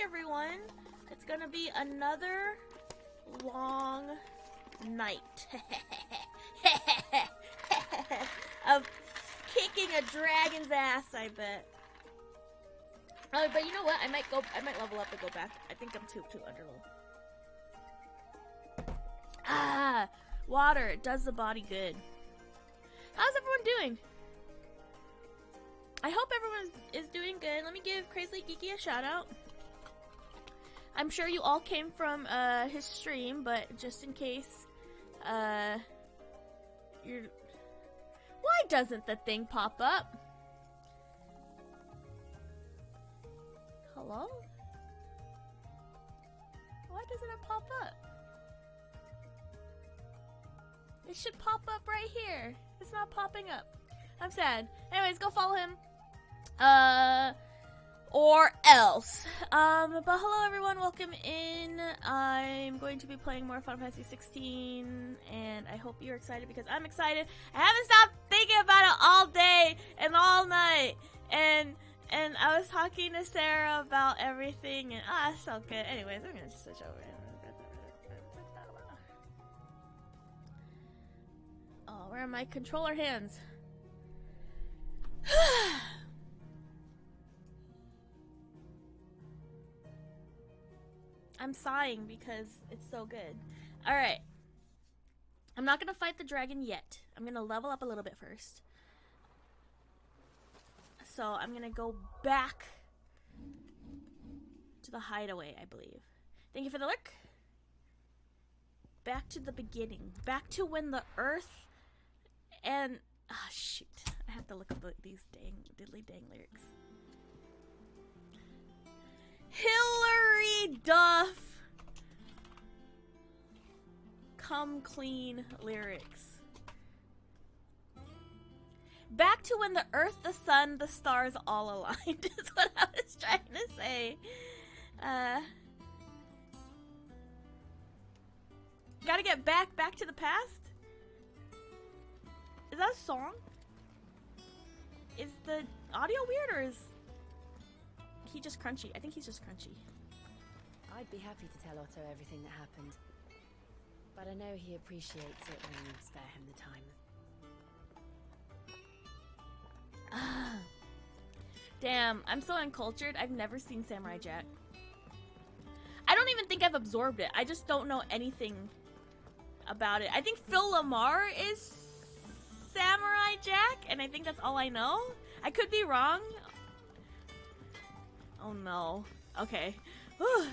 everyone. It's gonna be another long night of kicking a dragon's ass, I bet. Oh, but you know what? I might level up and go back. I think I'm too under level. Ah, water. It does the body good. How's everyone doing? I hope everyone is doing good. Let me give Crazily Geeky a shout out. I'm sure you all came from his stream, but just in case, you're. Why doesn't the thing pop up? Hello? Why doesn't it pop up? It should pop up right here. It's not popping up. I'm sad. Anyways, go follow him. Or else. But hello everyone, welcome in. I'm going to be playing more Final Fantasy 16, and I hope you're excited because I'm excited. I haven't stopped thinking about it all day and all night, and I was talking to Sarah about everything, and it's so good. Anyways, I'm gonna just switch over. Oh, where are my controller hands? I'm sighing because it's so good. Alright. I'm not gonna fight the dragon yet. I'm gonna level up a little bit first. So I'm gonna go back to the hideaway, I believe. Thank you for the look. Back to the beginning. Back to when the earth and... Ah, shoot. I have to look at these diddly dang lyrics. Hillary Duff. Come clean lyrics. Back to when the earth, the sun, the stars all aligned is what I was trying to say. Gotta get back to the past? Is that a song? Is the audio weird or is he just crunchy? I think he's just crunchy. I'd be happy to tell Otto everything that happened, but I know he appreciates it when you spare him the time. Damn, I'm so uncultured. I've never seen Samurai Jack. I don't even think I've absorbed it. I just don't know anything about it. I think Phil Lamar is Samurai Jack, and I think that's all I know. I could be wrong. Oh no. Okay. I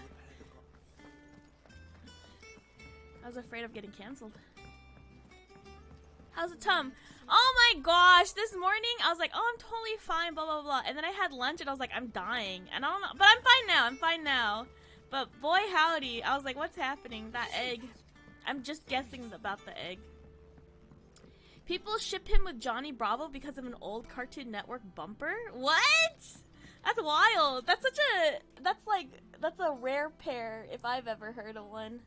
was afraid of getting canceled. How's it, Tom? Oh my gosh, this morning I was like, oh, I'm totally fine, blah, blah, blah. And then I had lunch and I was like, I'm dying. And I don't know, but I'm fine now. But boy, howdy, I was like, what's happening? That egg. I'm just guessing about the egg. People ship him with Johnny Bravo because of an old Cartoon Network bumper? What? That's wild. That's a rare pair if I've ever heard of one.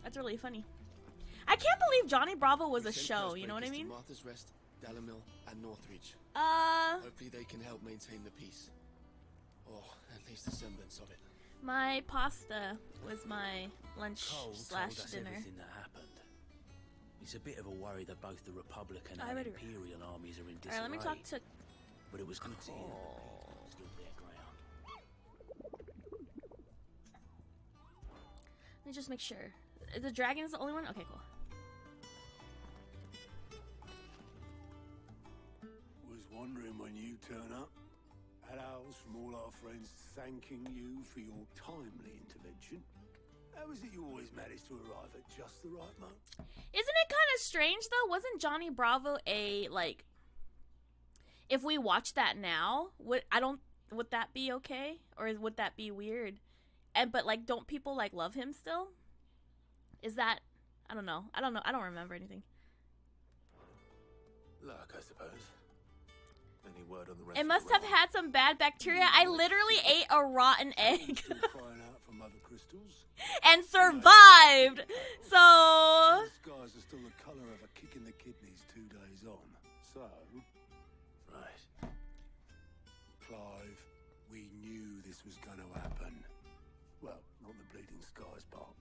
That's really funny. I can't believe Johnny Bravo was a show, you know what I mean? Martha's Rest, Dallamil, and Northreach. Hopefully they can help maintain the peace. Or at least a semblance of it. My pasta was my lunch slash dinner. Everything that happened. It's a bit of a worry that both the Republican and Imperial armies are in disarray. Alright, let me talk to... But it was good to hear that stood their ground. Let me just make sure. The dragon's the only one? Okay, cool. Was wondering when you turn up. Hellos from all our friends thanking you for your timely intervention. How is it you always manage to arrive at just the right moment? Isn't it kind of strange though? Wasn't Johnny Bravo a like? If we watch that now, would that be okay, or would that be weird? But like, don't people like love him still? Is that? I don't know. I don't remember anything. Luck, I suppose. Any word on the rest? It must have had some bad bacteria. I literally ate a rotten egg. Crying out for mother crystals. And survived. So The skies are still the colour of a kick in the kidneys 2 days on. So, Right. Clive, we knew this was going to happen. Well, not the bleeding skies part,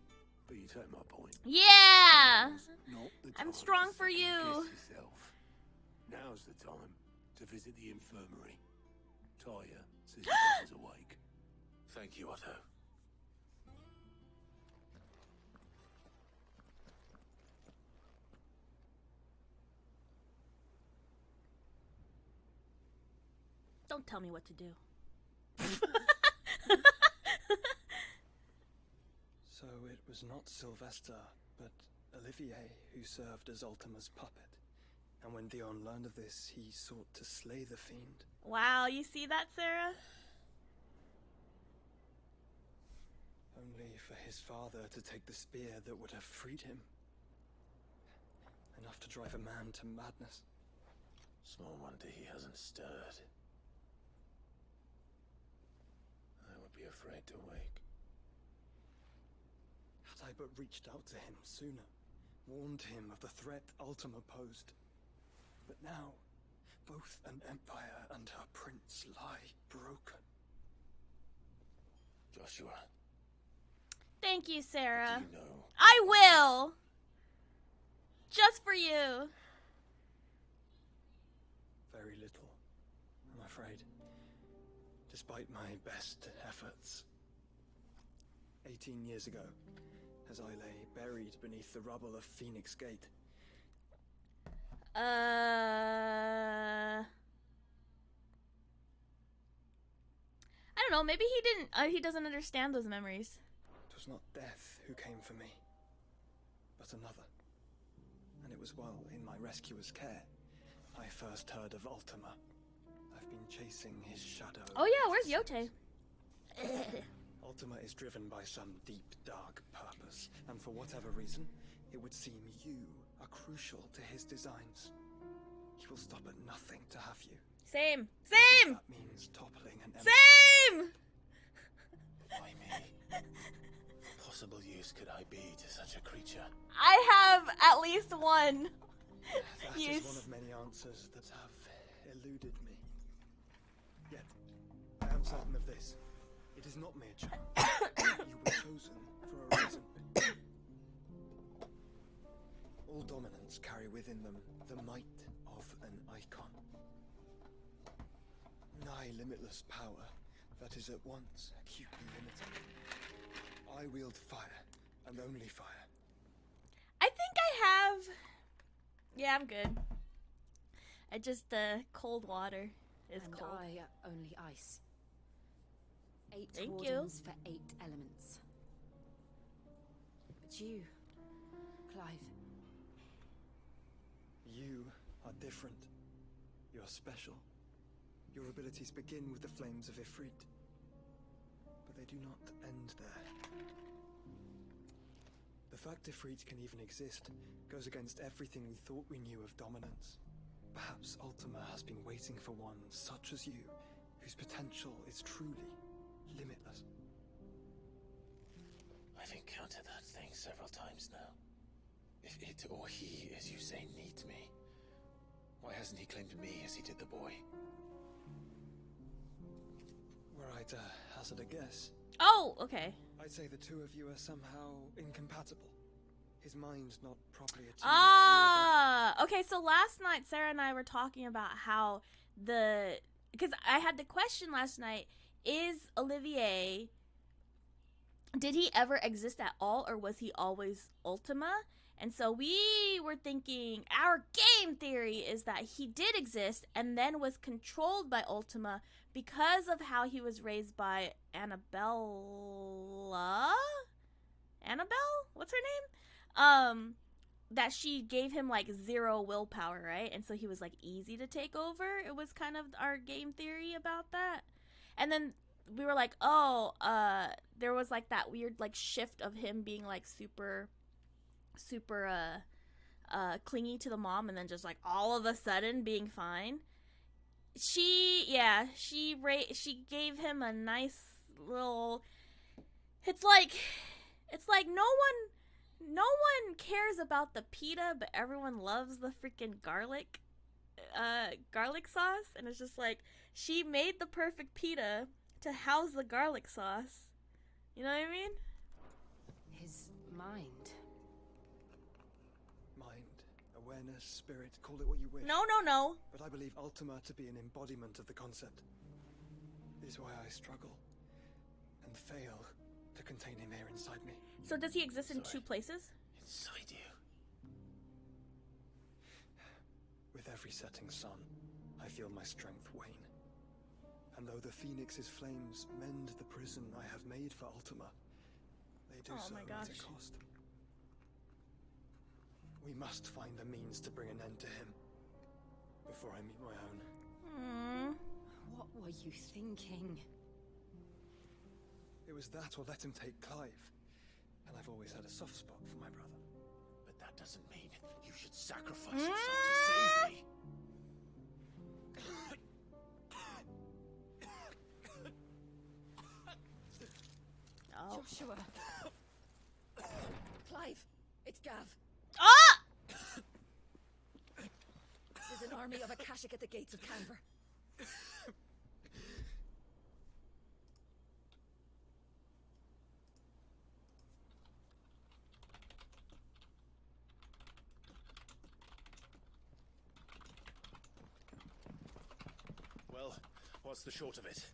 but you take my point. Yeah! I'm strong for you. Now's the time to visit the infirmary. Talia says your brother's awake. Thank you, Otto. Don't tell me what to do. So it was not Sylvester, but Olivier who served as Ultima's puppet. And when Dion learned of this, he sought to slay the fiend. Wow, you see that, Sarah? Only for his father to take the spear that would have freed him. Enough to drive a man to madness. Small wonder he hasn't stirred. I would be afraid to wake. Had I but reached out to him sooner, warned him of the threat Ultima posed. But now, both an empire and her prince lie broken. Joshua. Thank you, Sarah. Do you know? I will! Just for you. Very little, I'm afraid. Despite my best efforts. 18 years ago, as I lay buried beneath the rubble of Phoenix Gate. I don't know, maybe he doesn't understand those memories. It was not death who came for me, but another. And it was while in my rescuer's care, I first heard of Ultima. I've been chasing his shadow. Oh yeah, where's Yote? Ultima is driven by some deep, dark purpose, and for whatever reason, it would seem you are crucial to his designs. He will stop at nothing to have you. Same. That means toppling an empire. Same! Why me? What possible use could I be to such a creature? I have at least one That use. is one of many answers that have eluded me. Yet, I am certain of this. It is not mere chance. You were chosen for a reason. All dominants carry within them the might of an icon. Nigh limitless power that is at once acutely limited. I wield fire, and only fire. I think I have... Yeah, I'm good. I just, cold water is and cold. I only ice. 8 Thank wardens for 8 elements. But you, Clive. You are different. You're special. Your abilities begin with the flames of Ifrit. But they do not end there. The fact Ifrit can even exist goes against everything we thought we knew of dominance. Perhaps Ultima has been waiting for one such as you, whose potential is truly limitless. I've encountered that thing several times now. If it or he, as you say, needs me, why hasn't he claimed me as he did the boy? Were I to hazard a guess, Oh, okay. I'd say the two of you are somehow incompatible. His mind not properly attuned. Ah, okay, so last night Sarah and I were talking about how because I had the question last night, is Olivier, did he ever exist at all, or was he always Ultima? And so we were thinking, our game theory is that he did exist and then was controlled by Ultima because of how he was raised by Annabella? Annabelle? What's her name? That she gave him like 0 willpower, right? And so he was like easy to take over. It was kind of our game theory about that. And then we were like, oh, there was like that weird like shift of him being like super clingy to the mom, and then just like all of a sudden being fine. She gave him a nice little, it's like no one cares about the pita, but everyone loves the freaking garlic sauce. And it's just like, she made the perfect pita to house the garlic sauce. You know what I mean? His mind. Mind, awareness, spirit, call it what you wish. No. But I believe Ultima to be an embodiment of the concept. This is why I struggle and fail to contain him here inside me. So does he exist in two places? Inside you. With every setting sun, I feel my strength wane. And though the Phoenix's flames mend the prison I have made for Ultima, they do so at a cost. We must find a means to bring an end to him before I meet my own. What were you thinking? It was that or let him take Clive. And I've always had a soft spot for my brother. But that doesn't mean you should sacrifice yourself to save me. Oh. Joshua. Clive, it's Gav. Ah! There's an army of Akashic at the gates of Canver. Well, what's the short of it?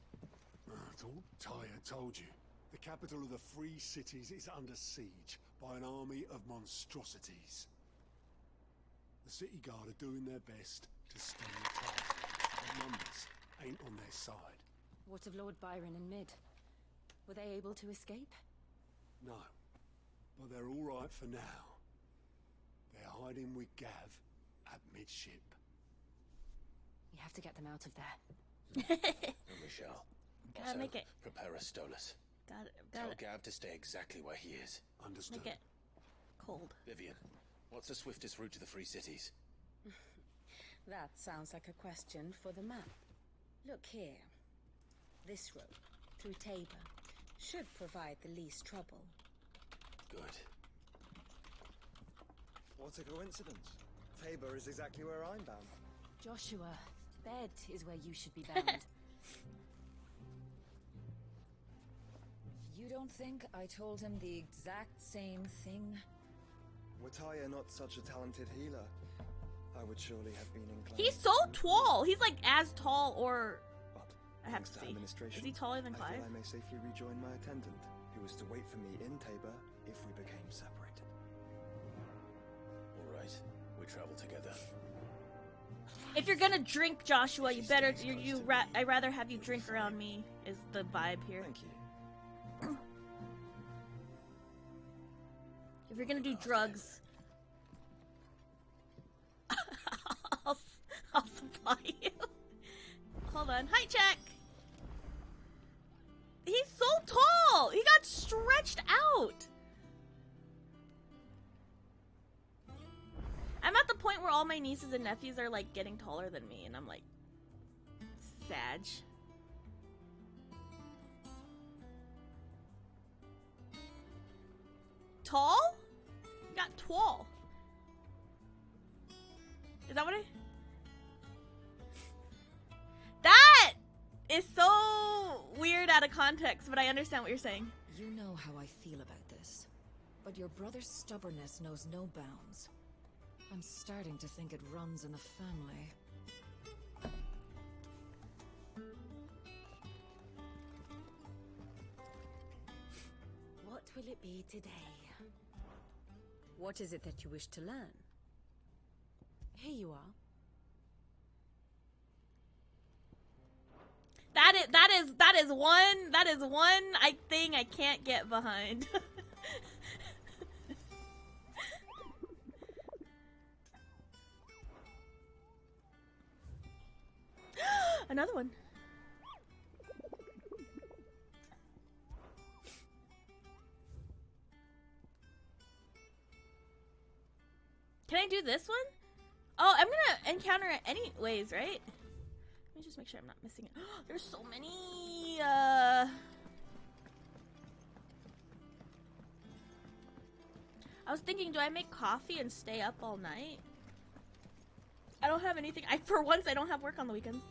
It's all Tyre told you. The capital of the Free Cities is under siege by an army of monstrosities. The city guard are doing their best to stem the tide, but numbers ain't on their side. What of Lord Byron and Mid? Were they able to escape? No, but they're all right for now. They're hiding with Gav at midship. We have to get them out of there. And we shall. Gotta Also, make it. prepare a Stolas. Got Tell it. Gav to stay exactly where he is. Understood. Make it cold. Vivian, what's the swiftest route to the Free Cities? That sounds like a question for the map. Look here. This road, through Tabor, should provide the least trouble. Good. What a coincidence. Tabor is exactly where I'm bound. Joshua, bed is where you should be bound. You don't think I told him the exact same thing? Were Tyre not such a talented healer, I would surely have been inclined. He's so tall. He's like as tall or... But I have thanks to to see. administration, Is he taller than I Clive? feel I may safely rejoin my attendant, who was to wait for me in Tabor if we became separated. All right, we travel together. If you're gonna drink, Joshua, you better... I'd rather have you drink around me, is the vibe here. Thank you. If you're gonna do drugs... I'll supply you. Hold on. Height check! He's so tall! He got stretched out! I'm at the point where all my nieces and nephews are like getting taller than me, and I'm like... Sag. Tall? You got tall. Is that what I... That is so weird out of context, but I understand what you're saying. You know how I feel about this. But your brother's stubbornness knows no bounds. I'm starting to think it runs in the family. What will it be today? What is it that you wish to learn? Here you are. That is one thing I can't get behind. Another one. Can I do this one? Oh, I'm gonna encounter it anyways, right? Let me just make sure I'm not missing it. There's so many, I was thinking, do I make coffee and stay up all night? I don't have anything. For once, I don't have work on the weekends.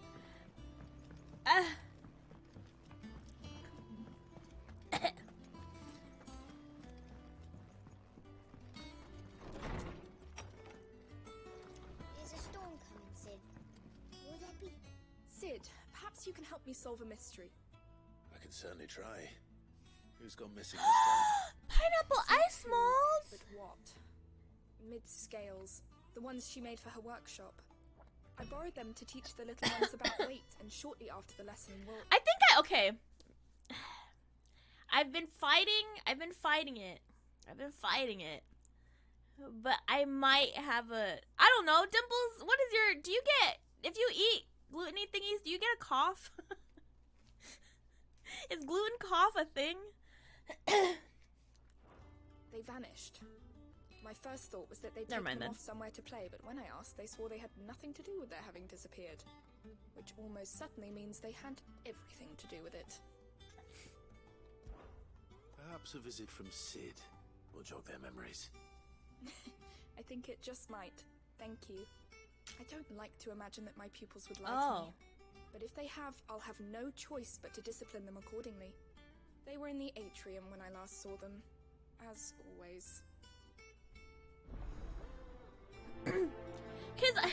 you can help me solve a mystery. I can certainly try. Who's gone missing this time? Pineapple ice molds? But what? Mid-scales. The ones she made for her workshop. I borrowed them to teach the little ones about weight, and shortly after the lesson will... Okay. I've been fighting it. But I might have a... I don't know, Dimples, what is your... Do you get... If you eat gluten-y thingies, do you get a cough? Is gluten cough a thing? They vanished. My first thought was that they'd taken them off somewhere to play, but when I asked, they swore they had nothing to do with their having disappeared. Which almost certainly means they had everything to do with it. Perhaps a visit from Sid will jog their memories. I think it just might. Thank you. I don't like to imagine that my pupils would lie to me. But if they have, I'll have no choice but to discipline them accordingly. They were in the atrium when I last saw them. As always. Cause I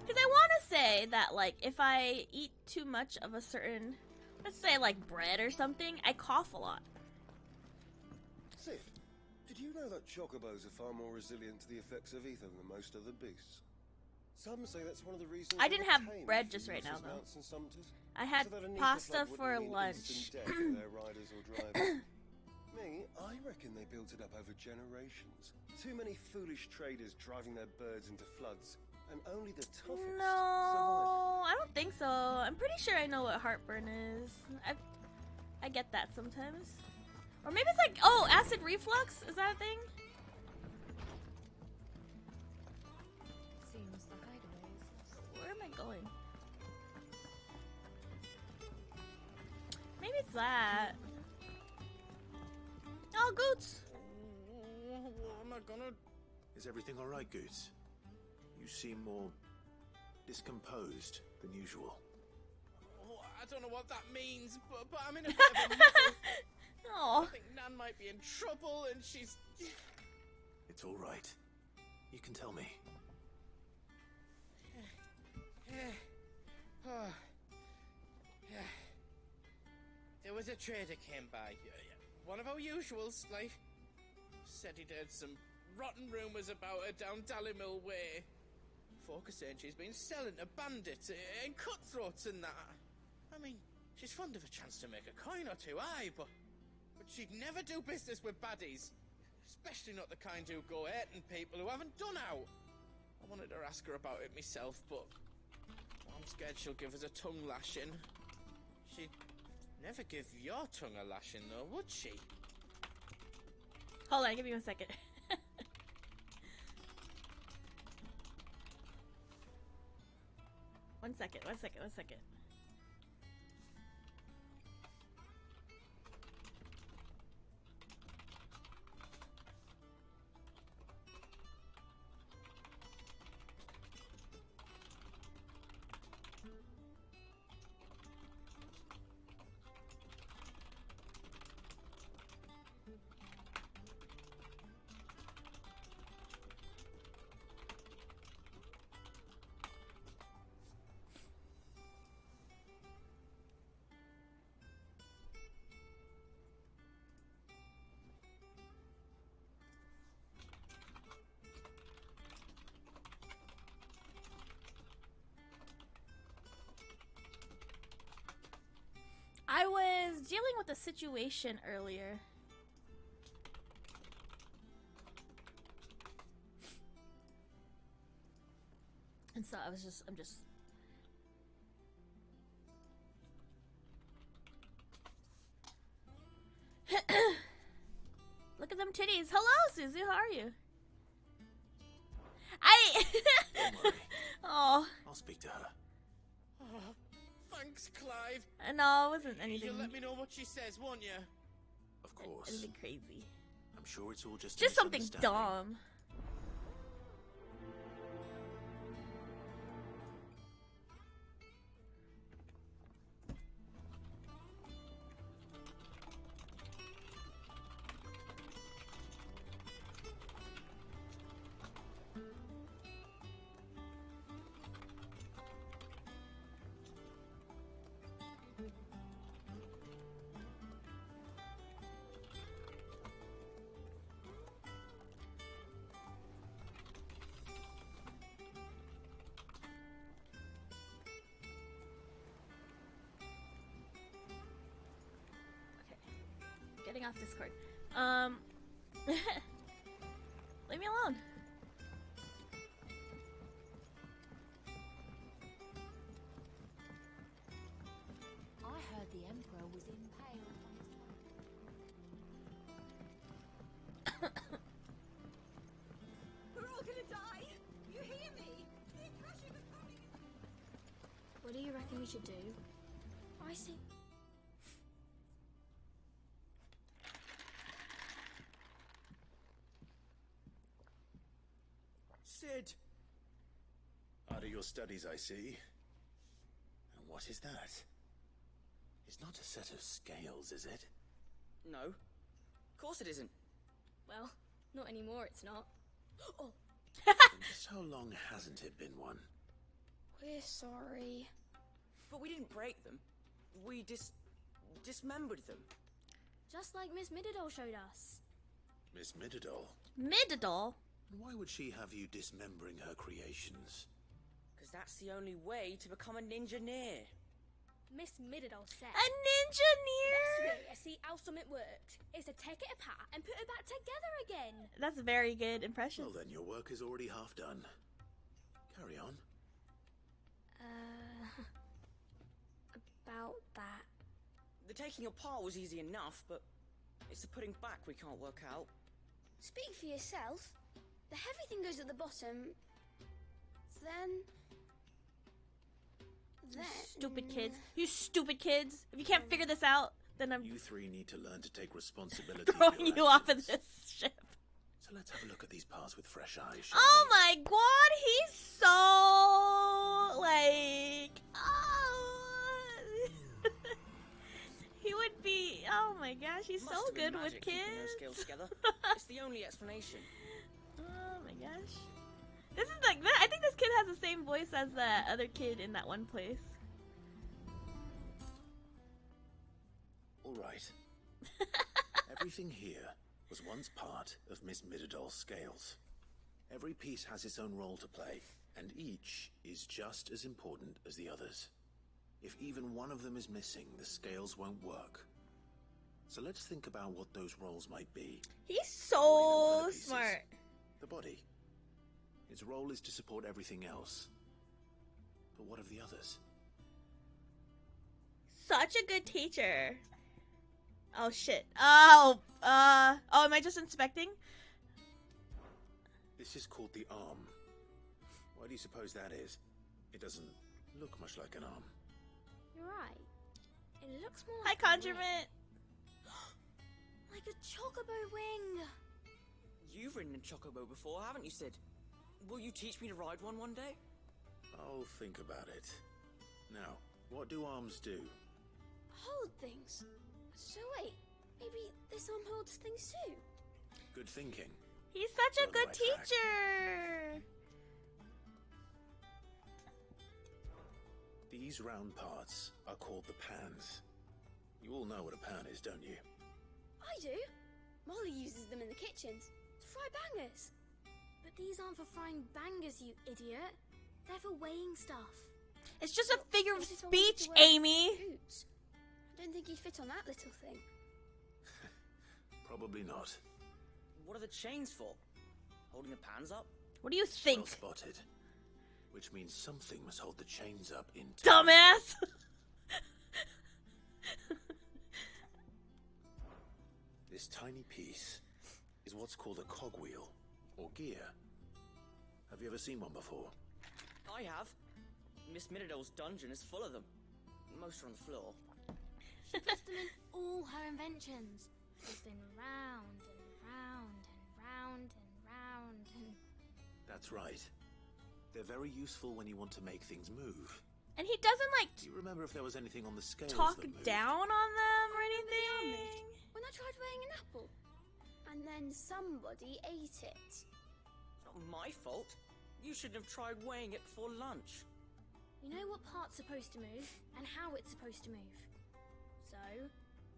want to say that, like, if I eat too much of a certain, let's say, like, bread or something, I cough a lot. Sid, did you know that chocobos are far more resilient to the effects of ether than most other beasts? Some say that's one of the reasons. I didn't have bread just right now, though. I had pasta for lunch. Me, I reckon they built it up over generations. Too many foolish traders driving their birds into floods, and only the toughest survived. I don't think so. I'm pretty sure I know what heartburn is. I get that sometimes. Or maybe it's like, oh, acid reflux? Is that a thing? Seems the hideaway. Where am I going? Maybe it's that. Oh, Goots! What am I gonna... Is everything alright, Goots? You seem more discomposed than usual. Oh, I don't know what that means, but I'm in a bit of a muddle. Oh. I think Nan might be in trouble, and she's... It's alright. You can tell me. There was a trader came by. One of our usuals, like, said he'd heard some rotten rumours about her down Dallymill Way. Folk are saying she's been selling to bandits and cutthroats and that. I mean, she's fond of a chance to make a coin or two, aye, but she'd never do business with baddies. Especially not the kind who go hurting people who haven't done out. I wanted to ask her about it myself, but I'm scared she'll give us a tongue lashing. She'd never give your tongue a lashing, though, would she? Hold on, give me 1 second. One second. I was dealing with a situation earlier. And so I'm just look at them titties. Hello, Suzu, how are you? Don't worry. Oh. I'll speak to her. Oh, thanks, Clive. No, it wasn't anything. You'll let me know what she says, won't you? Of course. Anything crazy. I'm sure it's all just something dumb. getting off Discord. Leave me alone. I heard the Emperor was impaled on his... We're all gonna die! You hear me? The oppression is coming! What do you reckon we should do? I see. Sid! Out of your studies, I see. And what is that? It's not a set of scales, is it? No. Of course it isn't. Well, not anymore, it's not. Oh! And just how long hasn't it been one? We're sorry. But we didn't break them. We dismembered them. Just like Miss Mididol showed us. Miss Mididol? Mididol? Why would she have you dismembering her creations? Because that's the only way to become a ninja-neer. Miss Mididol said... A ninja-neer? Best way to see how something worked is to take it apart and put it back together again. That's a very good impression. Well then, your work is already half done. Carry on. About that. The taking apart was easy enough, but it's the putting back we can't work out. Speak for yourself. The heavy thing goes at the bottom. Then... Stupid kids. You stupid kids. If you can't figure this out, then I'm... You three need to learn to take responsibility for throwing your you off of actions. this ship. So let's have a look at these parts with fresh eyes, shall Oh we? my god, he's so... like... Oh... he would be... Oh my gosh, he's Must so have been good with magic keeping those kids. scales together. It's the only explanation. Oh my gosh. This is like... I think this kid has the same voice as that other kid in that one place. Alright. Everything here was once part of Miss Mididol's scales. Every piece has its own role to play, and each is just as important as the others. If even one of them is missing, the scales won't work. So let's think about what those roles might be. He's Already know one so of the pieces. smart. The body. Its role is to support everything else. But what of the others? Such a good teacher. Oh shit. Oh, am I just inspecting? This is called the arm. Why do you suppose that is? It doesn't look much like an arm. You're right. It looks more Hi, like a Conjurement. wing. Like a chocobo wing. You've ridden a chocobo before, haven't you, Sid? Will you teach me to ride one day? I'll think about it. Now, what do arms do? Hold things. So wait, maybe this arm holds things too? Good thinking. He's such a You're on the good right track. teacher. These round parts are called the pans. You all know what a pan is, don't you? I do. Molly uses them in the kitchens to fry bangers. But these aren't for frying bangers, you idiot. They're for weighing stuff. It's just a figure of What if I wanted speech, to wear Amy. boots? I don't think he'd fit on that little thing. Probably not. What are the chains for? Holding the pans up? What do you Well think, spotted. Which means something must hold the chains up in time. dumbass? This tiny piece is what's called a cogwheel, or gear. Have you ever seen one before? I have. Miss Mididol's dungeon is full of them. Most are on the floor. She puts them in all her inventions. They spin round and round and round and round and... That's right. They're very useful when you want to make things move. And he doesn't like Do you remember if there was anything on the scales talk that moved? down on them or They anything. moved when I tried weighing an apple. And then somebody ate it. It's not my fault. You should have tried weighing it before lunch. You know what part's supposed to move and how it's supposed to move. So,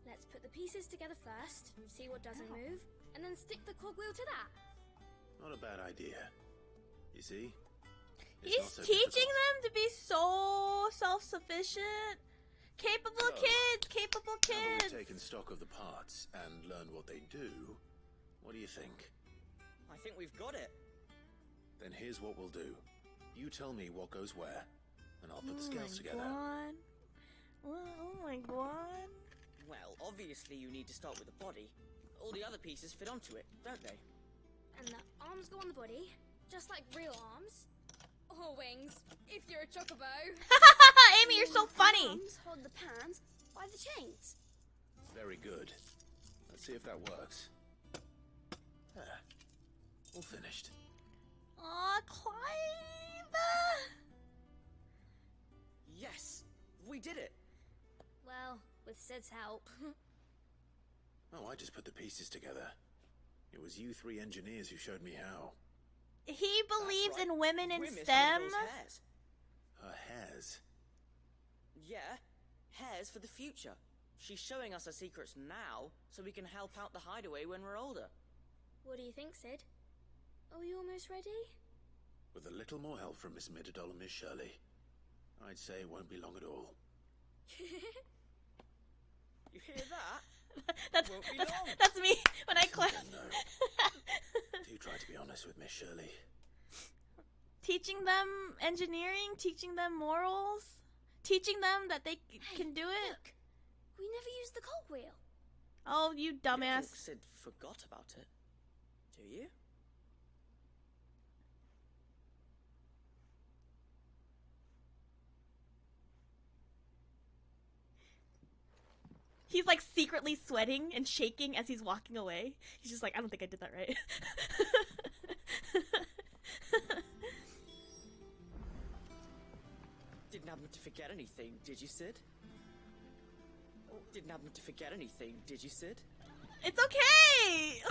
let's put the pieces together first, see what doesn't move, and then stick the cogwheel to that. Not a bad idea. You see? It's He's not so teaching difficult. them to be so self-sufficient. Capable So, kids, capable Now that we've kids. taken stock of the parts and learn what they do, what do you think? I think we've got it. Then here's what we'll do. You tell me what goes where, and I'll put the scales together. God. Oh my god. Well, obviously you need to start with the body. All the other pieces fit onto it, don't they? And the arms go on the body, just like real arms. Or wings, if you're a chocobo. Amy, you're so funny. Arms hold the pans by the chains. Very good. Let's see if that works. There. All finished. Aw, Clive. Yes, we did it. Well, with Sid's help. Oh, I just put the pieces together. It was you three engineers who showed me how. He believes right. in women in We missed STEM. Middel's hairs. Her hairs. Yeah, hairs for the future. She's showing us her secrets now, so we can help out the hideaway when we're older. What do you think, Sid? Are we almost ready? With a little more help from Miss Mididol and Miss Shirley, I'd say it won't be long at all. You hear that? That's me when I clap. Do try to be honest with Miss Shirley. Teaching them engineering, teaching them morals, teaching them that they can do it. Look, we never used the cogwheel. Oh, you dumbass. Sid forgot about it. Do you? He's like secretly sweating and shaking as he's walking away. He's just like, I don't think I did that right. Didn't happen to forget anything, did you, Sid? Didn't happen to forget anything, did you, Sid? It's okay!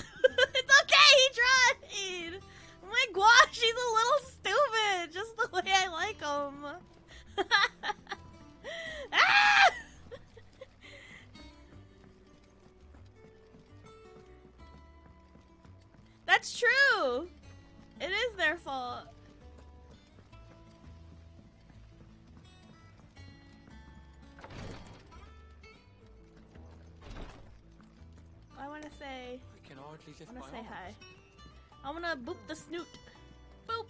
It's okay, he tried! Oh my gosh, he's a little stupid! Just the way I like him. Ah! That's true! It is their fault. I wanna say... I can hardly lift I wanna my say arms. hi. I wanna boop the snoot. Boop!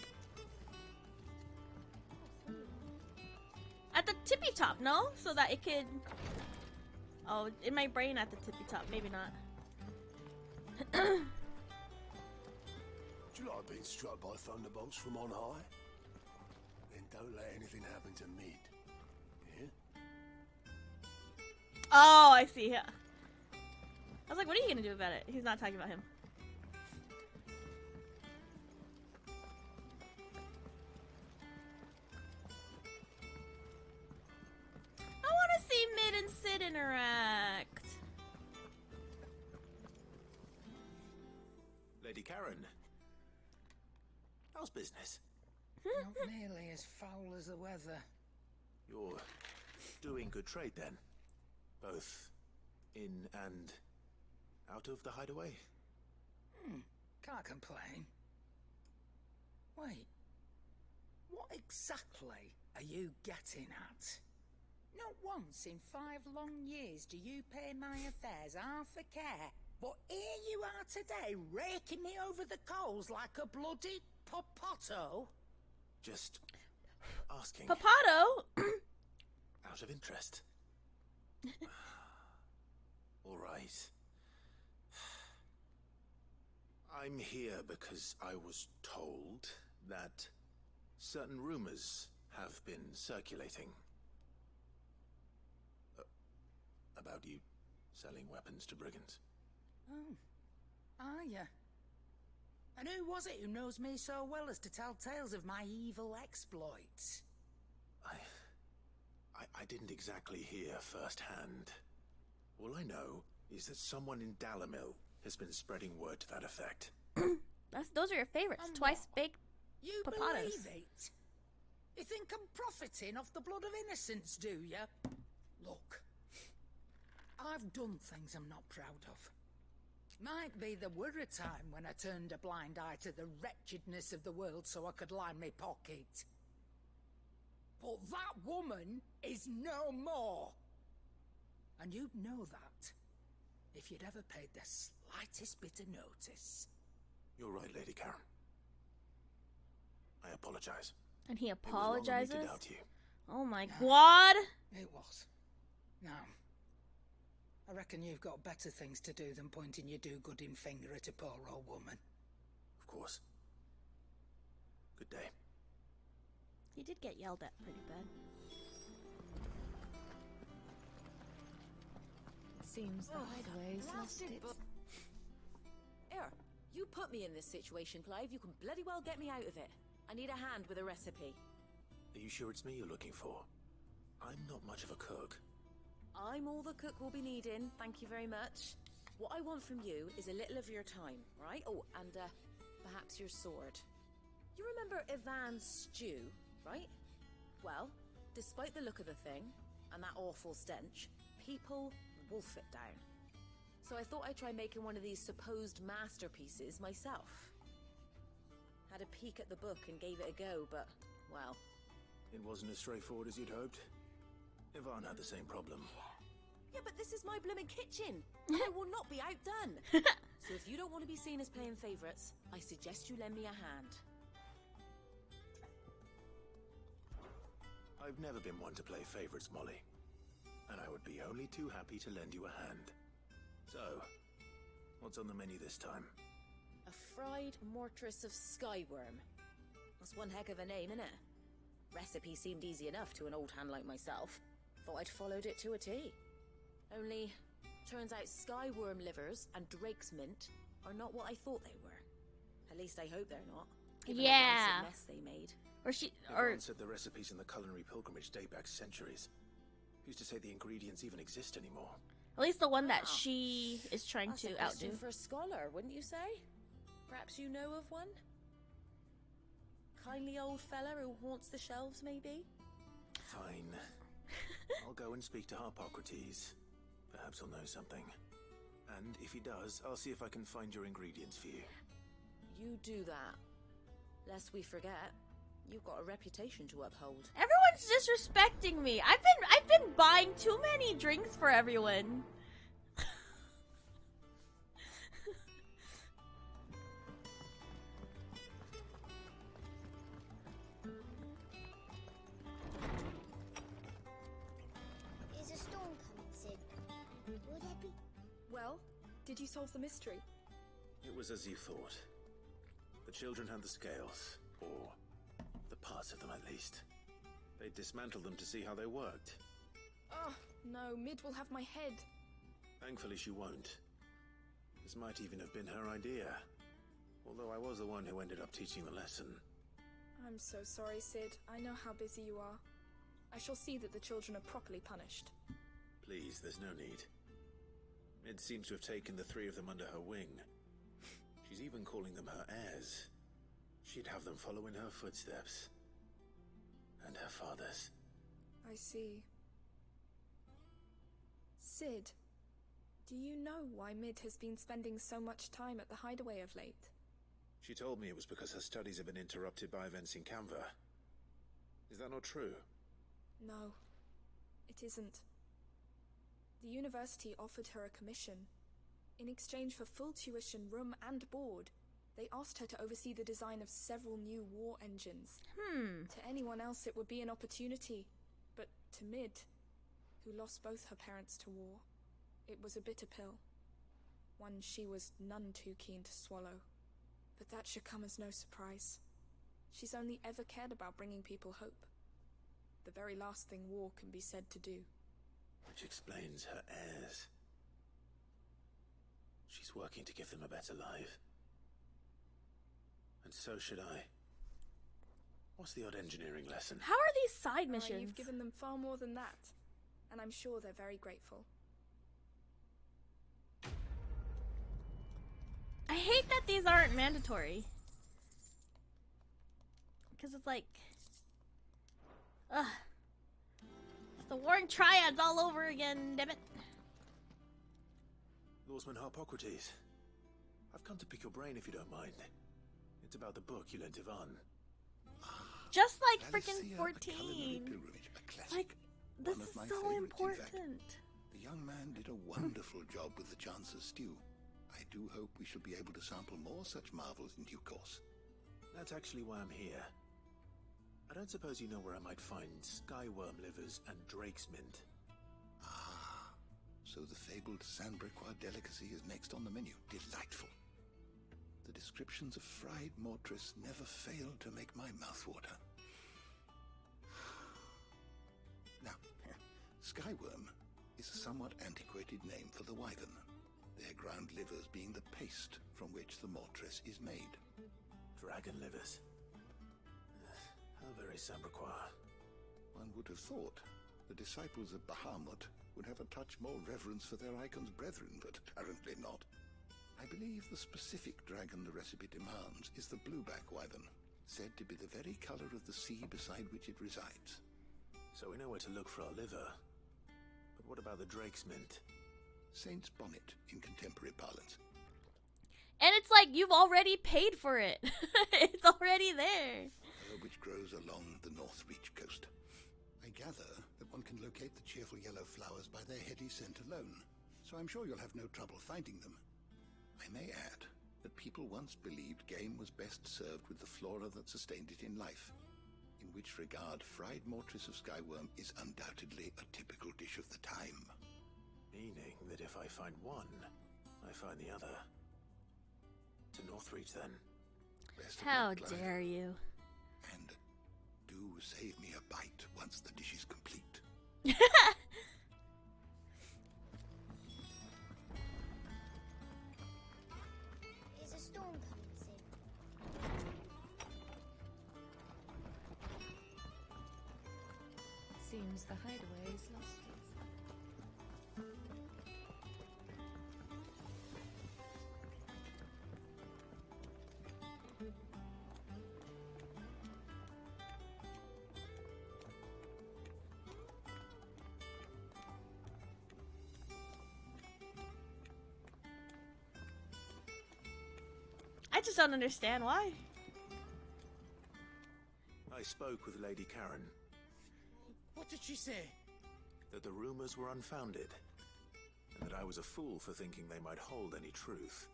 At the tippy top, no? So that it could... Oh, in my brain at the tippy top. Maybe not. Do you like being struck by thunderbolts from on high? Then don't let anything happen to Mid. Yeah? Oh, I see. I was like, what are you gonna do about it? He's not talking about him. I want to see Mid and Sid interact. Lady Karen, how's business? Not nearly as foul as the weather. You're doing good trade then? Both in and out of the hideaway? Can't complain. Wait, what exactly are you getting at? Not once in 5 long years do you pay my affairs half a care, but here you are today, raking me over the coals like a bloody popoto. Just asking. Papato? Out of interest. All right. I'm here because I was told that certain rumors have been circulating about you selling weapons to brigands. Oh, are ya? And who was it who knows me so well as to tell tales of my evil exploits? I didn't exactly hear firsthand. All I know is that someone in Dalamil has been spreading word to that effect. Those are your favorites. And Twice what? baked You papatos. believe it? You think I'm profiting off the blood of innocence, do you? Look, I've done things I'm not proud of. Might be there were a time when I turned a blind eye to the wretchedness of the world so I could line my pocket. But that woman is no more. And you'd know that if you'd ever paid the slightest bit of notice. You're right, Lady Karen. I apologize. And he It was wrong of me to apologizes? doubt you. Oh my god! It was. Now, I reckon you've got better things to do than pointing your do-gooding finger at a poor old woman. Of course. Good day. He did get yelled at pretty bad. It seems the hideaway's lost its... Here, you put me in this situation, Clive. You can bloody well get me out of it. I need a hand with a recipe. Are you sure it's me you're looking for? I'm not much of a cook. I'm all the cook will be needing, thank you very much. What I want from you is a little of your time, right? Oh, and perhaps your sword. You remember Ivan's stew, right? Well, despite the look of the thing, and that awful stench, people wolf it down. So I thought I'd try making one of these supposed masterpieces myself. Had a peek at the book and gave it a go, but, well... It wasn't as straightforward as you'd hoped. Ivan had the same problem. Yeah, but this is my blooming kitchen. I will not be outdone. So if you don't want to be seen as playing favourites, I suggest you lend me a hand. I've never been one to play favourites, Molly. And I would be only too happy to lend you a hand. So, what's on the menu this time? A fried mortress of skyworm. That's one heck of a name, innit? Recipe seemed easy enough to an old hand like myself. Thought I'd followed it to a T. Only, turns out skyworm livers and drake's mint are not what I thought they were. At least I hope they're not. Given the rancid mess they made. Ivan said the recipes in the culinary pilgrimage date back centuries. Who's to say the ingredients even exist anymore? At least the one that she is trying That's to a outdo. question for a scholar, wouldn't you say? Perhaps you know of one? Kindly old fella who haunts the shelves, maybe? Fine. I'll go and speak to Harpocrates. Perhaps he'll know something. And if he does, I'll see if I can find your ingredients for you. You do that. Lest we forget, you've got a reputation to uphold. Everyone's disrespecting me. I've been buying too many drinks for everyone. Is a storm coming, Sid? Will there be? Well, did you solve the mystery? It was as you thought. The children had the scales, or the parts of them at least. They dismantled them to see how they worked. Oh, no, Mid will have my head. Thankfully she won't. This might even have been her idea. Although I was the one who ended up teaching the lesson. I'm so sorry, Sid. I know how busy you are. I shall see that the children are properly punished. Please, there's no need. Mid seems to have taken the three of them under her wing. She's even calling them her heirs. She'd have them follow in her footsteps. And her father's. I see. Sid, do you know why Mid has been spending so much time at the hideaway of late? She told me it was because her studies have been interrupted by events in Canva. Is that not true? No, it isn't. The university offered her a commission. In exchange for full tuition, room and board, they asked her to oversee the design of several new war engines. To anyone else it would be an opportunity, but to Mid, who lost both her parents to war, it was a bitter pill. One she was none too keen to swallow. But that should come as no surprise. She's only ever cared about bringing people hope. The very last thing war can be said to do. Which explains her heirs. She's working to give them a better life. And so should I. What's the odd engineering lesson? How are these side missions? You've given them far more than that, and I'm sure they're very grateful. I hate that these aren't mandatory. Because it's like... Ugh. It's the Warring Triads all over again, damn it. Lawsman Harpocrates. I've come to pick your brain if you don't mind. It's about the book you lent Ivan. Just like freaking 14. Like, this is so important. The young man did a wonderful job with the Chance's stew. I do hope we shall be able to sample more such marvels in due course. That's actually why I'm here. I don't suppose you know where I might find skyworm livers and drake's mint. Ah, so the fabled Sandbrequois delicacy is next on the menu. Delightful. The descriptions of fried mortress never fail to make my mouth water. Now, skyworm is a somewhat antiquated name for the wyvern, their ground livers being the paste from which the mortress is made. Dragon livers. How very Sandbrequois. One would have thought the disciples of Bahamut would have a touch more reverence for their icon's brethren, but apparently not. I believe the specific dragon the recipe demands is the blueback wyvern, said to be the very color of the sea beside which it resides. So we know where to look for our liver. But what about the drake's mint? Saint's bonnet in contemporary parlance. And it's like you've already paid for it. It's already there. Which grows along the North Reach coast. I gather that one can locate the cheerful yellow flowers by their heady scent alone, so I'm sure you'll have no trouble finding them. I may add that people once believed game was best served with the flora that sustained it in life, in which regard fried mortress of skyworm is undoubtedly a typical dish of the time. Meaning that if I find one, I find the other. To Northreach, then. How dare you? And do save me a bite once the dish is complete. Is a storm coming soon? Seems the hideaway is lost its. I just don't understand why. I spoke with Lady Karen. What did she say? That the rumors were unfounded, and that I was a fool for thinking they might hold any truth,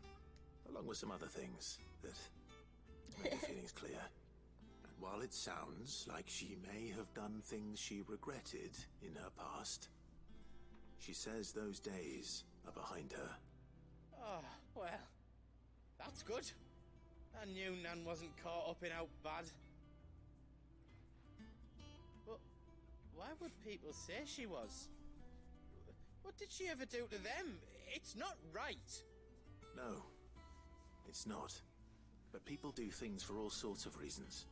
along with some other things that make her feelings clear. And while it sounds like she may have done things she regretted in her past, she says those days are behind her. Oh, well, that's good. I knew Nan wasn't caught up in out bad. But why would people say she was? What did she ever do to them? It's not right. No, it's not. But people do things for all sorts of reasons.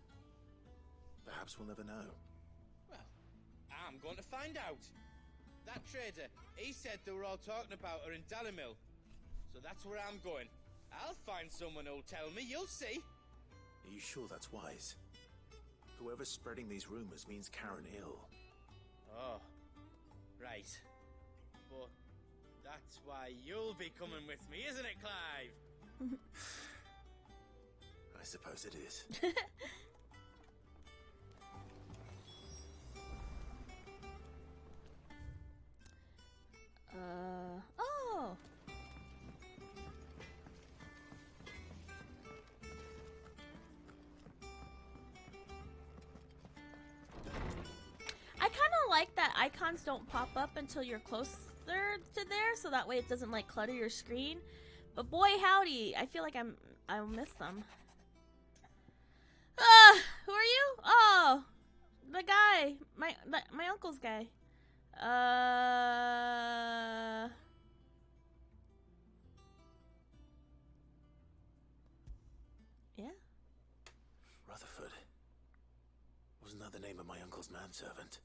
Perhaps we'll never know. Well, I'm going to find out. That trader, he said they were all talking about her in Dalimil. So that's where I'm going. I'll find someone who'll tell me, you'll see. Are you sure that's wise? Whoever's spreading these rumors means Karen ill. Oh, right. But that's why you'll be coming with me, isn't it, Clive? I suppose it is. Oh. I kind of like that icons don't pop up until you're closer to there, so that way it doesn't like clutter your screen. But boy howdy, I feel like I'll miss them. Who are you? Oh, the guy, my uncle's guy. Yeah. Rutherford. Wasn't that the name of my uncle's manservant?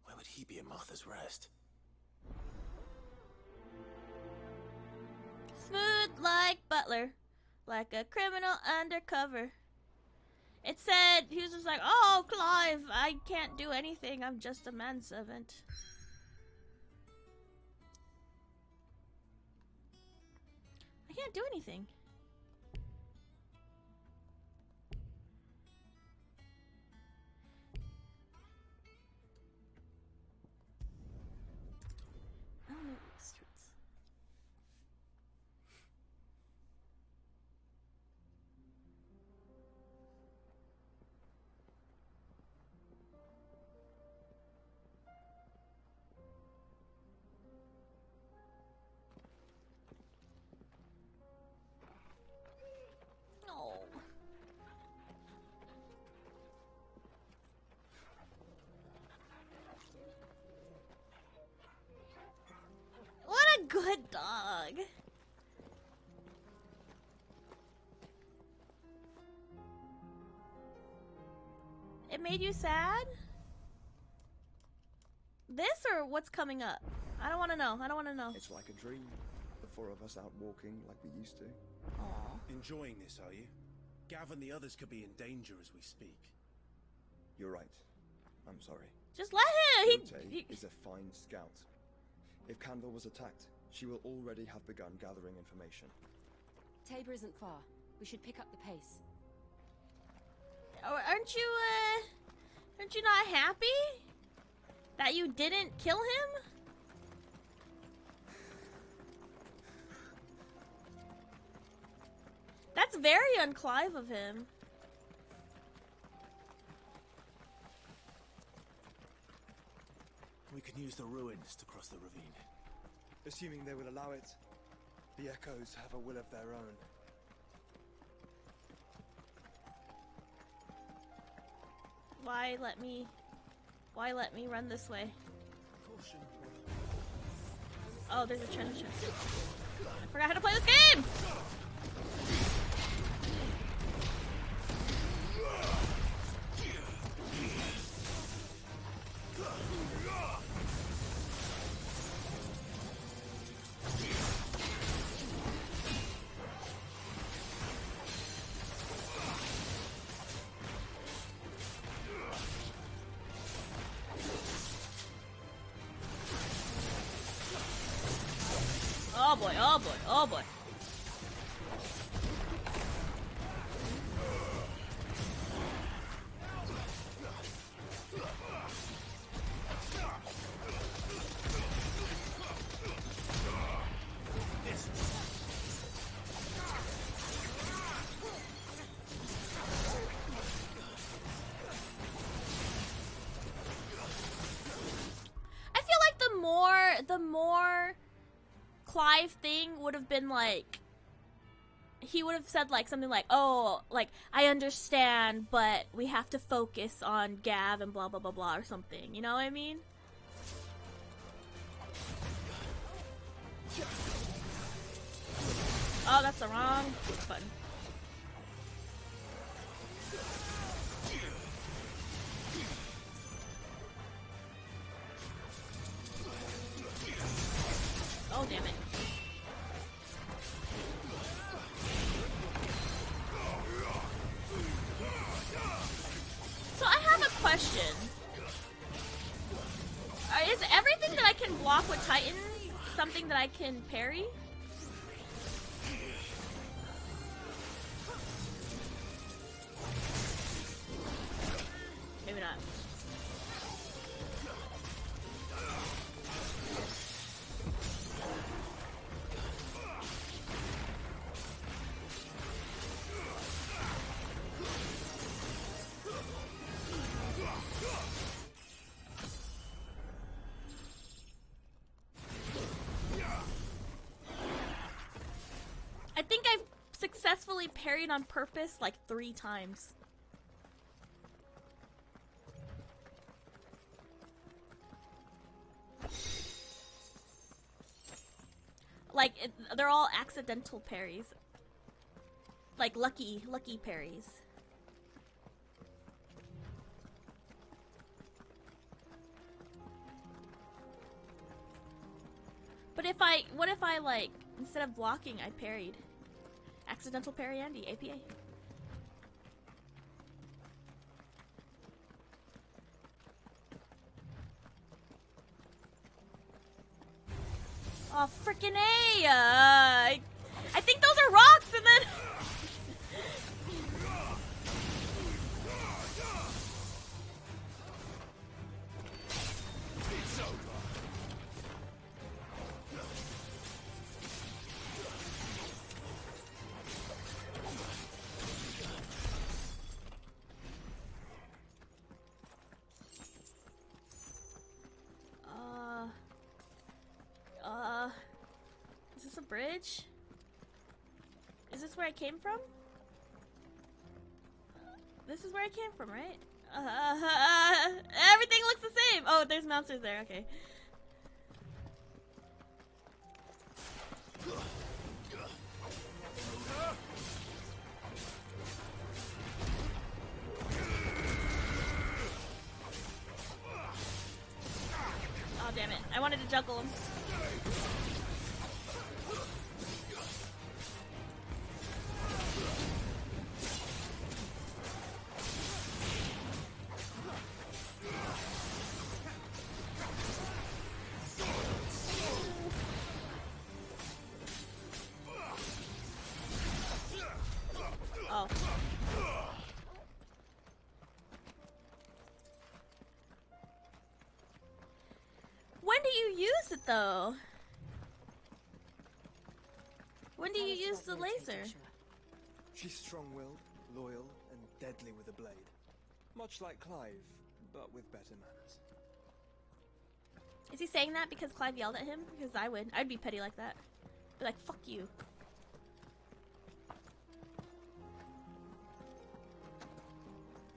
Why would he be in Martha's Rest? Smooth like Butler, like a criminal undercover. It said, he was just like, oh, Clive, I can't do anything, I'm just a manservant. I can't do anything. Oh good dog. It made you sad? This or what's coming up? I don't want to know. I don't want to know. It's like a dream. The four of us out walking like we used to. Aww. Enjoying this, are you? Gav and the others could be in danger as we speak. You're right. I'm sorry. Just let him. He is a fine scout. If Candle was attacked, she will already have begun gathering information. Tabor isn't far. We should pick up the pace. Aren't you not happy that you didn't kill him? That's very un-Clive of him. We can use the ruins to cross the ravine. Assuming they will allow it. The Echoes have a will of their own. Why let me run this way? Oh, there's a treasure chest. I forgot how to play this game! Oh boy, oh boy, oh boy. I feel like the more Clive thing would have been like, he would have said like something like, oh, like, I understand, but we have to focus on Gav and blah blah blah blah or something, you know what I mean? Oh, that's the wrong button. Oh, damn it. So I have a question. Is everything that I can block with Titan something that I can parry? Maybe not. I think I've successfully parried on purpose like 3 times. Like, they're all accidental parries. Like, lucky parries. But what if I, like, instead of blocking, I parried? Accidental parry Andy, APA. Oh, frickin' A! I think those are rocks, and then... Is this a bridge? Is this where I came from? This is where I came from, right? Everything looks the same! Oh, there's monsters there, okay. juggle him. Oh. When do you use it though? When do you use the laser? She's strong-willed, loyal, and deadly with a blade. Much like Clive, but with better manners. Is he saying that because Clive yelled at him? Because I would. I'd be petty like that. Be like, fuck you.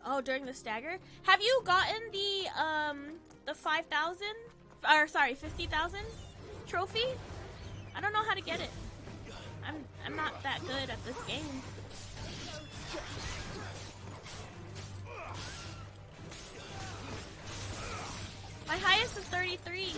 Oh, during the stagger? Have you gotten the 5,000? Or sorry, 50,000 trophy? I don't know how to get it. I'm not that good at this game. My highest is 33.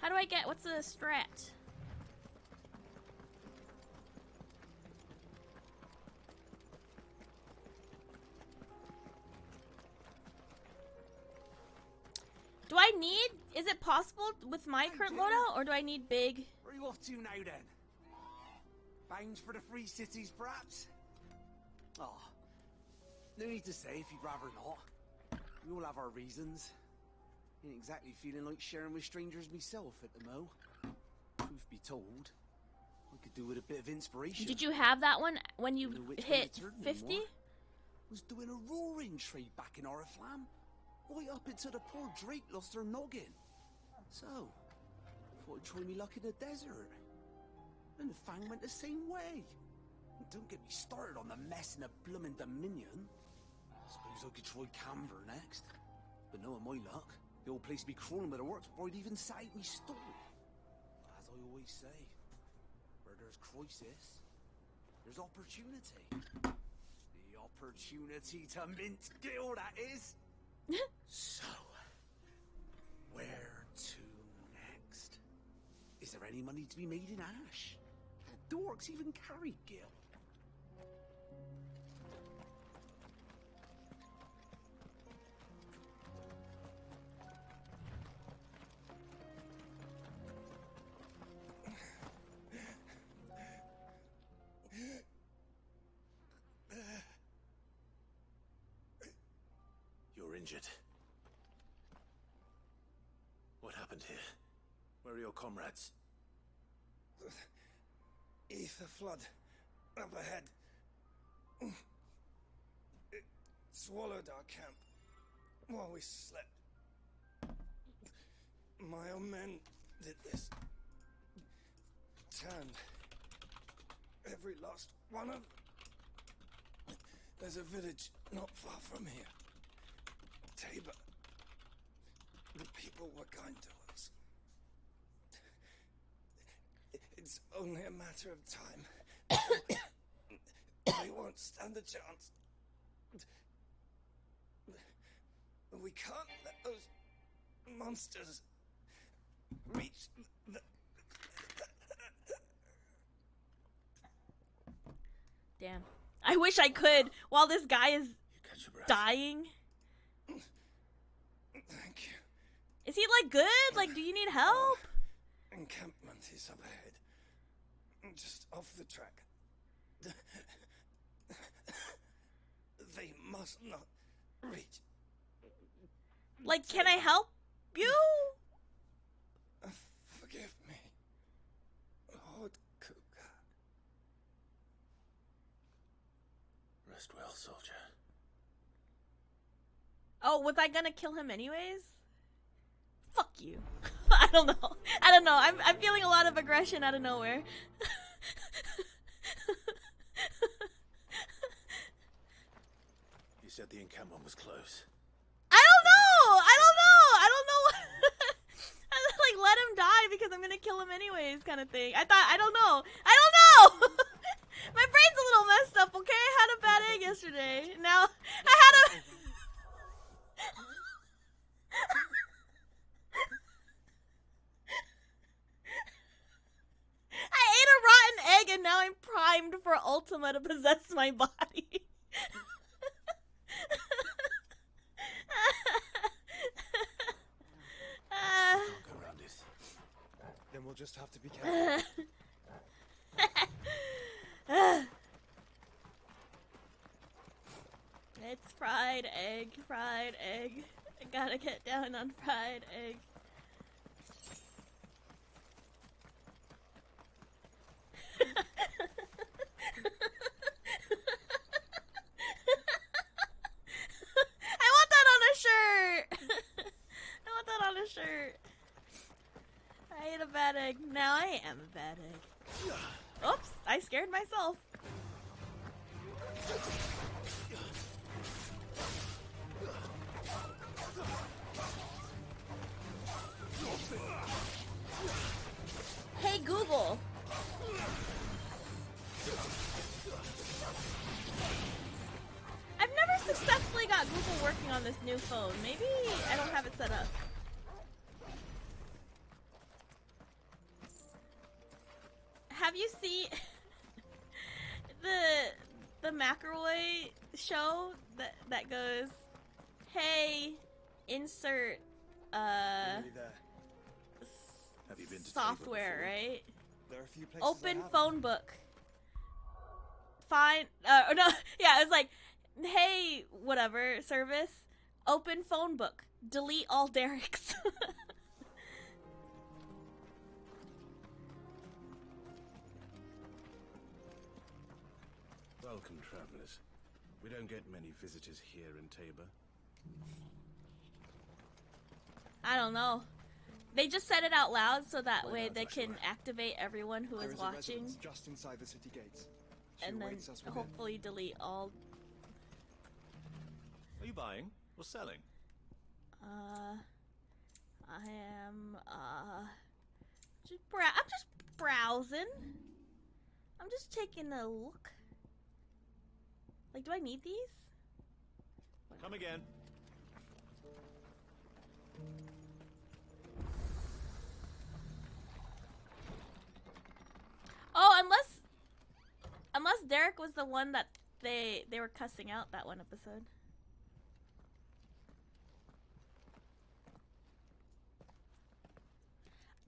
How do I get, what's the strat? Do I need, is it possible with my current loadout, or do I need big? Where are you off to now then? Bound for the Free Cities, perhaps? Oh, no need to say if you'd rather not. We all have our reasons. Ain't exactly feeling like sharing with strangers myself at the mo. Truth be told, I could do with a bit of inspiration. Did you have that one when you hit 50? Was doing a roaring trade back in Oriflamme. Right up until the poor Drake lost her noggin. So, thought I'd try me luck in the desert. And the Fang went the same way. And don't get me started on the mess in the bloomin' Dominion. Suppose I could try Canberra next. But knowing my luck, the old place would be crawling with the works before I'd even set out me store. As I always say, where there's crisis, there's opportunity. The opportunity to mint Gil, that is. So, where to next? Is there any money to be made in Ash? The dorks even carry Gil. You're injured. What happened here? Where are your comrades? Ether flood up ahead. It swallowed our camp while we slept. My own men did this. Turned every last one of them. There's a village not far from here. Tabor. The people were kind to us. It's only a matter of time. They won't stand a chance. We can't let those monsters reach the... Damn. I wish I could while this guy is dying. Thank you. Is he like good? Like, do you need help? Encampment is up ahead. Just off the track. They must not reach. Like, can I help you? Forgive me. Lord Cougar. Rest well, soldier. Oh, was I gonna kill him anyways? Fuck you. I don't know. I don't know. I'm feeling a lot of aggression out of nowhere. You said the encampment was close. I don't know. I don't know. I don't know. Like, let him die because I'm gonna kill him anyways, kind of thing. I thought, I don't know. My brain's a little messed up, okay? I had a bad egg yesterday. Now, I had a... I ate a rotten egg and now I'm primed for Ultima to possess my body. Can't go around this. Then we'll just have to be careful. It's fried egg, fried egg. I gotta get down on fried egg. I want that on a shirt! I want that on a shirt. I ate a bad egg. Now I am a bad egg. Oops, I scared myself. Hey Google. I've never successfully got Google working on this new phone. Maybe I don't have it set up. Have you seen the McElroy show that goes, hey, insert Nearly there. Have you been to software, Tabor before? right? There are a few places Open I haven't. phone book. Find no, yeah, it's like, hey, whatever service. Open phone book. Delete all Derek's. Welcome, travelers. We don't get many visitors here in Tabor. I don't know. They just said it out loud so that Why way not, they Joshua? can activate everyone who There is is a watching, residence just inside the city gates. She and then awaits us within. hopefully delete all. Are you buying or selling? I am I'm just browsing. I'm just taking a look. Like, do I need these? Come again. Oh, unless Derek was the one that they were cussing out that one episode.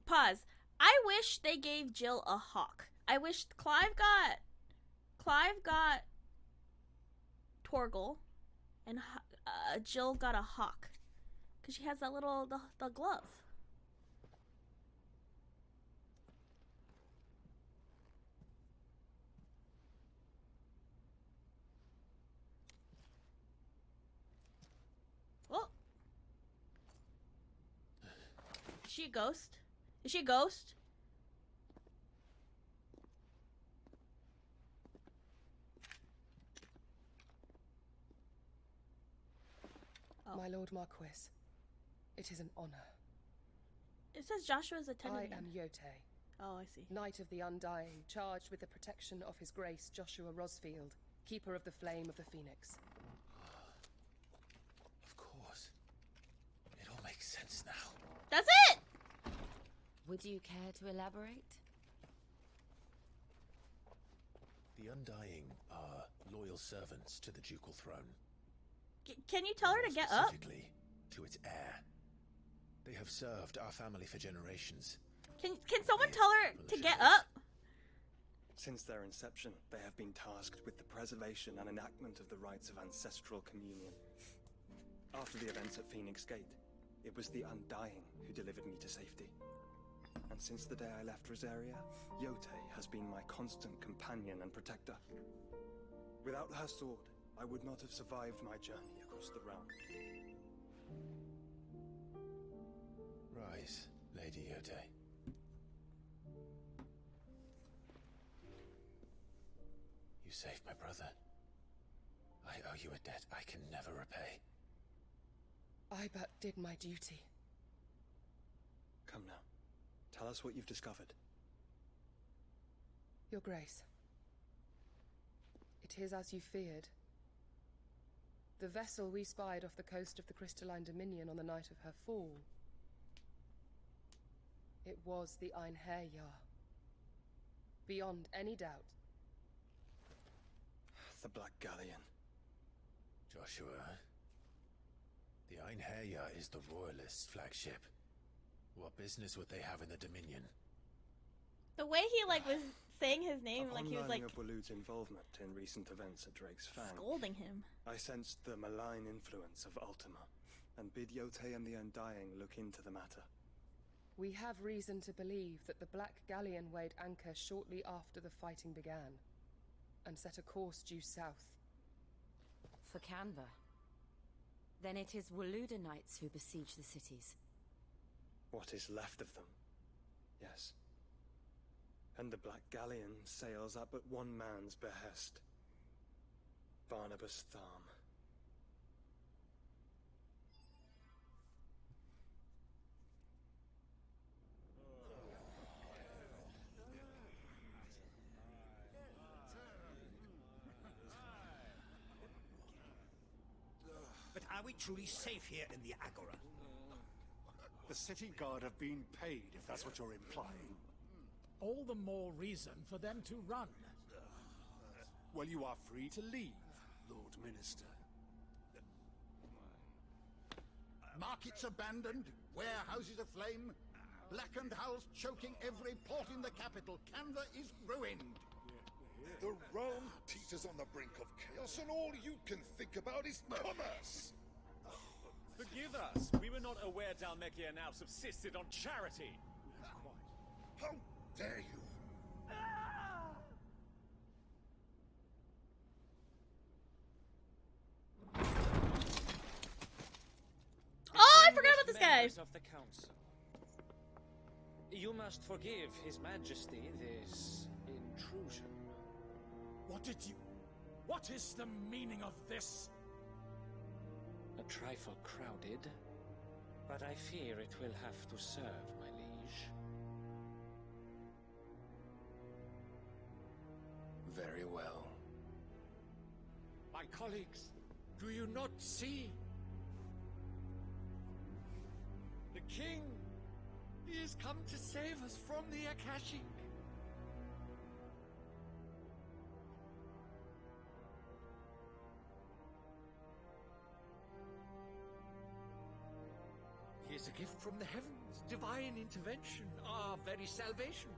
Pause. I wish they gave Jill a hawk. I wish Clive got Torgal, and Jill got a hawk, cause she has that little the glove. Oh, is she a ghost? Is she a ghost? Oh. My Lord Marquis, it is an honor. It says Joshua's attendant. I am Yotei. Oh, I see. Knight of the Undying, charged with the protection of His Grace Joshua Rosfield, Keeper of the Flame of the Phoenix. Of course. It all makes sense now. That's it! Would you care to elaborate? The Undying are loyal servants to the ducal throne. Can you tell her to get up? Specifically, to its heir. They have served our family for generations. Can someone tell her to get up? Since their inception, they have been tasked with the preservation and enactment of the rites of ancestral communion. After the events at Phoenix Gate, it was the Undying who delivered me to safety. And since the day I left Rosaria, Yotei has been my constant companion and protector. Without her sword, I would not have survived my journey across the realm. Rise, Lady Yotei. You saved my brother. I owe you a debt I can never repay. I but did my duty. Come now. Tell us what you've discovered. Your Grace. It is as you feared. The vessel we spied off the coast of the Crystalline Dominion on the night of her fall. It was the Einherjar. Beyond any doubt. The Black Galleon. Joshua, the Einherjar is the Royalists' flagship. What business would they have in the Dominion? The way he like was saying his name, like he was like of Waloed's involvement in recent events at Drake's Fang, scolding him. I sensed the malign influence of Ultima, and bid Yotei and the Undying look into the matter. We have reason to believe that the Black Galleon weighed anchor shortly after the fighting began, and set a course due south. For Canva. Then it is Waloeda Knights who besiege the cities. What is left of them, yes. And the Black Galleon sails at but one man's behest. Barnabas Tharm. But are we truly safe here in the Agora? The city guard have been paid, if that's what you're implying. All the more reason for them to run. Well, you are free to leave, Lord Minister. Markets abandoned, warehouses aflame, blackened hulls choking every port in the capital. Canva is ruined. The realm teeters on the brink of chaos, and all you can think about is commerce. Forgive us. We were not aware Dhalmekia now subsisted on charity. How dare you? Oh, I forgot about this guy. Members of the council. You must forgive His Majesty this intrusion. What is the meaning of this? A trifle crowded, but I fear it will have to serve, my liege. Very well. My colleagues, do you not see? The king, he has come to save us from the Akashic. He is a gift from the heavens, divine intervention, our very salvation.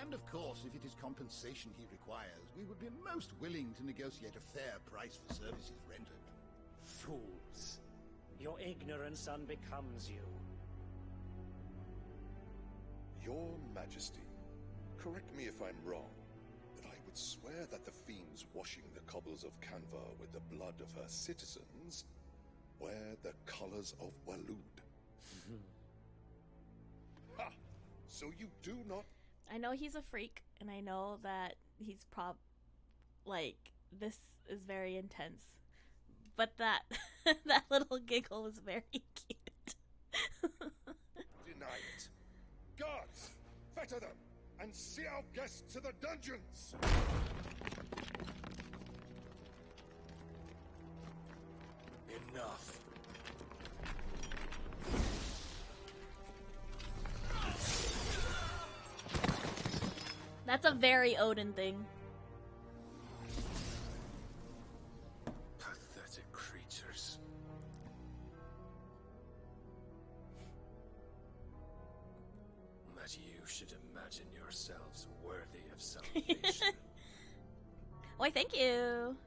And of course, if it is compensation he requires, we would be most willing to negotiate a fair price for services rendered. Fools. Your ignorance unbecomes you. Your Majesty, correct me if I'm wrong, but I would swear that the fiends washing the cobbles of Canva with the blood of her citizens wear the colors of Waloed. Ha! So you do not... I know he's a freak, and I know that he's this is very intense. But that that little giggle was very cute. Deny it. Guards, fetter them, and see our guests to the dungeons! Enough. That's a very Odin thing. Pathetic creatures. That you should imagine yourselves worthy of salvation. Why, thank you.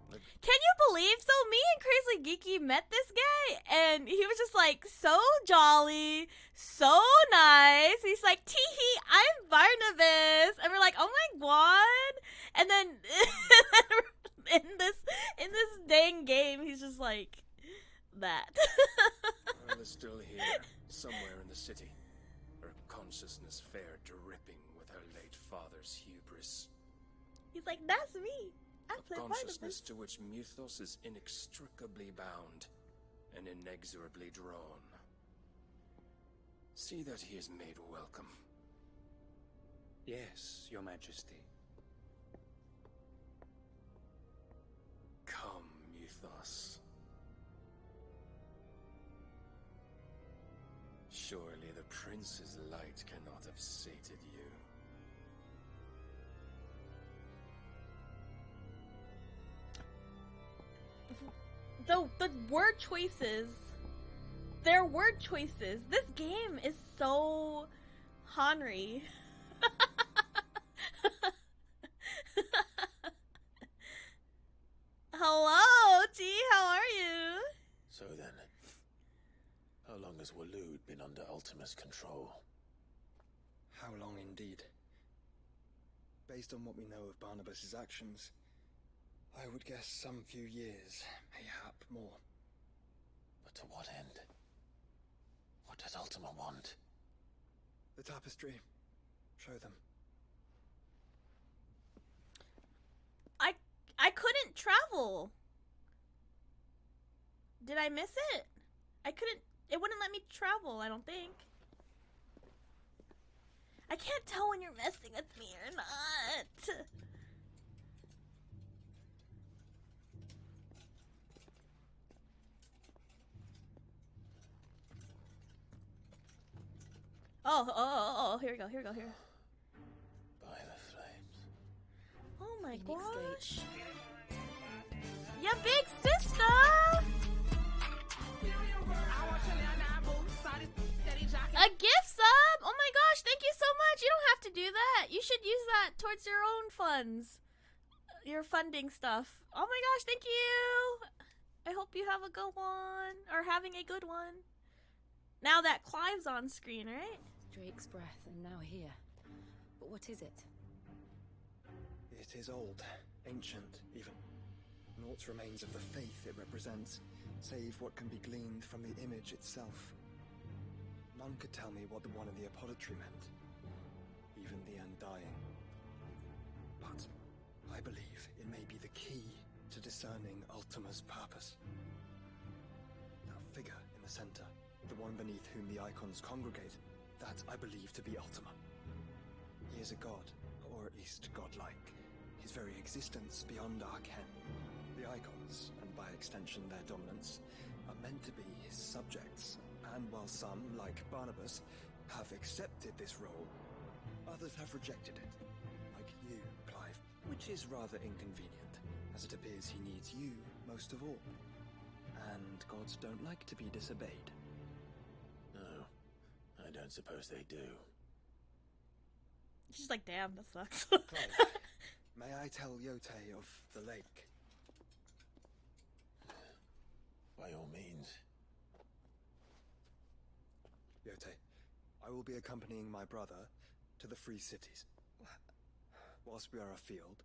Can you believe? So me and Crazy Geeky met this guy, and he was just like so jolly, so nice. He's like, "Tee-hee, I'm Barnabas," and we're like, "Oh my god!" And then in this dang game, he's just like that. Pearl is still here, somewhere in the city. Her consciousness fair dripping with her late father's hubris. He's like, "That's me. I play Consciousness Barnabas." to which Mythos is inextricably bound and inexorably drawn. See that he is made welcome. Yes, Your Majesty. Come, Mythos. Surely the Prince's light cannot have sated you. The word choices. Their word choices. This game is so Henry. Hello, T. How are you? So then, how long has Waloed been under Ultima's control? How long indeed? Based on what we know of Barnabas's actions, I would guess some few years, mayhap more. But to what end? What does Ultima want? The tapestry. Show them. I couldn't travel. Did I miss it? It wouldn't let me travel, I don't think. I can't tell when you're messing with me or not. Oh, here we go, here we go, here. By the flames. Oh my Phoenix gosh. Yeah, big sister! A gift sub? Oh my gosh, thank you so much. You don't have to do that. You should use that towards your own funds. Your funding stuff. Oh my gosh, thank you. I hope you have a good one. Or having a good one. Now that Clive's on screen, right? Drake's breath, and now here. But what is it? It is old, ancient even. Naught remains of the faith it represents, save what can be gleaned from the image itself. None could tell me what the one in the apodatory meant, even the Undying. But I believe it may be the key to discerning Ultima's purpose. That figure in the center, the one beneath whom the icons congregate, that I believe to be Ultima. He is a god, or at least godlike, his very existence beyond our ken. The icons, and by extension their dominance, are meant to be his subjects, and while some, like Barnabas, have accepted this role, others have rejected it, like you, Clive, which is rather inconvenient, as it appears he needs you most of all. And gods don't like to be disobeyed. No, I don't suppose they do. She's like, damn, that sucks. Clive, may I tell Yote of the lake? By all means. Yote, I will be accompanying my brother to the Free Cities. Whilst we are afield,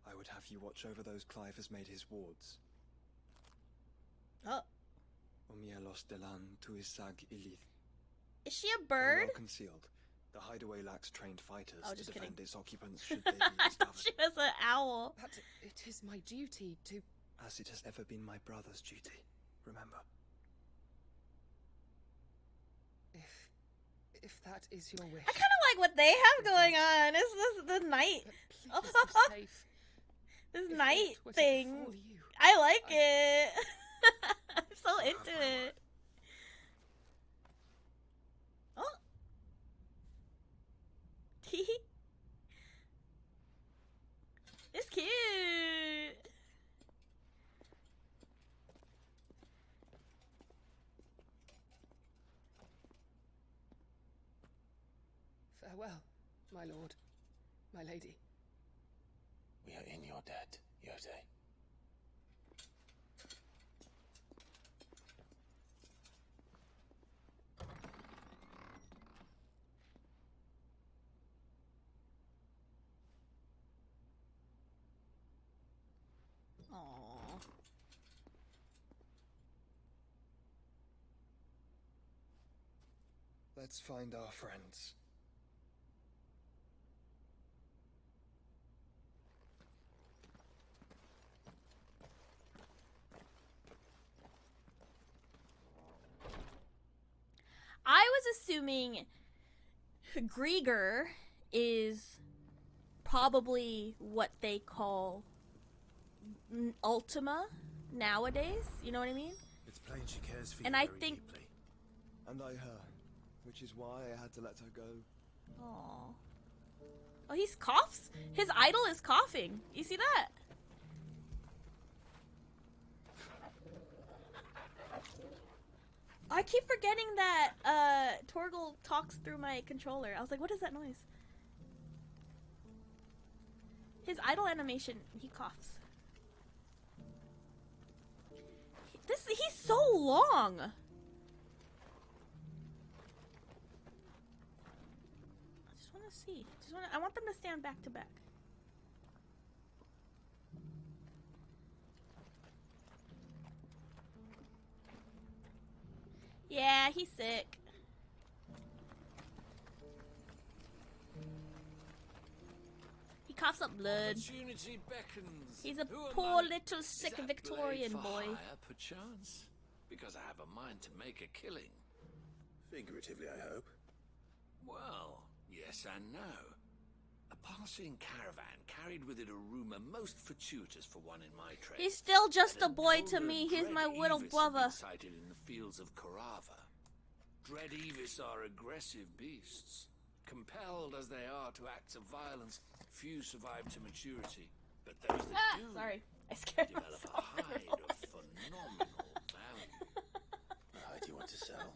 I would have you watch over those Clive has made his wards. Oh. Omielos delan tuisag ilith. Is she a bird? Well concealed. The hideaway lacks trained fighters to defend kidding. its occupants should they be discovered. She was an owl. But it is my duty to... As it has ever been my brother's duty, remember. If that is your wish. I kind of like what they have going on. Is this the night? Safe. This If night aught were to thing. befall you, I like it. I'm so into it. Oh. It's cute. Farewell, my lord, my lady. We are in your debt, Yote. Aww. Let's find our friends. I was assuming Grieger is probably what they call Ultima nowadays. You know what I mean? It's plain she cares for you And I very think. deeply. And I her, which is why I had to let her go. Aww. Oh, he coughs? His idol is coughing. You see that? I keep forgetting that Torgal talks through my controller. I was like, what is that noise? His idle animation, he coughs. He's so long. I just want to see. I want them to stand back to back. Yeah, he's sick. He coughs up blood. Opportunity beckons. He's a Who am poor I? little Is sick that Victorian blade for boy. hire, perchance? Because I have a mind to make a killing. Figuratively, I hope. Well, yes and no. A passing caravan carried with it a rumor most fortuitous for one in my trade. He's still just that a boy an to elder me. He's Dread my little Evis had brother. been sighted in the fields of Carava. Dread Evis are aggressive beasts. Compelled as they are to acts of violence, few survive to maturity. But those that do Sorry, I scared develop myself. a hide of phenomenal value. A hide you want to sell?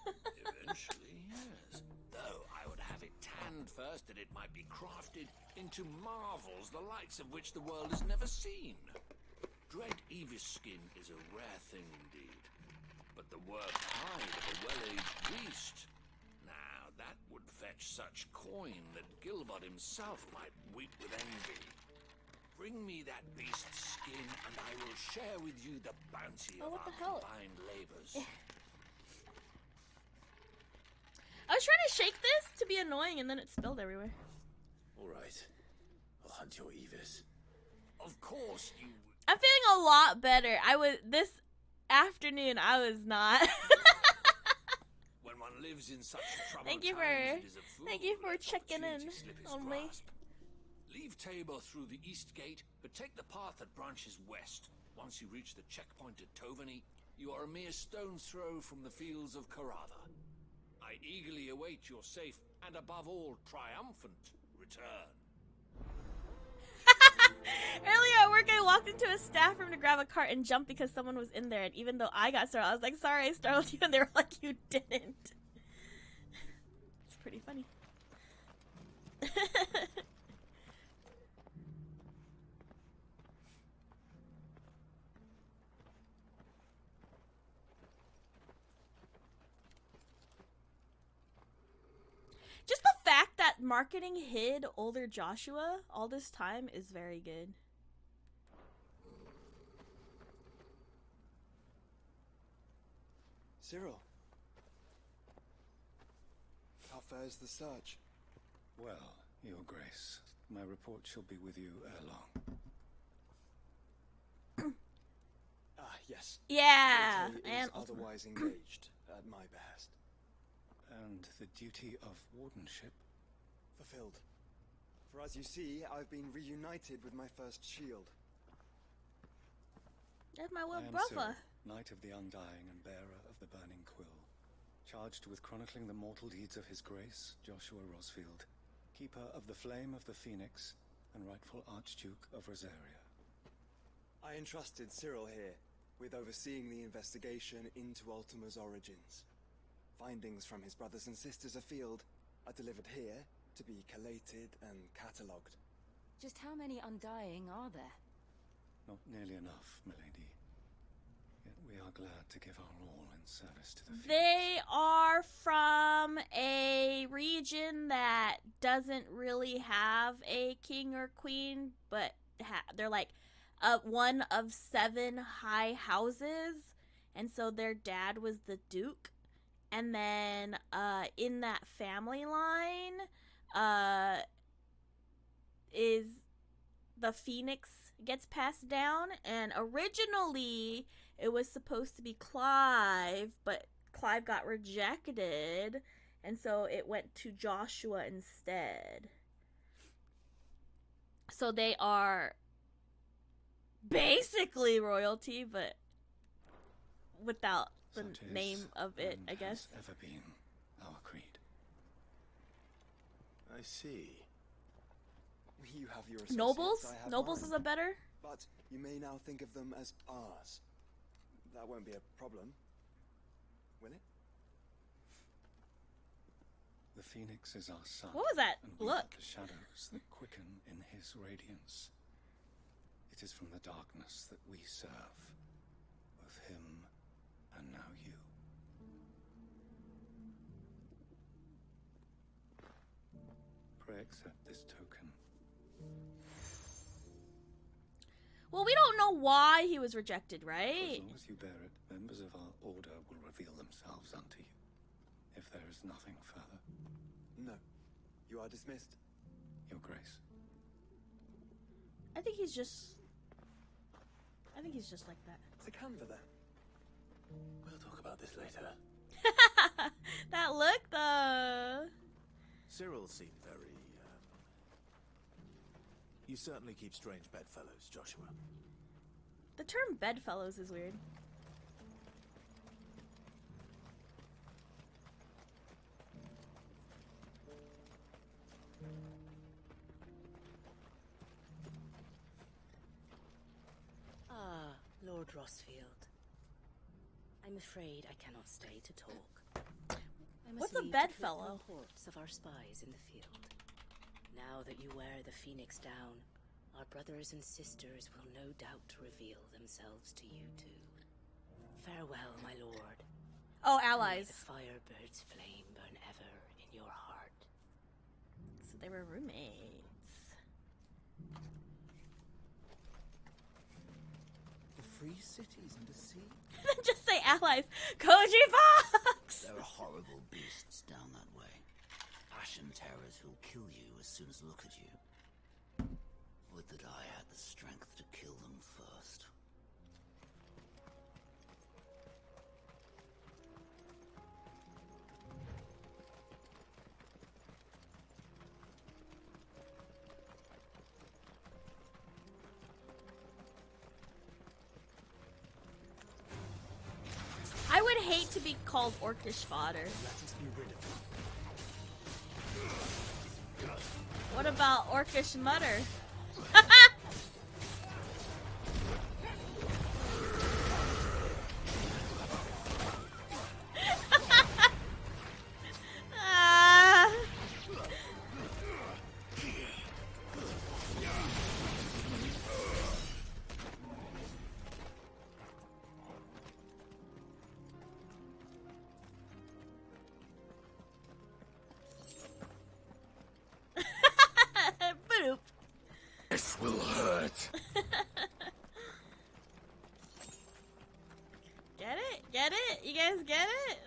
Eventually, yes. Though I would have it tanned first that it might be crafted into marvels the likes of which the world has never seen. Dread Evis skin is a rare thing indeed. But the worked hide of a well-aged beast, now that would fetch such coin that Gilbert himself might weep with envy. Bring me that beast's skin, and I will share with you the bounty of what our the hell? combined labors. I was trying to shake this to be annoying, and then it spilled everywhere. All right. I'll hunt your Evis. Of course you... I'm feeling a lot better. This afternoon, I was not. When one lives in such troubled Thank you times, it is a fool thank you for let checking in opportunity slip his on me. grasp. Leave Tabor through the east gate, but take the path that branches west. Once you reach the checkpoint at Tovany, you are a mere stone's throw from the fields of Carava. I eagerly await your safe and, above all, triumphant return. Earlier at work, I walked into a staff room to grab a cart and jumped because someone was in there. And even though I got startled, I was like, sorry, I startled you. And they were like, you didn't. It's pretty funny. Just the fact that marketing hid older Joshua all this time is very good. Cyril. How fares the search? Well, Your Grace, my report shall be with you ere long. Yes. Yeah, Gautier and is otherwise engaged at my behest. And the duty of wardenship? Fulfilled. For as you see, I've been reunited with my first shield. That's my I little am brother. Cyril, Knight of the Undying and bearer of the Burning Quill, charged with chronicling the mortal deeds of His Grace, Joshua Rosfield, keeper of the Flame of the Phoenix and rightful Archduke of Rosaria. I entrusted Cyril here with overseeing the investigation into Ultima's origins. Findings from his brothers and sisters afield are delivered here to be collated and catalogued. Just how many Undying are there? Not nearly enough, milady. Yet we are glad to give our all in service to the Phoenix. They are from a region that doesn't really have a king or queen, but they're like one of 7 high houses, and so their dad was the duke. And then in that family line is the Phoenix gets passed down, and originally it was supposed to be Clive, but Clive got rejected, and so it went to Joshua instead. So they are basically royalty, but without the name of it, I guess. Has ever been our creed. I see. You have your Nobles? associates, I have Nobles mine. is a better? But you may now think of them as ours. That won't be a problem, will it? The Phoenix is our sun. What was that? And we Look. are the shadows that quicken in his radiance. It is from the darkness that we serve. Both him and now you. Pray accept this token. Well, we don't know why he was rejected, For right? as long as you bear it, members of our order will reveal themselves unto you. If there is nothing further. No. You are dismissed. Your Grace. I think he's just like that. To Canva then. We'll talk about this later. That look, though. Cyril seemed very, You certainly keep strange bedfellows, Joshua. The term bedfellows is weird. Ah, Lord Rossfield. I'm afraid I cannot stay to talk. I must What's a leave to collect bedfellow? the reports of our spies in the field. Now that you wear the Phoenix down, our brothers and sisters will no doubt reveal themselves to you too. Farewell, my lord. Oh, May allies. the Firebird's flame burn ever in your heart. So they were roommates. The free cities under siege? Just say allies. Koji Fox! There are horrible beasts down that way. Ashen terrors who'll kill you as soon as look at you. Would that I had the strength to kill them first. I would hate to be called orcish fodder. Let us be rid of them. What about orcish mutter? Ah. Boop. This will hurt. Get it? Get it? You guys get it?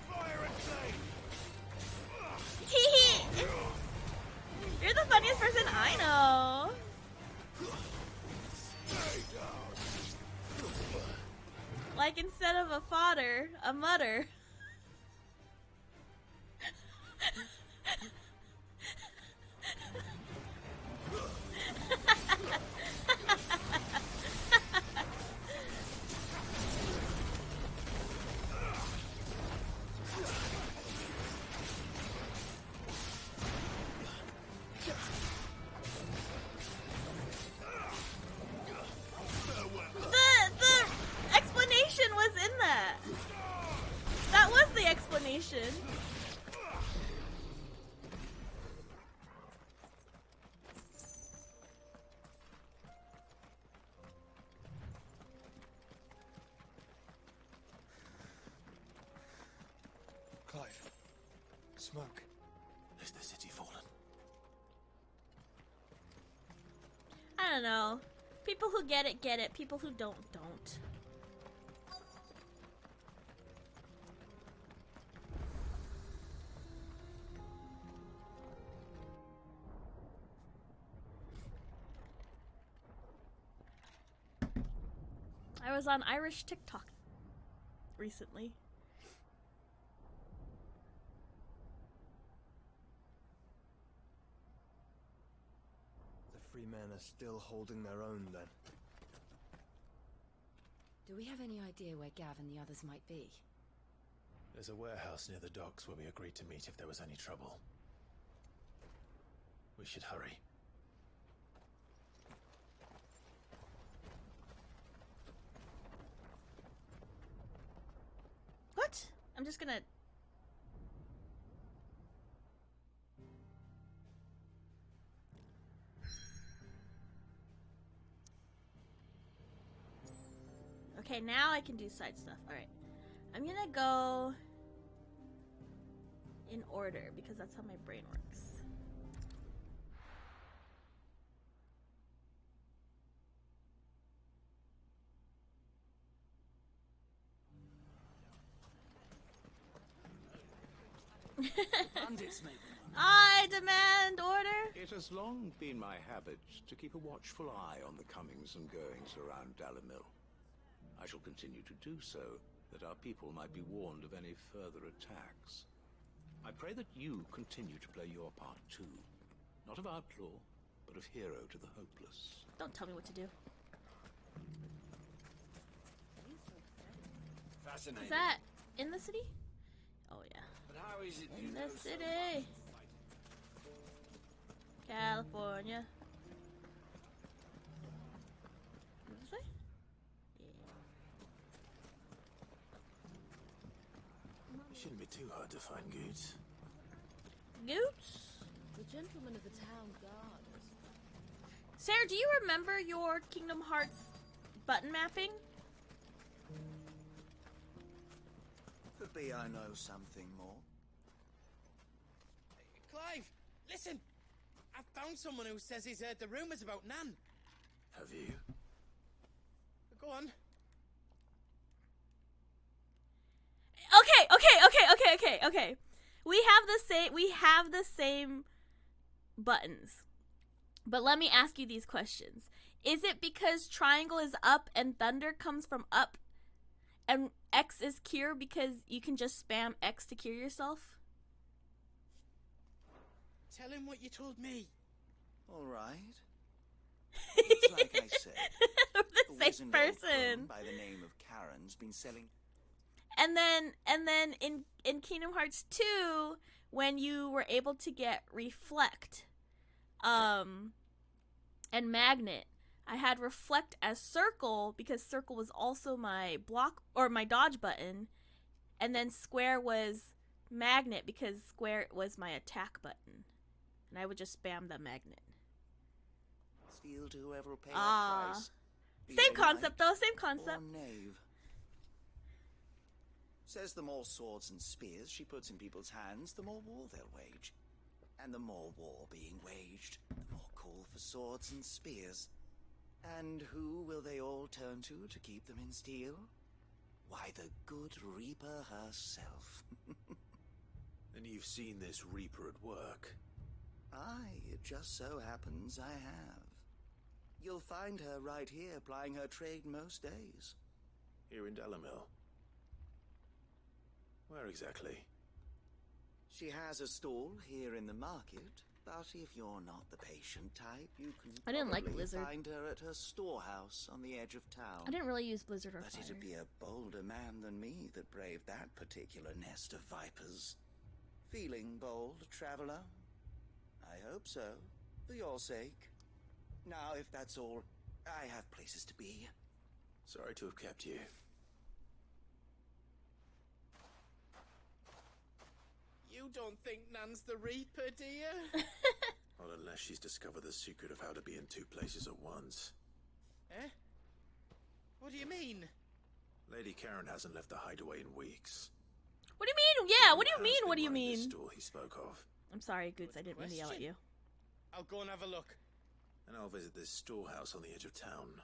Fire and flame. You're the funniest person I know. Like instead of a fodder, a mutter. The explanation was in that. That was the explanation. Clive. Smoke. Is the city fallen? I don't know. People who get it, get it. People who don't, don't. I was on Irish TikTok recently. The free men are still holding their own, then. Do we have any idea where Gav and the others might be? There's a warehouse near the docks where we agreed to meet if there was any trouble. We should hurry. What? I'm just gonna... Okay, now I can do side stuff. Alright. I'm gonna go in order because that's how my brain works. Bandits make I demand order. It has long been my habit to keep a watchful eye on the comings and goings around Dalimil. I shall continue to do so, that our people might be warned of any further attacks. I pray that you continue to play your part too, not of outlaw, but of hero to the hopeless. Don't tell me what to do. Fascinating. Is that in the city? Oh yeah. But how is it in the city? California. What does it say? It shouldn't be too hard to find Goots. Goots? The gentleman of the town guard. Sarah, do you remember your Kingdom Hearts button mapping? Could be I know something more. Clive, listen! I've found someone who says he's heard the rumours about Nan. Have you? Go on. Okay. We have the same buttons. But let me ask you these questions. Is it because triangle is up and thunder comes from up and X is cure because you can just spam X to cure yourself? Tell him what you told me. All right. It's like I said. The same person by the name of Karen's been selling. And then in Kingdom Hearts 2, when you were able to get Reflect, and Magnet, I had Reflect as Circle because Circle was also my block or my dodge button, and then Square was Magnet because Square was my attack button, and I would just spam the Magnet. Steal to whoever will pay that price. Same concept though, same concept. Or knave. Says the more swords and spears she puts in people's hands, the more war they'll wage. And the more war being waged, the more call for swords and spears. And who will they all turn to keep them in steel? Why, the good Reaper herself. And you've seen this Reaper at work? Aye, it just so happens I have. You'll find her right here plying her trade most days. Here in Dalimil? Where exactly? She has a stall here in the market, but if you're not the patient type, you can I didn't like Blizzard. find her at her storehouse on the edge of town. I didn't really use Blizzard or But Fire. it'd be a bolder man than me that braved that particular nest of vipers. Feeling bold, traveler? I hope so, for your sake. Now, if that's all, I have places to be. Sorry to have kept you. You don't think Nan's the Reaper, do you? Not unless she's discovered the secret of how to be in two places at once. Eh? What do you mean? Lady Karen hasn't left the hideaway in weeks. What do you mean? Yeah, what do you Has mean? been What do you running mean? this store he spoke of. I'm sorry, Goots, I didn't mean to yell at you. I'll go and have a look. And I'll visit this storehouse on the edge of town.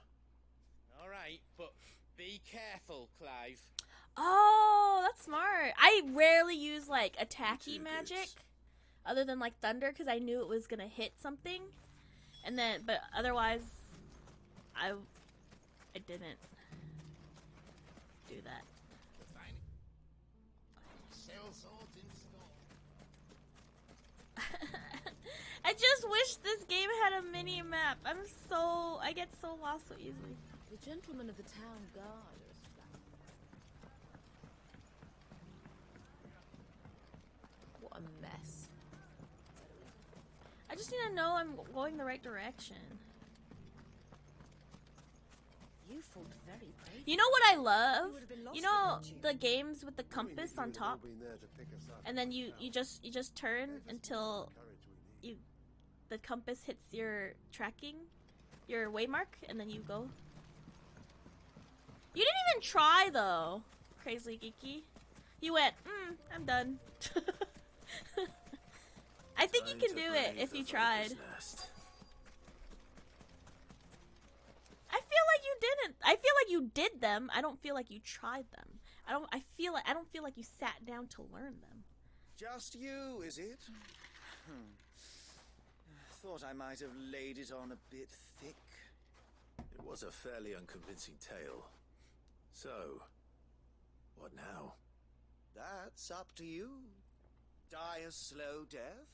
All right, but be careful, Clive. Oh, that's smart. I rarely use like attacky magic, other than like thunder, because I knew it was gonna hit something, and then but otherwise, I didn't. do that. Sell swords in store. I just wish this game had a mini map. I get so lost so easily. The gentlemen of the town guard are what a mess. I just need to know I'm going the right direction. You fought very bravely. You know what I love? You know the games with the compass on top, and then you just turn until the compass hits your tracking, your waymark, and then you go. You didn't even try though, Crazy Geeky. You went, I'm done. I think you can do it if you tried. I feel like you didn't. I feel like you did them. I don't feel like you tried them. I don't feel like you sat down to learn them. Just you, is it? Thought I might have laid it on a bit thick. It was a fairly unconvincing tale. So, what now? That's up to you. Die a slow death?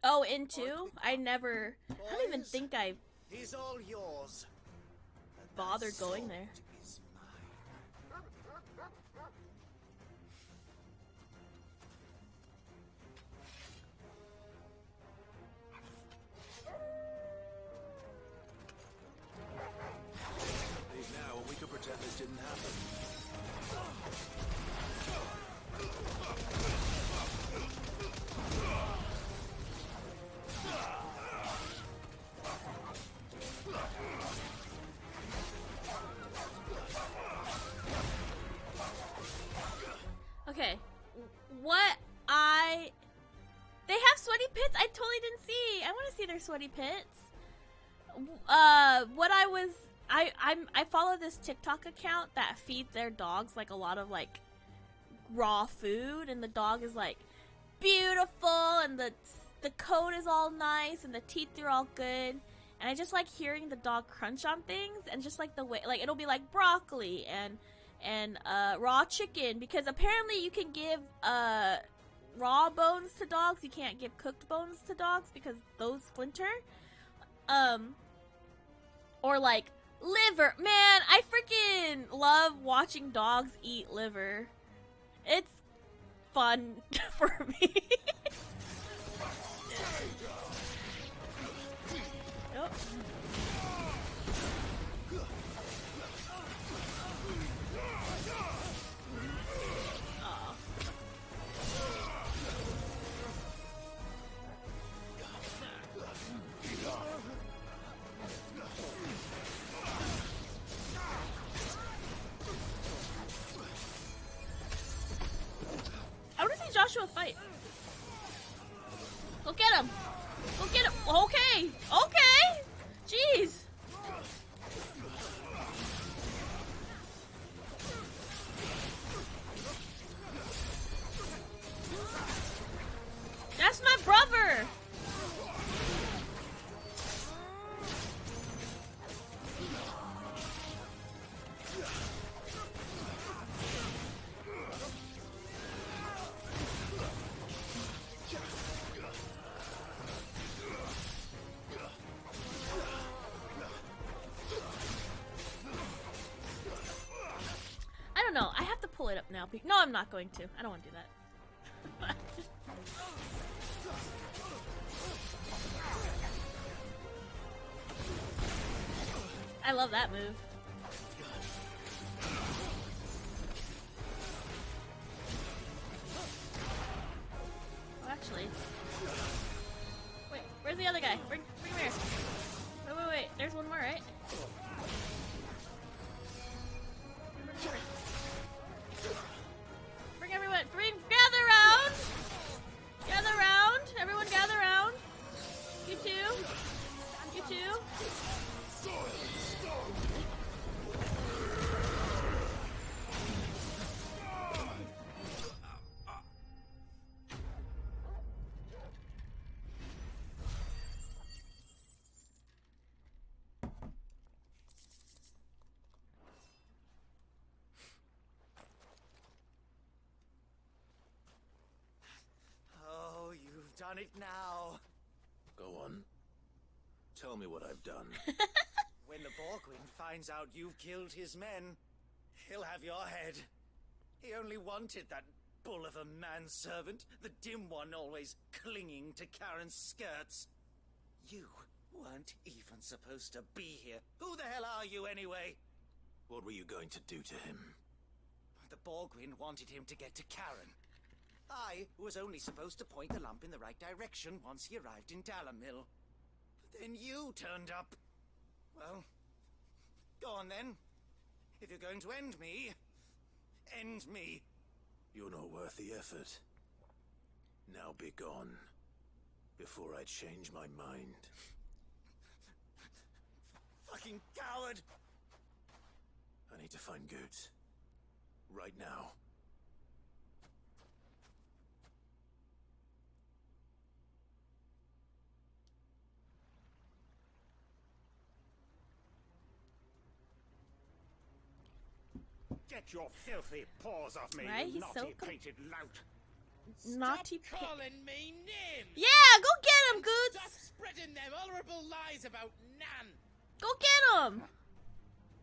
Oh, in 2? I don't even think I He's all yours. bothered going there. Leave now and we can pretend this didn't happen. Okay, they have sweaty pits? I totally didn't see. I want to see their sweaty pits. I follow this TikTok account that feeds their dogs like a lot of like raw food, and the dog is like beautiful, and the coat is all nice, and the teeth are all good. And I just like hearing the dog crunch on things, and just like the way, like it'll be like broccoli and raw chicken, because apparently you can give raw bones to dogs. You can't give cooked bones to dogs because those splinter. Or like liver. Man, I freaking love watching dogs eat liver. It's fun for me. Oh. I want to see Joshua fight. Go get him. Go get him. Okay. Okay. Jeez. That's my brother. I don't know. I have to pull it up now. No, I'm not going to. I don't want to do that. I love that move. Oh, actually. Wait, where's the other guy? Bring him here. Wait. There's one more, right? Bring everyone. Gather round. Gather round. Everyone gather round. You too. You too. done it now. Go on. Tell me what I've done. When the Borgwin finds out you've killed his men, he'll have your head. He only wanted that bull of a manservant, the dim one always clinging to Karen's skirts. You weren't even supposed to be here. Who the hell are you anyway? What were you going to do to him? The Borgwin wanted him to get to Karen. I was only supposed to point the lump in the right direction once he arrived in Dalamil. But then you turned up. Well, go on then. If you're going to end me, end me. You're not worth the effort. Now be gone, before I change my mind. Fucking coward! I need to find Goots. Right now. Get your filthy paws off me, Right? you He's so naughty-pated lout. Naughty Stop calling me names! Yeah, go get him, Goots! Stop spreading them horrible lies about Nan! Go get him!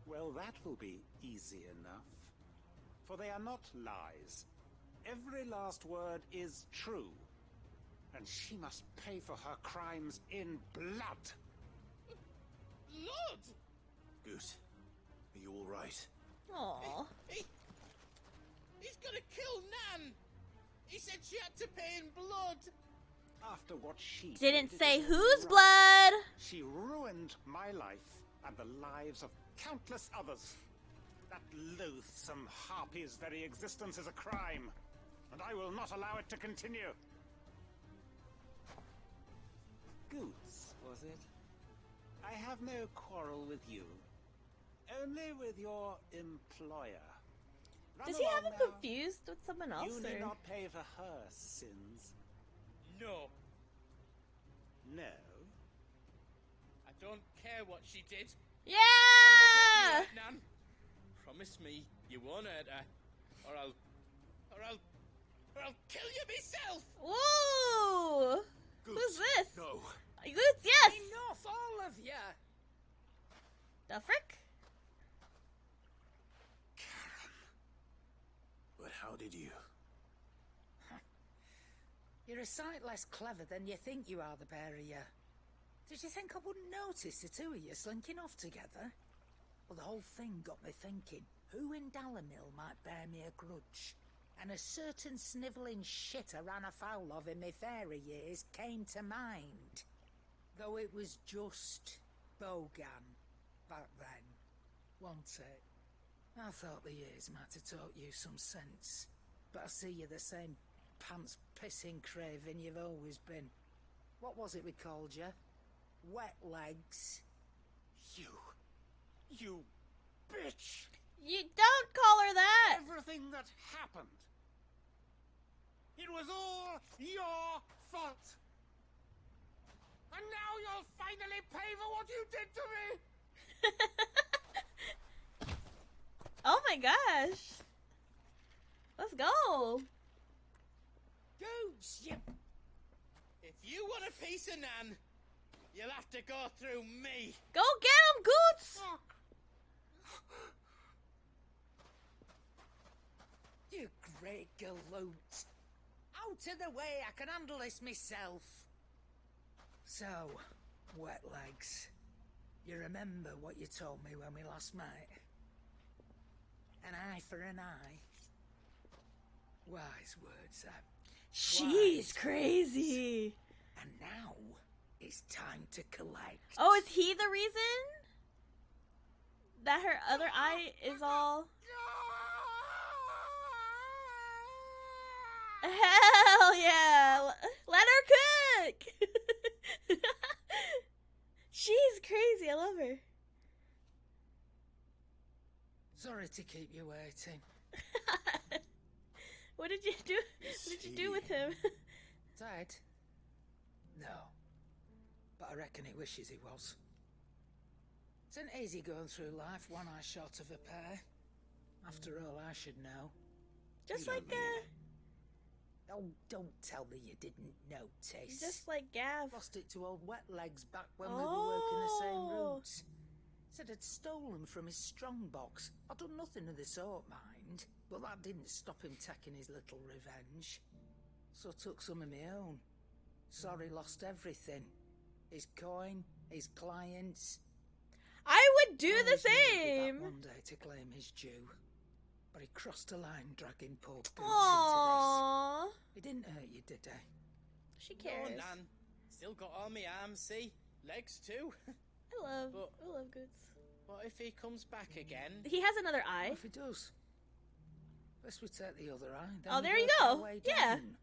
Well, that will be easy enough. For they are not lies. Every last word is true. And she must pay for her crimes in blood. Blood? Goot, are you all right? Aww. He's gonna kill Nan! He said she had to pay in blood! After what she Didn't did, say it is whose right. blood. She ruined my life and the lives of countless others. That loathsome harpy's very existence is a crime, and I will not allow it to continue. Goots, was it? I have no quarrel with you. Only with your employer. Run Does he have along him now. confused with someone else? You need or? not pay for her sins. No. No. I don't care what she did. Yeah! I'm not letting you hurt Nan. Promise me you won't hurt her, or I'll kill you myself. Whoa! Goots, Who's this? No. Goots, yes! Enough, all of you. The frick? But how did you? You're a sight less clever than you think you are, the pair of you. Did you think I wouldn't notice the two of you slinking off together? Well, the whole thing got me thinking, who in Dalamil might bear me a grudge? And a certain snivelling shit I ran afoul of in my fairy years came to mind. Though it was just Bogan back then, wasn't it? I thought the years might have taught you some sense, but I see you're the same pants-pissing craven you've always been. What was it we called you? Wet legs. You bitch! You don't call her that! Everything that happened. It was all your fault. And now you'll finally pay for what you did to me! Oh my gosh. Let's go. Goots, you... If you want a piece of Nan, you'll have to go through me. Go get him, Goots! You great galoot. Out of the way, I can handle this myself. So, wet legs. You remember what you told me when we last met? An eye for an eye. Wise words, that. She's crazy. And now, it's time to collect. Oh, is he the reason? That her other eye is all... Hell yeah! Let her cook! She's crazy, I love her. Sorry to keep you waiting. What did you do? What did you do with him? Dead? No. But I reckon he wishes he was. It's an easy going through life, one eye short of a pair. After all, I should know. Just You like don't mean Oh, don't tell me you didn't notice. Just like Gav. Lost it to old Wet Legs back when we were working the same routes. Said I'd stolen from his strongbox. I'd done nothing of the sort, mind. But that didn't stop him taking his little revenge. So I took some of my own. Sorry, lost everything. His coin, his clients. I would do the same. One day to claim his due. But he crossed a line, dragging poor Boots into this. He didn't hurt you, did he? She cares. No, Nan. Still got all my arms, see? Legs too. I love Goots. What if he comes back again? He has another eye. What if he does? First we take the other eye. Then oh, there you work our go. way Yeah. down.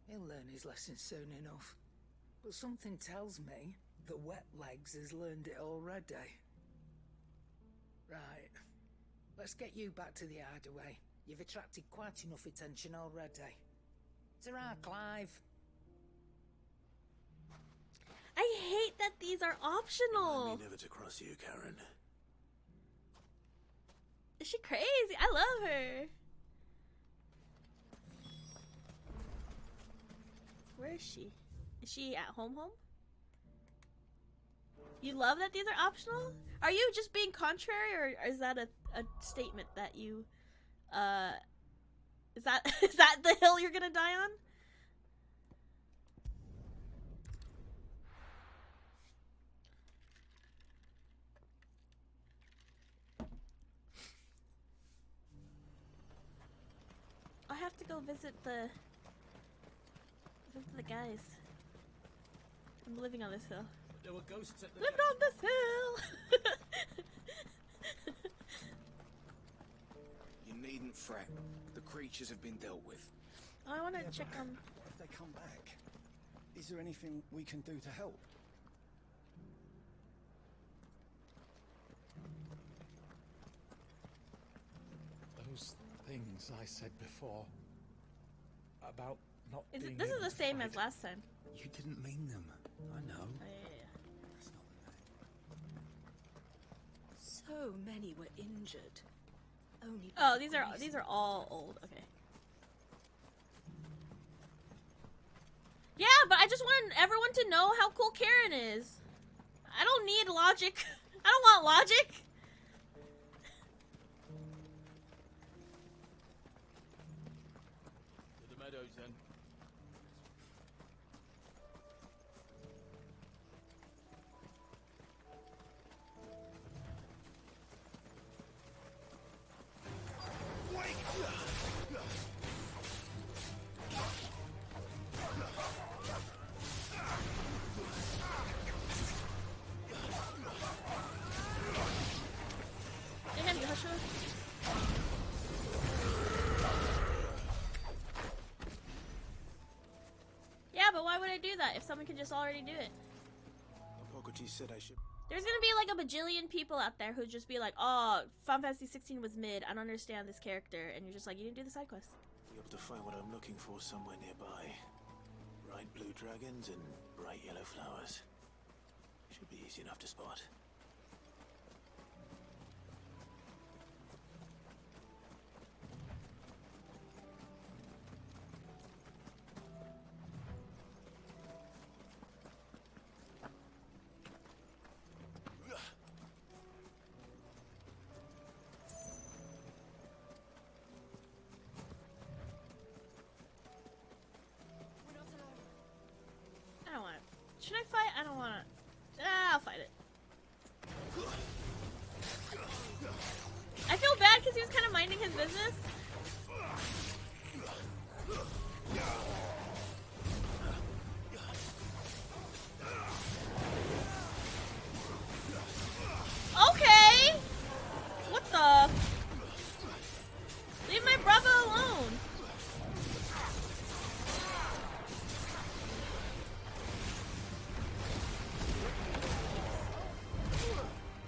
He'll learn his lesson soon enough. But something tells me that Wet Legs has learned it already. Right. Let's get you back to the hideaway. You've attracted quite enough attention already. Ta-ra, Clive. I hate that these are optional. Remind me never to cross you, Karen. Is she crazy? I love her. Where is she? Is she at home? You love that these are optional? Are you just being contrary, or is that a statement that you, is that the hill you're gonna die on? I have to go visit the guys. I'm living on this hill. There were ghosts at the Lived on this hill. You needn't fret. The creatures have been dealt with. I want to check on. What if they come back? Is there anything we can do to help? Those things I said before about not This being is able the to same fight. as last time. You didn't mean them. I know. Oh, yeah. So many were injured. Only Oh, these are all old. Okay. Yeah, but I just want everyone to know how cool Karen is. I don't need logic. I don't want logic. To the meadows then. Damn, Joshua. Yeah, but why would I do that if someone could just already do it? Hippocrates said I should. There's gonna be like a bajillion people out there who just be like, oh, Final Fantasy 16 was mid, I don't understand this character, and you're just like, you didn't do the side quest. Be able to find what I'm looking for somewhere nearby. Bright blue dragons and bright yellow flowers. Should be easy enough to spot. I don't want it. Should I fight? I don't want to. I'll fight it. I feel bad because he was kind of minding his business. Okay! What the? Leave my brother alone.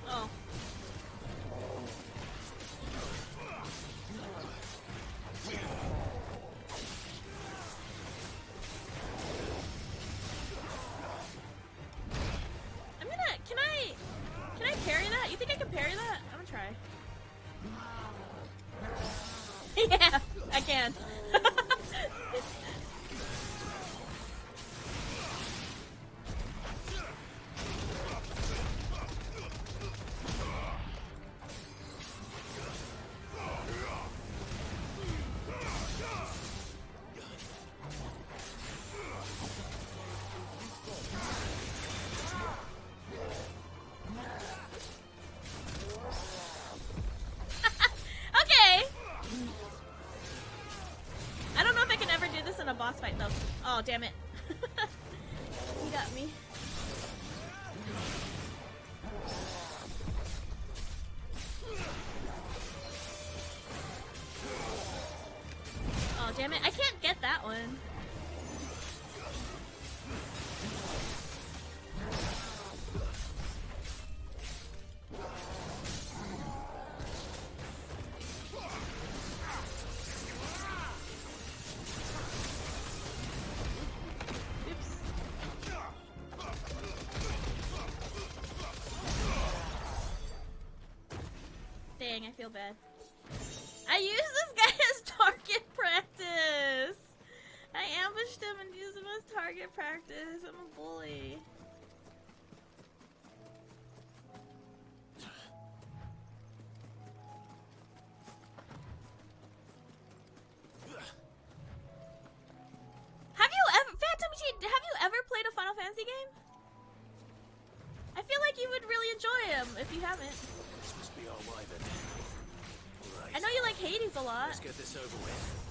Oh. I'm gonna, can I parry that? You think I can parry that? I'm gonna try. Yeah, I can. Oh, damn it. He got me. Oh, damn it. I can't get that one. Dang, I feel bad. I used this guy as target practice! I ambushed him and used him as target practice. I'm a bully. Have you ever, Phantom G, have you ever played a Final Fantasy game? I feel like you would really enjoy him if you haven't. This must be our wyvern. Right. I know you like Hades a lot. Let's get this over with.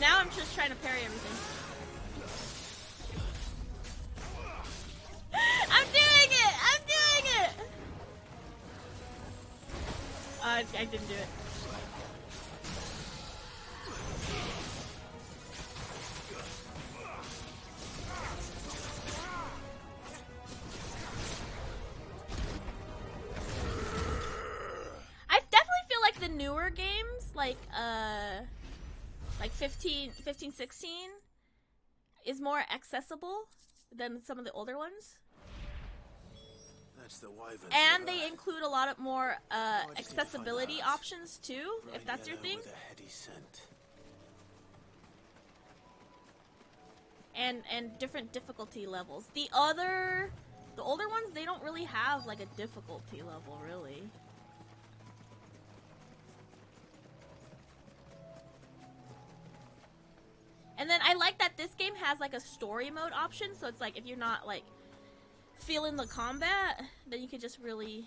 Now I'm just trying to parry everything. I'm doing it! I'm doing it! I didn't do it. I definitely feel like the newer games, like 15, 16 is more accessible than some of the older ones. That's the wyvern. And they include a lot of more accessibility options too, if that's your thing. With a heady scent. And different difficulty levels. The older ones, they don't really have like a difficulty level, really. And then I like that this game has like a story mode option, so it's like if you're not like feeling the combat, then you could just really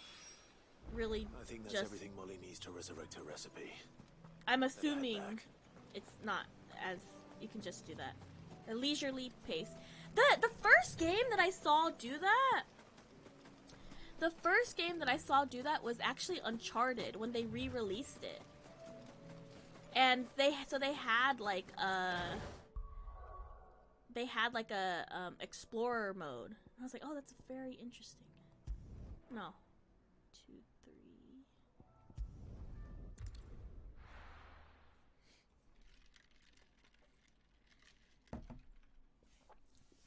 I think that's everything Molly needs to resurrect her recipe. I'm assuming it's not, as you can just do that. A leisurely pace. The first game that I saw do that, was actually Uncharted when they re-released it. And they had like a explorer mode. I was like, oh, that's very interesting. No. 2,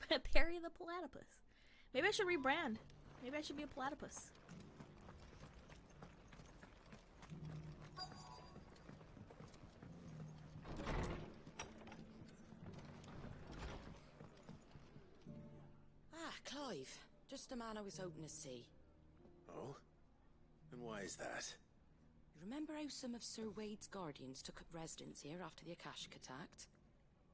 3. Parry the platypus. Maybe I should rebrand. Maybe I should be a platypus. Ah, Clive. Just the man I was hoping to see. Oh? And why is that? You remember how some of Sir Wade's guardians took up residence here after the Akashic attacked?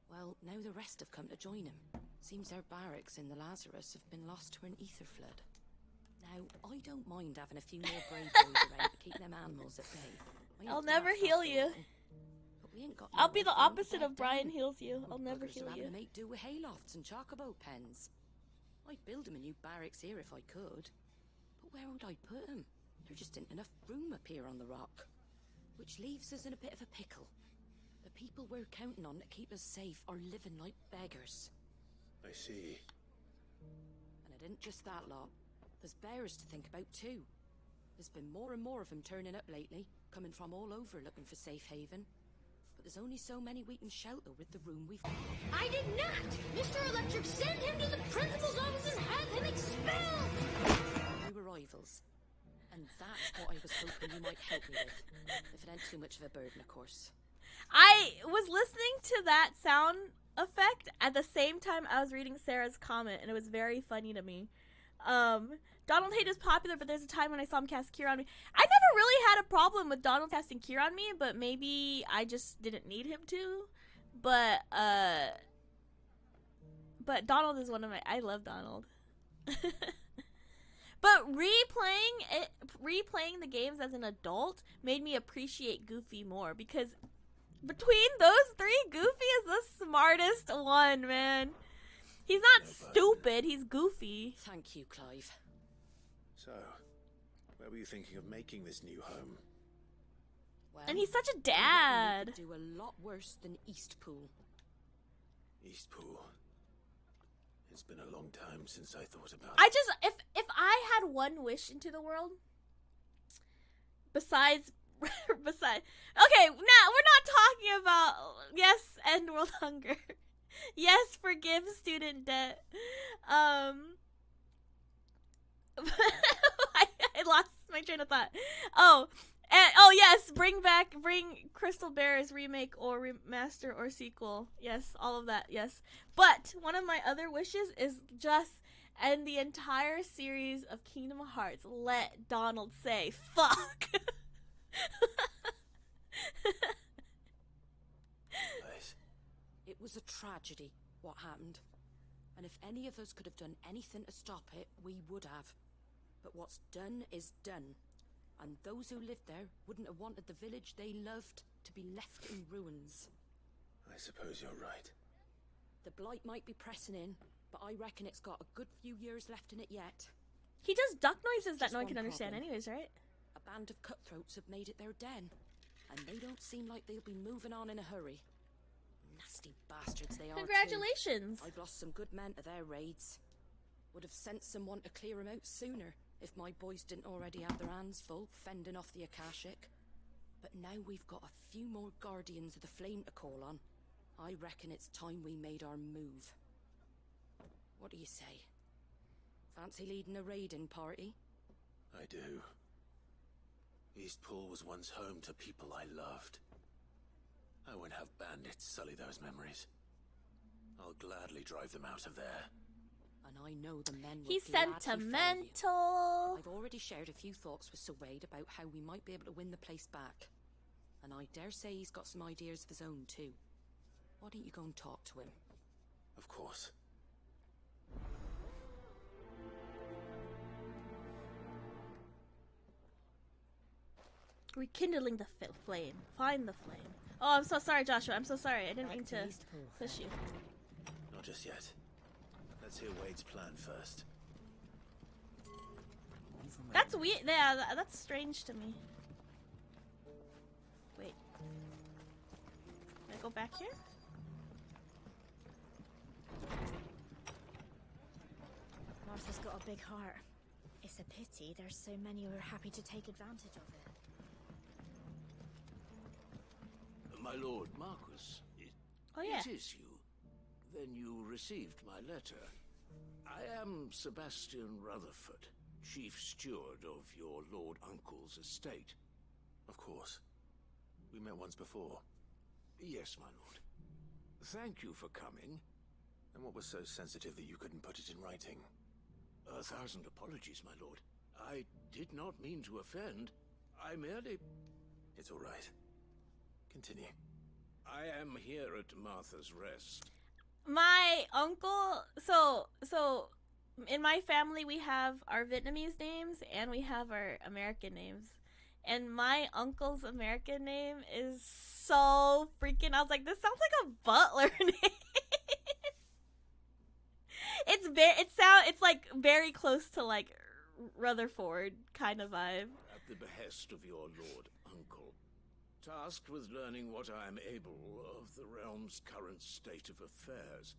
Well, now the rest have come to join him. Seems their barracks in the Lazarus have been lost to an ether flood. Now, I don't mind having a few more brave boys around to keep them animals at bay. I'll never heal you. I'll be the opposite of Brian heals you. I'll never heal you. To make do with haylofts and chocobo pens. I'd build him a new barracks here if I could. But where would I put him? There just isn't enough room up here on the rock. Which leaves us in a bit of a pickle. The people we're counting on to keep us safe are living like beggars. I see. And it isn't just that lot. There's bears to think about too. There's been more and more of them turning up lately. coming from all over looking for safe haven. But there's only so many we can shelter with the room we've got. I did not! Mr. Electric, send him to the principal's office and have him expelled! New arrivals. And that's what I was hoping you might help me with. If it ain't too much of a burden, of course. I was listening to that sound effect at the same time I was reading Sarah's comment, and it was very funny to me. Donald Hate is popular, but there's a time when I saw him cast Cure on me. I never really had a problem with Donald casting Cure on me, but maybe I just didn't need him to. But Donald is one of my... I love Donald. But replaying the games as an adult made me appreciate Goofy more, because between those three, Goofy is the smartest one, man. He's not stupid, he's goofy. Thank you, Clive. So, where were you thinking of making this new home? Well, and he's such a we dad. could do a lot worse than Eastpool. Eastpool. It's been a long time since I thought about I just, if I had one wish into the world, besides, okay, now we're not talking about, yes, end world hunger. Yes, forgive student debt. I lost my train of thought. Yes, bring Crystal Bears remake or remaster or sequel. Yes, all of that, yes. But one of my other wishes is just end the entire series of Kingdom Hearts. Let Donald say, fuck. It was a tragedy, what happened. And if any of us could have done anything to stop it, we would have. But what's done is done. And those who lived there wouldn't have wanted the village they loved to be left in ruins. I suppose you're right. The blight might be pressing in, but I reckon it's got a good few years left in it yet. He does duck noises that Just no one one can understand problem. anyways, right? A band of cutthroats have made it their den, and they don't seem like they'll be moving on in a hurry. Nasty bastards they are. Congratulations. Too. I've lost some good men to their raids. Would have sent someone to clear them out sooner if my boys didn't already have their hands full fending off the Akashic. But now we've got a few more guardians of the flame to call on. I reckon it's time we made our move. What do you say? Fancy leading a raiding party? I do. Eastpool was once home to people I loved. I won't have bandits sully those memories. I'll gladly drive them out of there. And I know the men will He's gladly sentimental. follow you. I've already shared a few thoughts with Sir Wade about how we might be able to win the place back. And I dare say he's got some ideas of his own too. Why don't you go and talk to him? Of course. Rekindling the flame. Find the flame. Oh, I'm so sorry, Joshua. I'm so sorry. I didn't mean to push you. Not just yet. Let's hear Wade's plan first. That's weird. Yeah, that's strange to me. Wait. Can I go back here? Martha's got a big heart. It's a pity there's so many who are happy to take advantage of it. My lord Marquis, Oh, yeah. It is you. Then you received my letter. I am Sebastian Rutherford, chief steward of your lord uncle's estate. Of course. We met once before. Yes, my lord. Thank you for coming. And what was so sensitive that you couldn't put it in writing? 1,000 apologies, my lord. I did not mean to offend. I merely... It's all right. Continue. I am here at Martha's Rest. My uncle, so in my family we have our Vietnamese names and we have our American names. And my uncle's American name is so freaking, I was like, this sounds like a butler name. It's like very close to like Rutherford kind of vibe. At the behest of your lord uncle, tasked with learning what I am able of the realm's current state of affairs.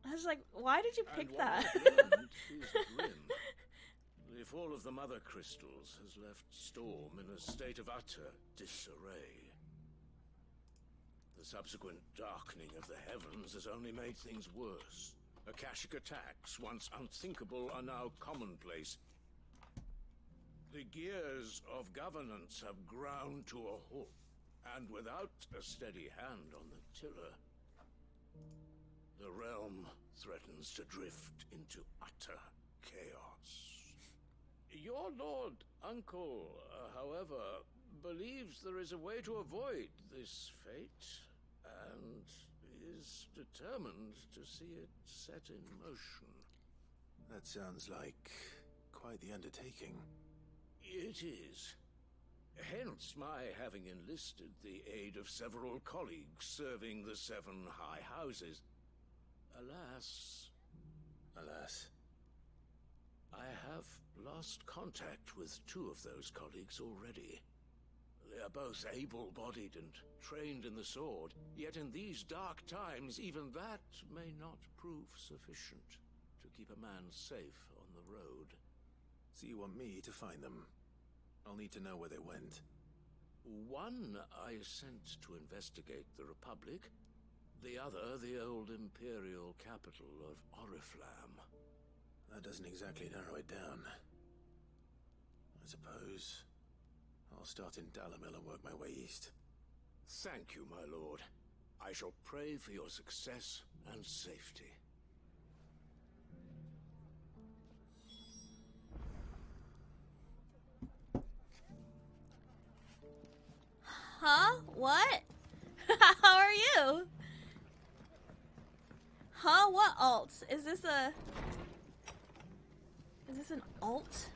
I was like, why did you pick and that? what I've learned is grim. The fall of the Mother Crystals has left Storm in a state of utter disarray. The subsequent darkening of the heavens has only made things worse. Akashic attacks, once unthinkable, are now commonplace. The gears of governance have ground to a halt, and without a steady hand on the tiller, the realm threatens to drift into utter chaos. Your Lord Uncle, however, believes there is a way to avoid this fate, and is determined to see it set in motion. That sounds like quite the undertaking. It is. Hence my having enlisted the aid of several colleagues serving the 7 high houses. Alas, I have lost contact with 2 of those colleagues already. They are both able-bodied and trained in the sword, yet in these dark times even that may not prove sufficient to keep a man safe on the road. So you want me to find them? I'll need to know where they went. One I sent to investigate the Republic, the other the old Imperial capital of Oriflamme. That doesn't exactly narrow it down. I suppose I'll start in Dalimil and work my way east. Thank you, my lord. I shall pray for your success and safety. Huh? What? How are you? Huh? What alt? Is this an alt?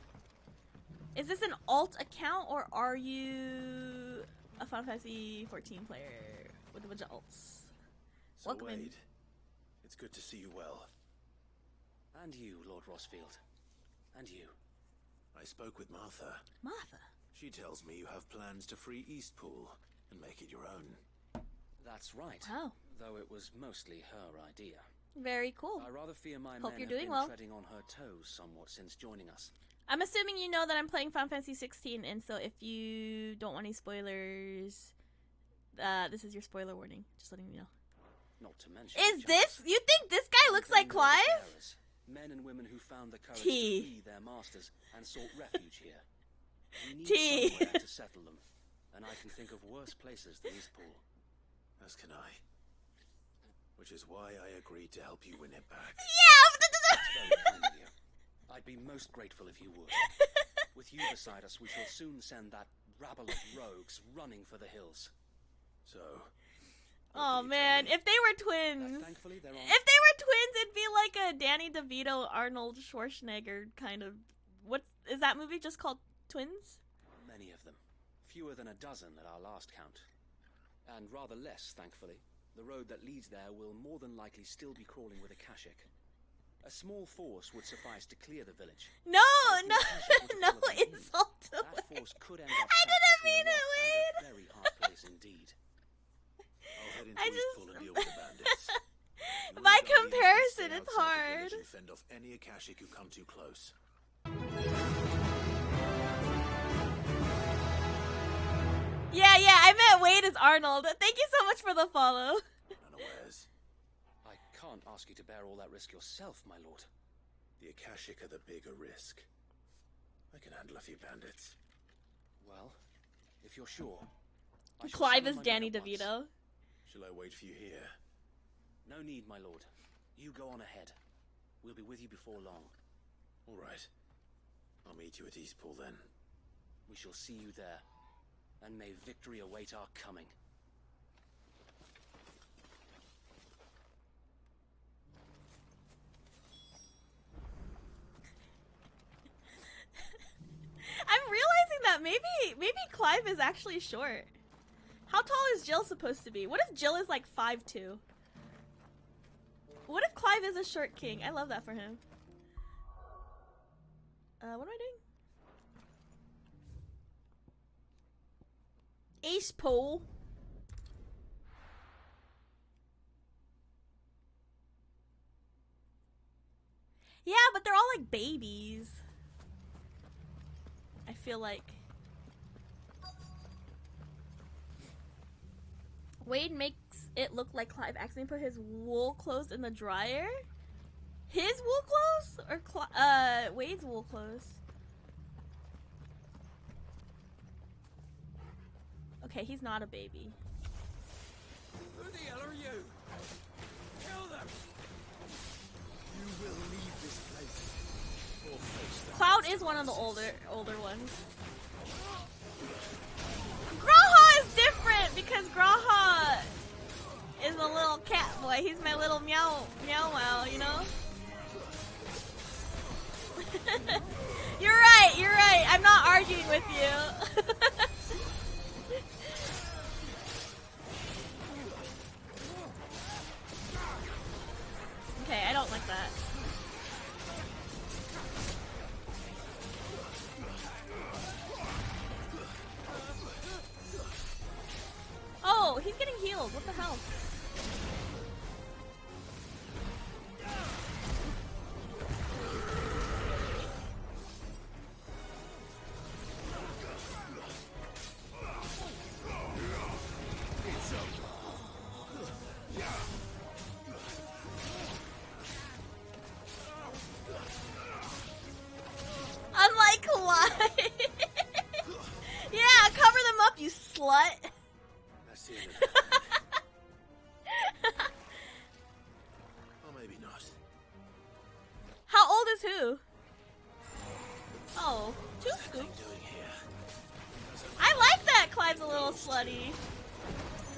Is this an alt account, or are you a Final Fantasy 14 player with a bunch of alts? So Welcome in. Wade, it's good to see you well. And you, Lord Rosfield. And you. I spoke with Martha. Martha? She tells me you have plans to free Eastpool and make it your own. That's right. Oh. Though it was mostly her idea. Very cool. I rather fear my Hope men you're have doing been well. treading on her toes somewhat since joining us. I'm assuming you know that I'm playing Final Fantasy 16, and so if you don't want any spoilers, this is your spoiler warning. Just letting you know. Not to mention. Is this? You think this guy looks like Clive? Men and women who found the courage T. to flee their masters and sought refuge here. We need T. somewhere to settle them, and I can think of worse places than Eastpool. As can I. Which is why I agreed to help you win it back. Yeah! That's very kind of you. I'd be most grateful if you would. With you beside us, we shall soon send that rabble of rogues running for the hills. So... Oh man, if they were twins, thankfully they're on. If they were twins, it'd be like a Danny DeVito, Arnold Schwarzenegger kind of. What is that movie just called? Twins? Many of them. Fewer than a dozen at our last count. And rather less, thankfully. The road that leads there will more than likely still be crawling with Akashic. A small force would suffice to clear the village. No insult to That Wade. force could end up I didn't mean it, and Wade. a very hard place indeed. I'll head into Eastpool and deal with the bandits. By You and Guardians comparison, can stay it's outside the hard. village and fend off any Akashic who come too close. Yeah, I meant Wade as Arnold. Thank you so much for the follow. Unawares. I can't ask you to bear all that risk yourself, my lord. The Akashic are the bigger risk. I can handle a few bandits. Well, if you're sure. I shall Clive summon is my Danny men at once. DeVito. Shall I wait for you here? No need, my lord. You go on ahead. We'll be with you before long. All right. I'll meet you at Eastpool then. We shall see you there. And may victory await our coming. I'm realizing that maybe Clive is actually short. How tall is Jill supposed to be? What if Jill is like 5'2"? What if Clive is a short king? I love that for him. What am I doing? Ace Pool. Yeah, but they're all like babies. feel like. Wade makes it look like Clive accidentally put his wool clothes in the dryer. His wool clothes or Wade's wool clothes? Okay, he's not a baby. Who the hell are you? Kill them! You will leave this place. Or face the Cloud is one of the older ones. Graha is different because Graha is a little cat boy. He's my little meow wow, you know? You're right. I'm not arguing with you. Okay, I don't like that. Oh, he's getting healed. What the hell? Unlike Kawhi. Yeah, cover them up, you slut. That's the end of that. Or maybe not. How old is who? Oh, two scoops. I like that Clive's a little slutty.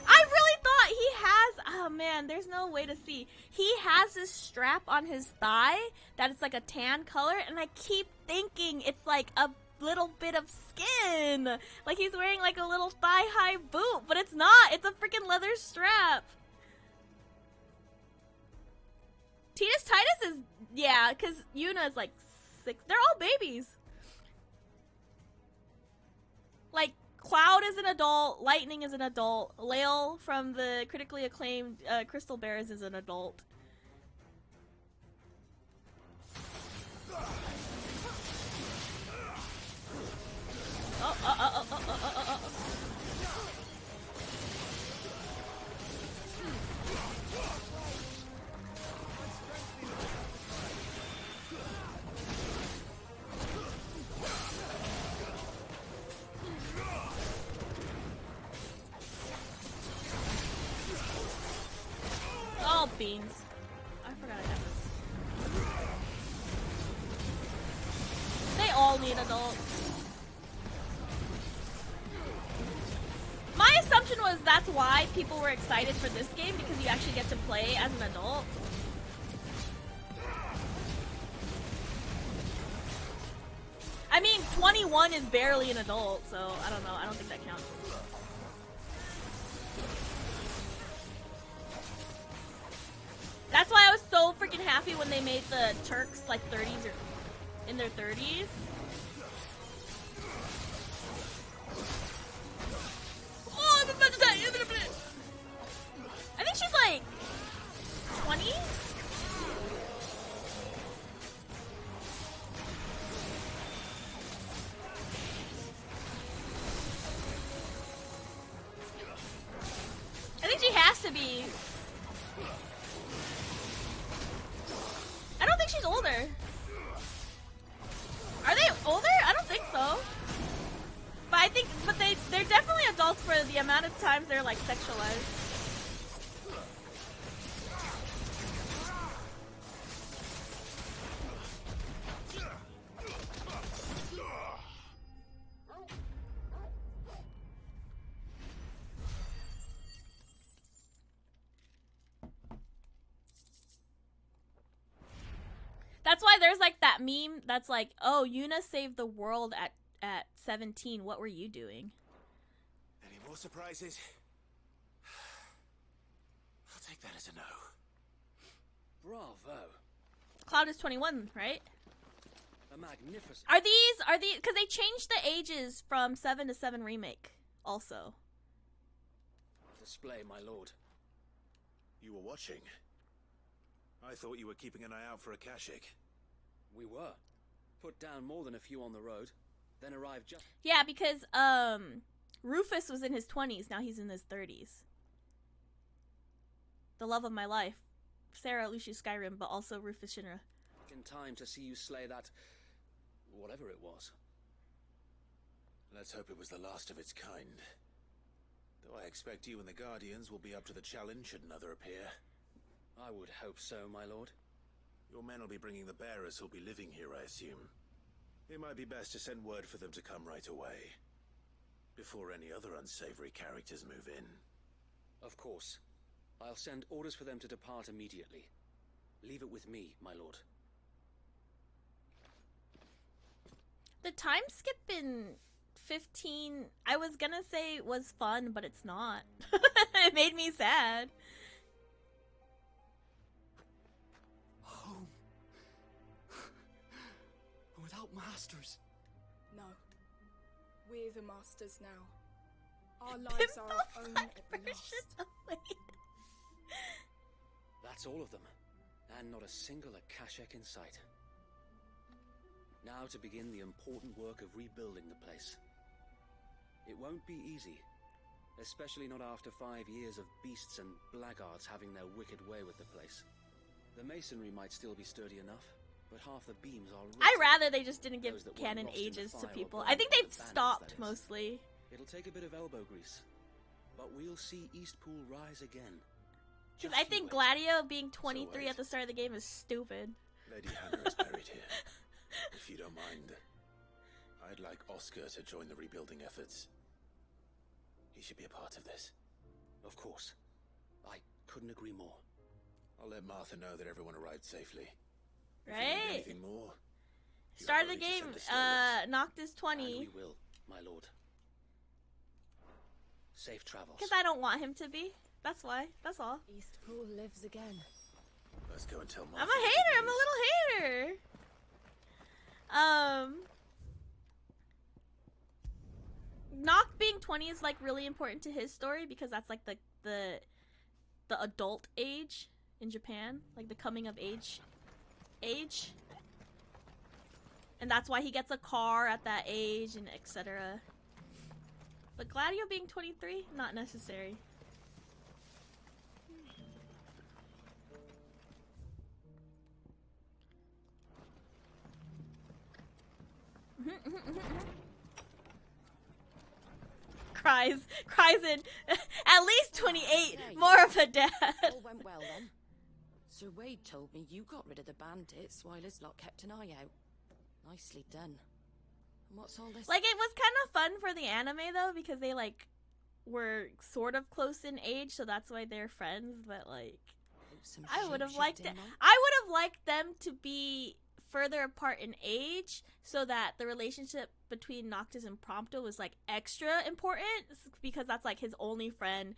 I really thought he has, oh man, there's no way to see. He has this strap on his thigh that is like a tan color, and I keep thinking it's like a little bit of skin. Like he's wearing like a little thigh-high boot, but it's not. It's a freaking leather strap. Titus Titus is, yeah, because Yuna is like 6. They're all babies. Like, Cloud is an adult, Lightning is an adult, Lael from the critically acclaimed Crystal Bears is an adult. Oh, beans. I forgot I had this. They all need adults. My assumption was that's why people were excited for this game, because you actually get to play as an adult. I mean, 21 is barely an adult, so I don't know. I don't think that counts. That's why I was so freaking happy when they made the Turks like 30s or in their 30s. Oh, I'm about to die. I think she's like 20. I think she has to be. I don't think she's older. Are they older? I don't think so. But I think, they're definitely adults for the amount of times they're like sexualized. That's why there's like that meme that's like, oh, Yuna saved the world at 17. What were you doing? Any more surprises? I'll take that as a no. Bravo. Cloud is 21, right? A magnificent. Are these, because they changed the ages from 7 to 7 Remake also. Display, my lord. You were watching. I thought you were keeping an eye out for a Kashik. We were. Put down more than a few on the road. then arrived just... Yeah, because Rufus was in his 20s. Now he's in his 30s. The love of my life. Sarah, Lucius Skyrim, but also Rufus Shinra. in time to see you slay that... whatever it was. Let's hope it was the last of its kind. Though I expect you and the Guardians will be up to the challenge should another appear. I would hope so, my lord. Your men will be bringing the bearers who'll be living here, I assume. It might be best to send word for them to come right away, before any other unsavory characters move in. Of course. I'll send orders for them to depart immediately. Leave it with me, my lord. The time skip in 15, I was gonna say was fun, but it's not. It made me sad. Home. Without masters. No. We're the masters now. Our lives are our own at last. That's all of them, and not a single Akashic in sight. Now to begin the important work of rebuilding the place. It won't be easy, especially not after 5 years of beasts and blackguards having their wicked way with the place. The masonry might still be sturdy enough, but half the beams are rotten. I'd rather they just didn't give Those that weren't canon lost in the ages to fire or people. burned I think by they've the bandits, stopped that is. mostly. It'll take a bit of elbow grease, but we'll see Eastpool rise again. Because I think Gladio being 23 at the start of the game is stupid. Lady Hannah is buried here. If you don't mind, I'd like Oscar to join the rebuilding efforts. He should be a part of this. Of course. I couldn't agree more. I'll let Martha know that everyone arrived safely. If you need Right? anything more, you Start of have the only to game, send a Noctis And 20. we will, my lord. Safe travels. Because I don't want him to be. That's why. That's all. Eastpool lives again. Let's go and tell Martha. I'm a hater. I'm a little hater. Noct being 20 is like really important to his story because that's like the adult age in Japan, like the coming of age. And that's why he gets a car at that age and etc. But Gladio being 23, not necessary. Cries in at least 28, more of a dad. All went well then. Sir Wade told me you got rid of the bandits while his lot kept an eye out. Nicely done. And what's all this? Like, it was kind of fun for the anime though, because they like were sort of close in age, so that's why they're friends. But like, I would have liked it. I would have liked them to be further apart in age, so that the relationship between Noctis and Prompto was like extra important, because that's like his only friend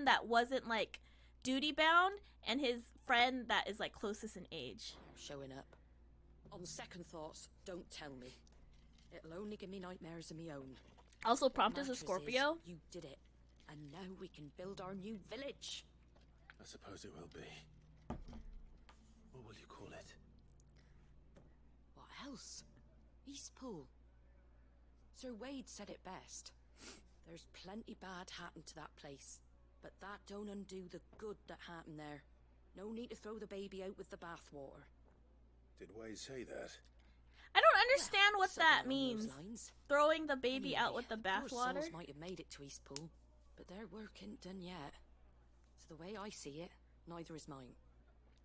that wasn't like duty bound, and his friend that is like closest in age. Showing up. On second thoughts, don't tell me. It'll only give me nightmares of my own. Also, What Prompto's a matters Scorpio. is you did it, and now we can build our new village. I suppose it will be. What will you call it? What else? Eastpool. Sir Wade said it best. There's plenty bad happened to that place, but that don't undo the good that happened there. No need to throw the baby out with the bathwater. Did Wade say that? I don't understand what something that along those means. lines. Throwing the baby Anyway, out with the poor bathwater. souls might have made it to Eastpool, but their work ain't done yet. So the way I see it, neither is mine.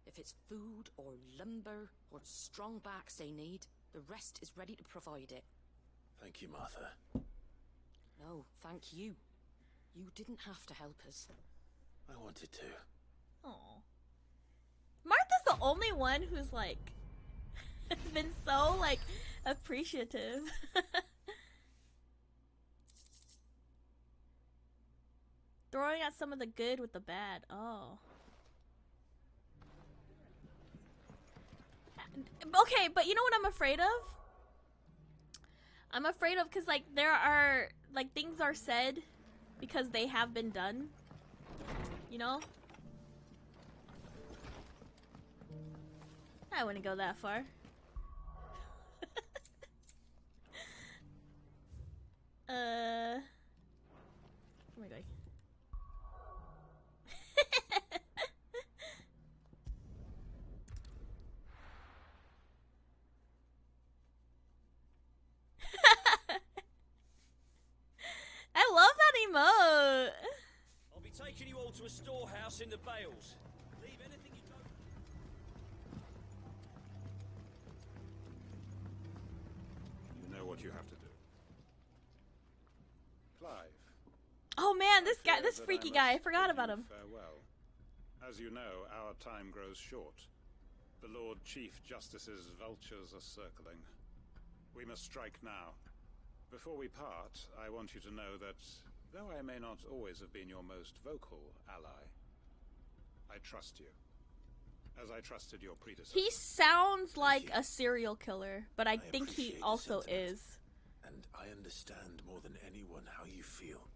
If it's food or lumber or strong backs they need, the rest is ready to provide it. Thank you, Martha. No, thank you. You didn't have to help us. I wanted to. Oh, Martha's the only one who's like has been so like appreciative. Throwing out some of the good with the bad. Oh. Okay, but you know what I'm afraid of? I'm afraid of because like there are like things are said because they have been done. You know? I wouldn't go that far. all to a storehouse in the Bales. Leave anything you don't... You know what you have to do. Clive. Oh man, this I guy, fear this that freaky I guy, I must forgot bid about you him. Farewell. As you know, our time grows short. The Lord Chief Justice's vultures are circling. We must strike now. Before we part, I want you to know that, though I may not always have been your most vocal ally, I trust you. As I trusted your predecessor. He sounds like a serial killer, but I think he also is. And I understand more than anyone how you feel.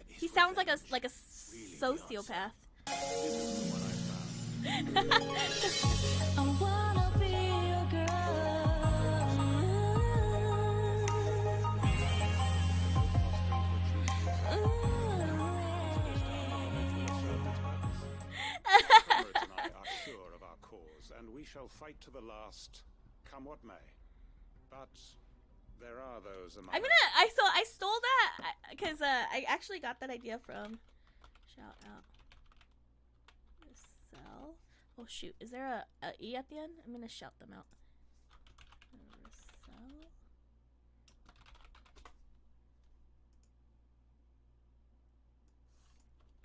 He sounds like a sociopath. I wanna be a Comrades and I are sure of our cause, and we shall fight to the last, come what may. But there are those among I stole that because I actually got that idea from shout out. Sell. Oh shoot, is there a E at the end? I'm gonna shout them out. Sell.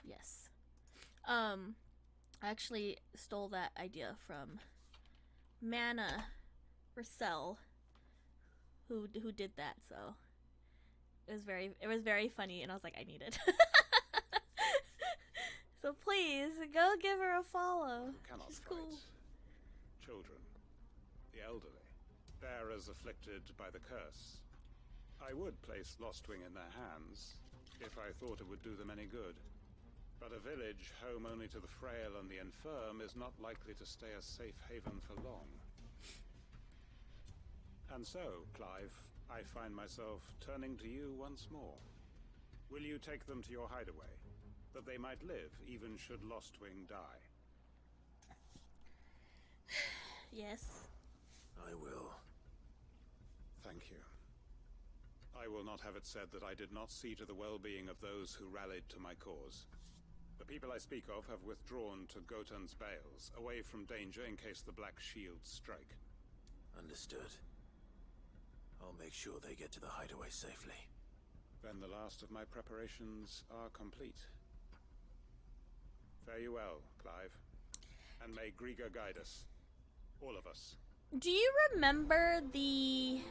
Yes. I actually stole that idea from Mana Russell, who did that, so it was very funny, and I was like, I need it. So please go give her a follow. cannot She's fight. cool. Children, the elderly, bearers afflicted by the curse. I would place Lostwing in their hands, if I thought it would do them any good. But a village home only to the frail and the infirm is not likely to stay a safe haven for long. And so, Clive, I find myself turning to you once more. Will you take them to your hideaway, that they might live, even should Lostwing die? Yes. I will. Thank you. I will not have it said that I did not see to the well-being of those who rallied to my cause. The people I speak of have withdrawn to Gotan's Bales, away from danger in case the Black Shields strike. Understood. I'll make sure they get to the hideaway safely. Then the last of my preparations are complete. Fare you well, Clive. And may Griga guide us. All of us. Do you remember the...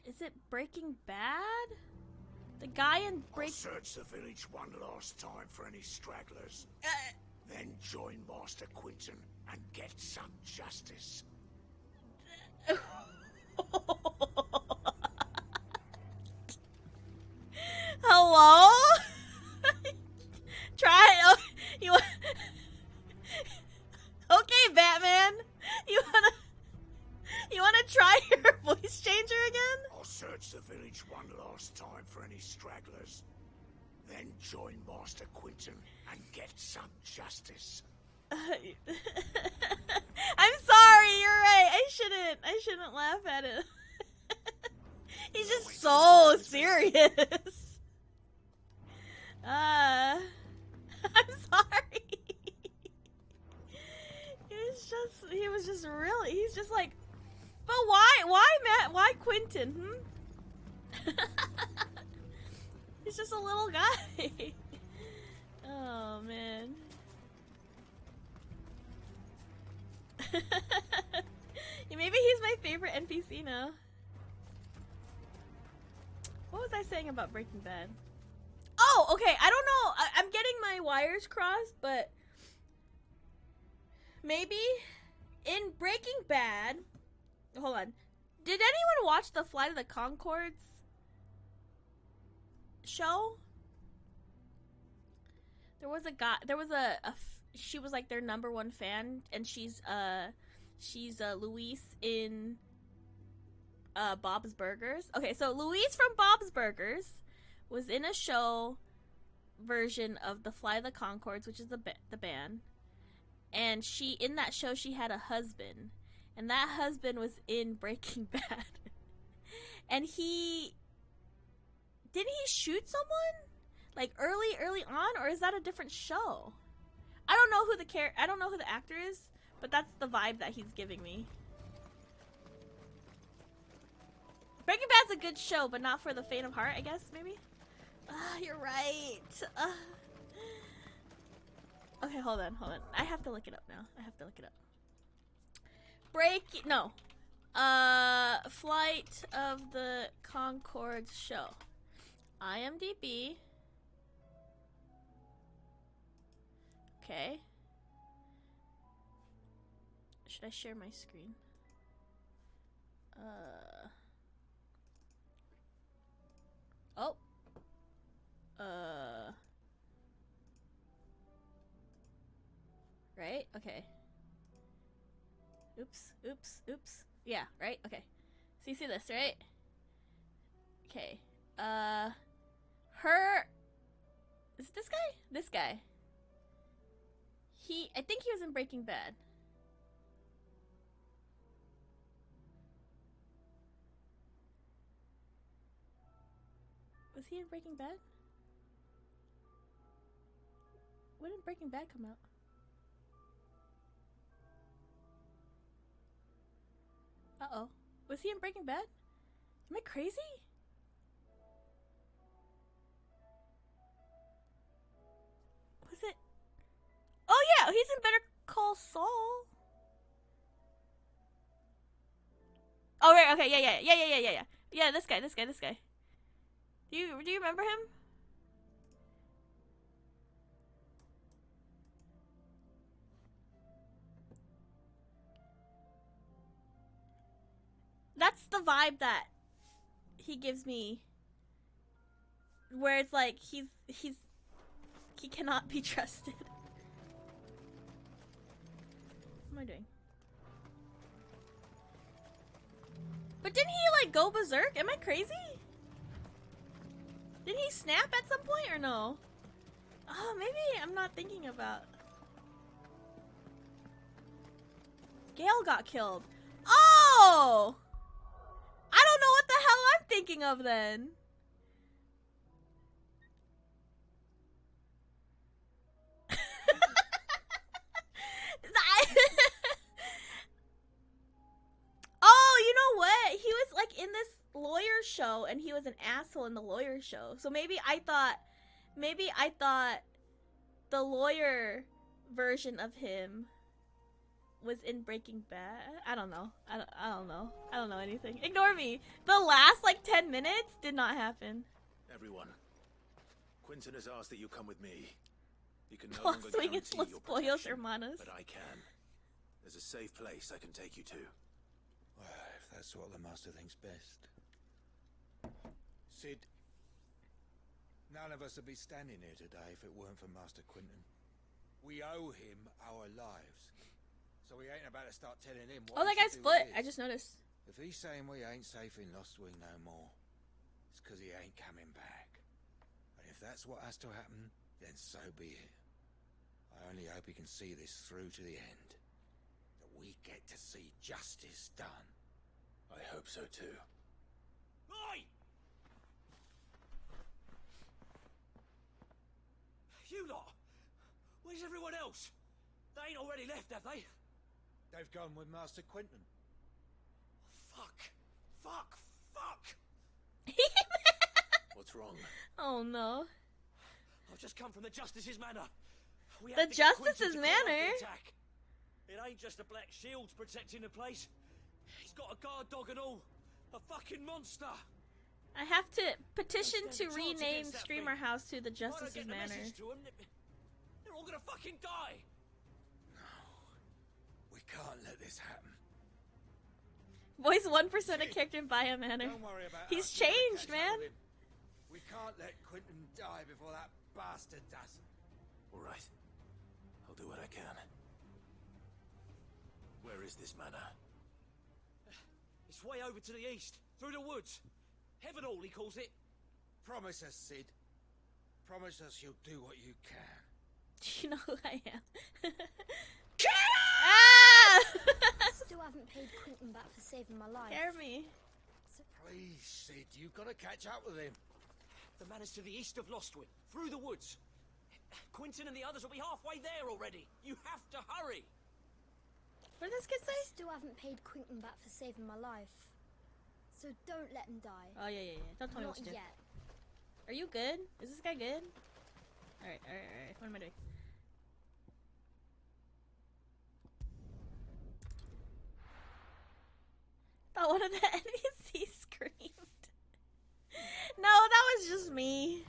Is it Breaking Bad? The guy in I'll search the village one last time for any stragglers. Then join Master Quinton and get some justice. Hello? Try. Oh, you. Okay, Batman. You wanna try your voice changer again? I'll search the village one last time for any stragglers. Then join Master Quinton and get some justice. I'm sorry. You're right. I shouldn't laugh at it. He's just so serious. I'm sorry. He was just really, he's just like, but why Matt, why Quentin, He's just a little guy. Oh, man. Maybe he's my favorite NPC now. What was I saying about Breaking Bad? Oh, okay. I don't know. I'm getting my wires crossed, but maybe in Breaking Bad. Hold on. Did anyone watch the Flight of the Conchords show? There was a guy. There was she was like their #1 fan, and she's Louise in Bob's Burgers. Okay, so Louise from Bob's Burgers was in a show version of the Fly the Conchords, which is the band, and in that show she had a husband, and that husband was in Breaking Bad, and he Didn't he shoot someone? Like early on, or is that a different show? I don't know who the actor is, but that's the vibe that he's giving me. Breaking Bad's a good show, but not for the faint of heart, I guess, maybe? Ah, you're right. Okay, hold on. I have to look it up now. Flight of the Conchords show. IMDb. Okay. Should I share my screen? Oh. Right? Okay. Oops. Yeah, right? Okay. So you see this, right? Okay. Is it this guy? This guy. I think he was in Breaking Bad. Was he in Breaking Bad? When did Breaking Bad come out? Uh-oh. Was he in Breaking Bad? Am I crazy? Was it? Oh yeah, he's in Better Call Saul. Oh right, okay, yeah. Yeah, this guy. Do you remember him? That's the vibe that he gives me. Where it's like he cannot be trusted. What am I doing? But didn't he like go berserk? Am I crazy? Didn't he snap at some point or no? Oh, maybe I'm not thinking about. Gale got killed. Oh! I don't know what the hell I'm thinking of then. Oh, you know what? He was like in this lawyer show and he was an asshole in the lawyer show. So maybe I thought the lawyer version of him was in Breaking Bad. I don't know. I don't know. I don't know anything. Ignore me. The last like 10 minutes did not happen. Everyone, Quentin has asked that you come with me. He can no longer guarantee your protection, but I can. There's a safe place I can take you to. Well, if that's what the Master thinks best. Sid, none of us would be standing here today if it weren't for Master Quentin. We owe him our lives. So we ain't about to start telling him what that guy's foot. I just noticed. If he's saying we ain't safe in Lost Wing no more, it's because he ain't coming back. And if that's what has to happen, then so be it. I only hope he can see this through to the end. That we get to see justice done. I hope so too. Oi! You lot! Where's everyone else? They ain't already left, have they? They've gone with Master Quentin. Fuck! What's wrong? Oh no. I've just come from the Justice's Manor. The Justice's Manor? It ain't just the Black Shields protecting the place. He's got a guard dog and all. A fucking monster. I have to petition to rename Streamer House to the Justice's Manor. They're all gonna fucking die. We can't let this happen. Voice 1% of character in Bio Manor. Don't worry about He's us. changed, man. We can't let Quentin die before that bastard does. All right. I'll do what I can. Where is this manor? It's way over to the east, through the woods. Heaven Hall, he calls it. Promise us, Sid. Promise us you'll do what you can. You know who I am. Still haven't paid Quentin back for saving my life. Scare me. Please, Sid, you've got to catch up with him. The man is to the east of Lostwing, through the woods. Quentin and the others will be halfway there already. You have to hurry. What did this kid say? I still haven't paid Quentin back for saving my life. So don't let him die. Oh, yeah. Don't tell me what to do. Not yet. Are you good? Is this guy good? Alright. What am I doing? Thought one of the NPCs screamed. No, that was just me.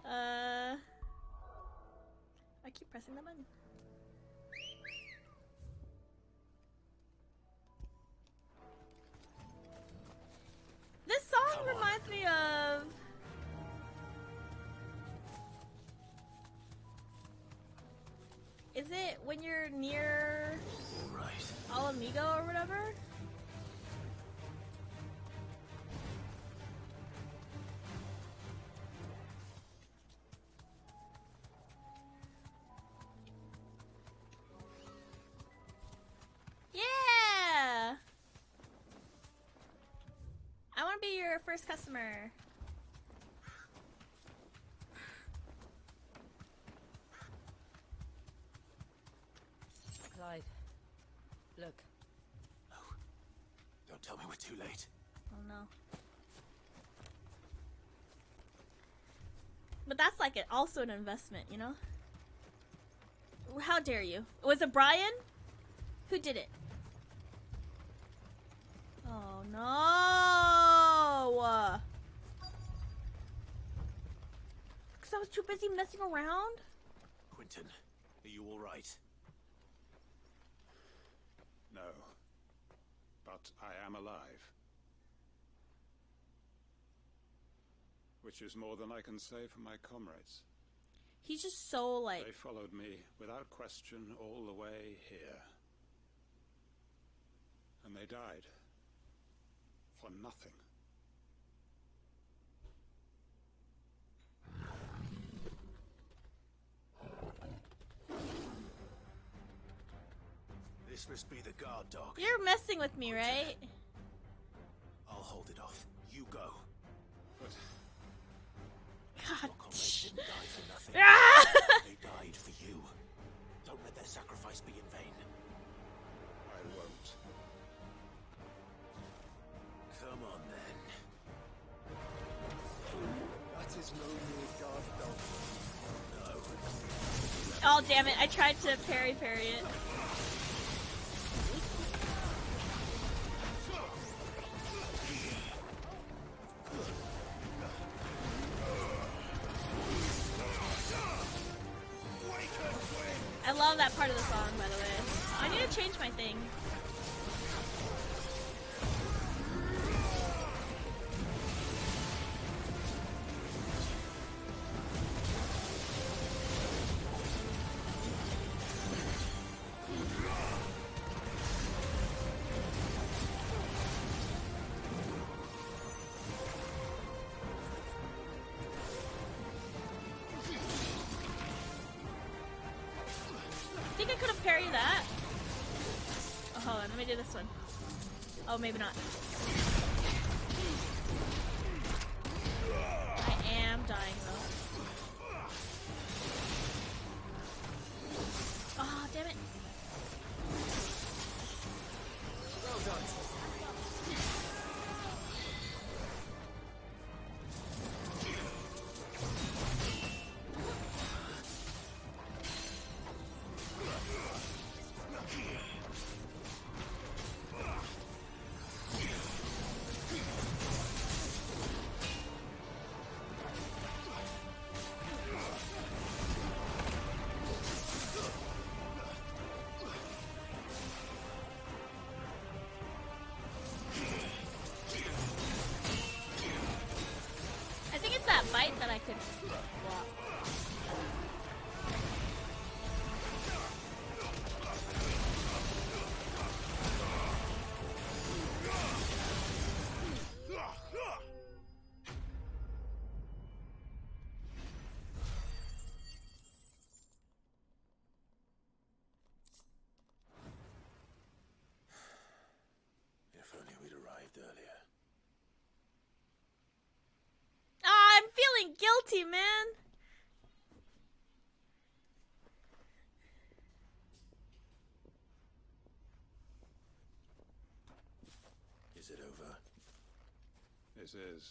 I keep pressing the button. This song reminds me of... Is it when you're near Alamigo or whatever? Yeah! I want to be your first customer. Clive, look. No. Don't tell me we're too late. Oh no. But that's like also an investment, you know? How dare you? Was it Brian? Who did it? Oh no! Because I was too busy messing around? Quentin, are you alright? No. But I am alive. Which is more than I can say for my comrades. He's just so like... They followed me without question all the way here. And they died. For nothing. This must be the guard dog. You're messing with me, right? I'll hold it off. You go. But God. Your comrades didn't die for nothing. Ah! They died for you. Don't let their sacrifice be in vain. I won't. Come on then. That is no mere guard dog. No. Oh damn it, I tried to parry it. I love that part of the song, by the way. I need to change my thing. I think I could have parried that. Oh, hold on, let me do this one. Oh, maybe not. I am dying though. Oh, damn it. Well done. I think it's that bite that I could block. If only we'd arrived earlier. I'm guilty, man. Is it over? It is.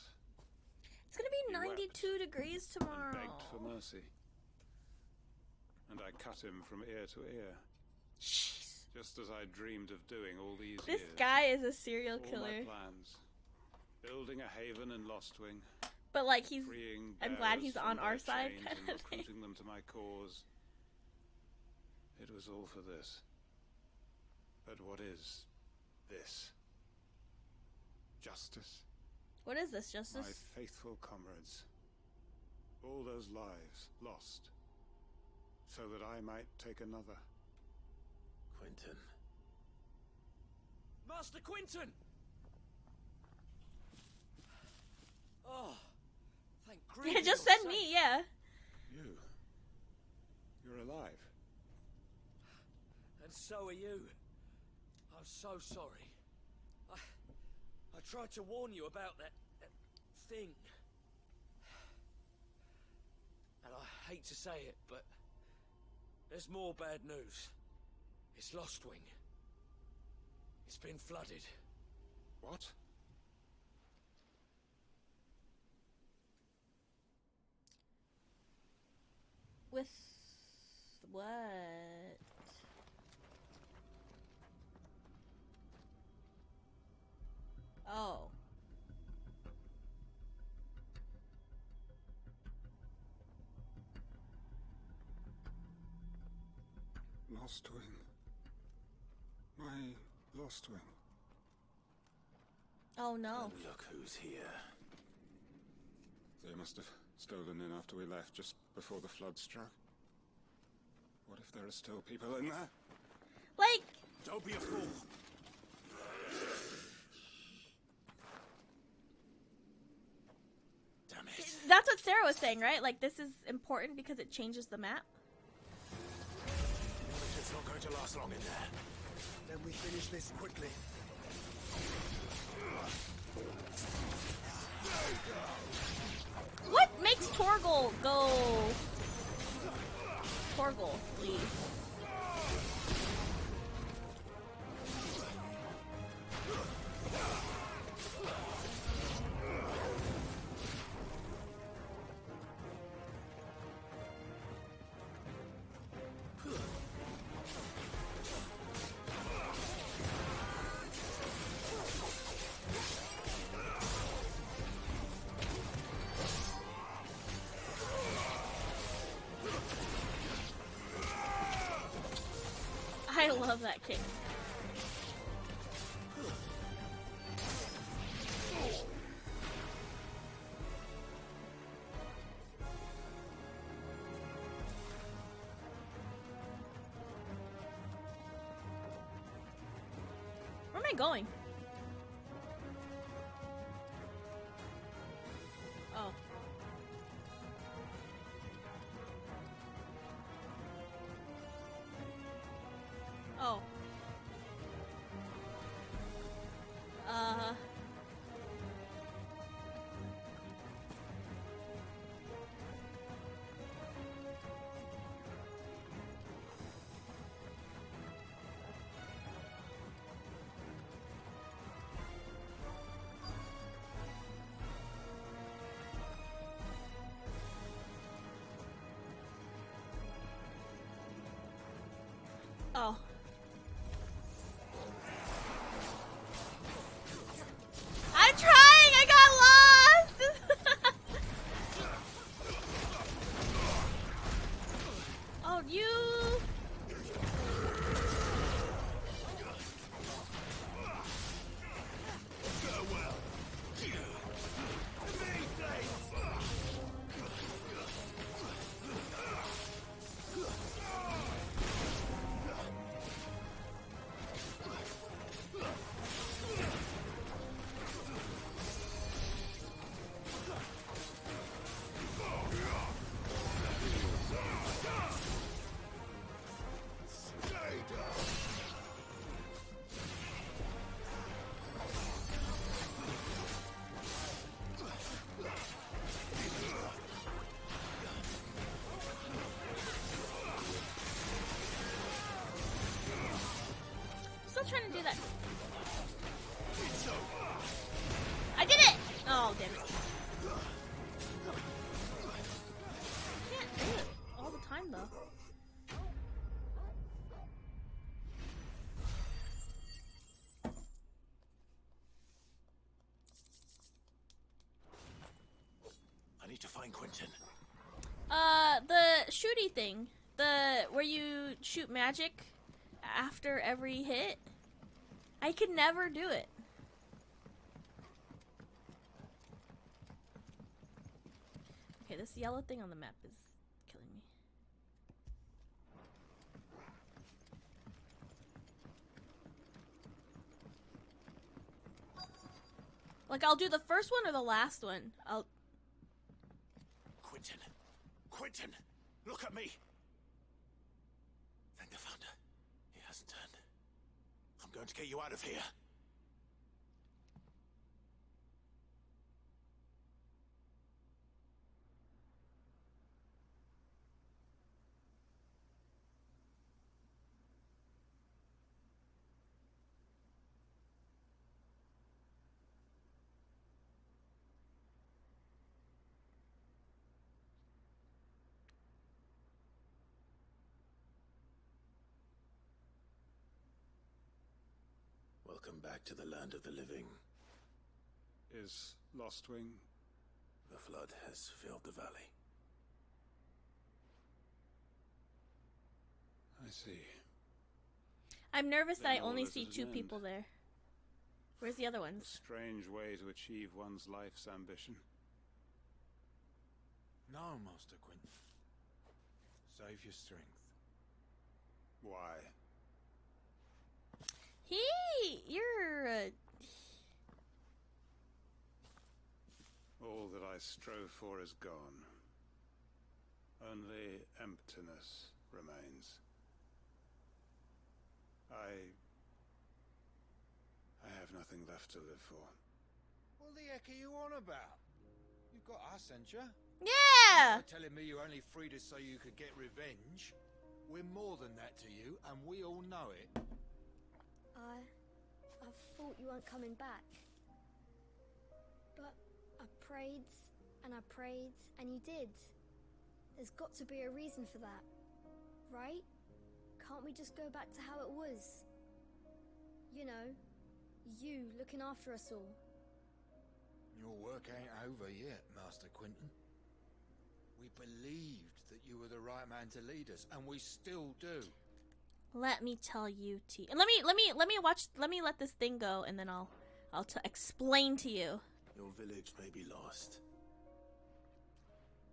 It's gonna be 92 degrees tomorrow. And begged for mercy. And I cut him from ear to ear. Jeez. Just as I dreamed of doing all these This years. guy is a serial All killer. my plans. Building a haven in Lostwing. But like he's, freeing I'm glad bearers he's from on their our side chains kind and of thing. recruiting them to my cause. It was all for this. But what is this? Justice? What is this, Justice? My faithful comrades. All those lives lost. So that I might take another. Quentin. Master Quentin! Oh, thank grief. It just said me, yeah. You're alive. And so are you. I'm so sorry. I tried to warn you about that thing. And I hate to say it, but there's more bad news. It's Lostwing. It's been flooded. What? With what? Oh. Lostwing. My Lostwing. Oh no. And look who's here. They must have stolen in after we left, just before the flood struck. What if there are still people in there? Like... Don't be a fool. Damn it. That's what Sarah was saying, right? Like, this is important because it changes the map. It's not going to last long in there. Then we finish this quickly. What makes Torgal go... Torgal leave? I love that kick. Where am I going? Oh. Oh. Oh. I'm trying! I got lost! Oh, you... was trying to do that. I did it! Oh, damn it. I can't do it all the time, though. I need to find Quentin. The shooty thing. Where you shoot magic after every hit. I could never do it. Okay, this yellow thing on the map is killing me. Like, I'll do the first one or the last one. Quentin! Quentin! Look at me! Thank the Founder. He hasn't turned. I'm going to get you out of here. Welcome back to the land of the living. Is Lostwing? The flood has filled the valley. I see. I'm nervous that Then I only all is see at an 2 end. people there. Where's the other A ones? strange way to achieve one's life's ambition. No, Master Quentin. Save your strength. Why? You're All that I strove for is gone. Only emptiness remains. I have nothing left to live for. What the heck are you on about? You've got us, ain't you? Yeah! You're telling me you only freed us so you could get revenge? We're more than that to you, and we all know it. I thought you weren't coming back. But I prayed, and I prayed, and you did. There's got to be a reason for that, right? Can't we just go back to how it was? You know, you looking after us all. Your work ain't over yet, Master Quentin. We believed that you were the right man to lead us, and we still do. Let me tell you, T. And let me let this thing go, and then I'll explain to you. Your village may be lost,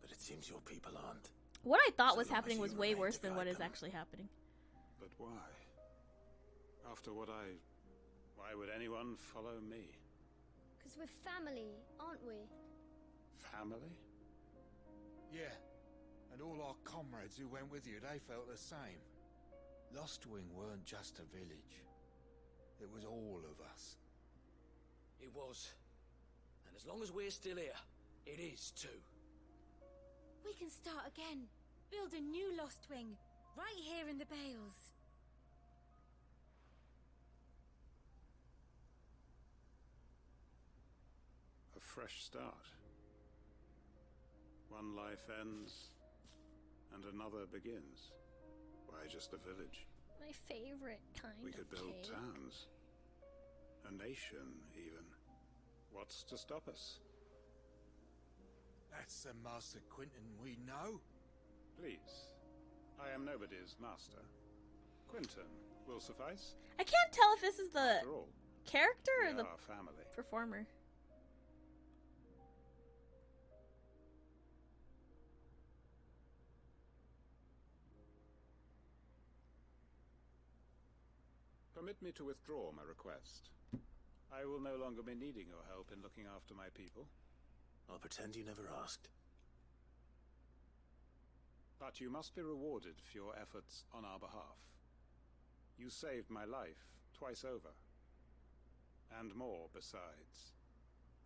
but it seems your people aren't. What I thought So was long as happening you was way remain worse to than guide what is them. actually happening. But why? After why would anyone follow me? Because we're family, aren't we? Family? Yeah, and all our comrades who went with you, they felt the same. Lostwing weren't just a village. It was all of us. It was. And as long as we're still here, it is too. We can start again. Build a new Lostwing, right here in the Bales. A fresh start. One life ends, and another begins. Why just a village? My favorite kind We of could build cake. towns. A nation, even. What's to stop us? That's the Master Quentin we know. Please. I am nobody's master. Quentin will suffice. I can't tell if this is the After all, character or we the are family. performer. Permit me to withdraw my request. I will no longer be needing your help in looking after my people. I'll pretend you never asked. But you must be rewarded for your efforts on our behalf. You saved my life twice over. And more besides.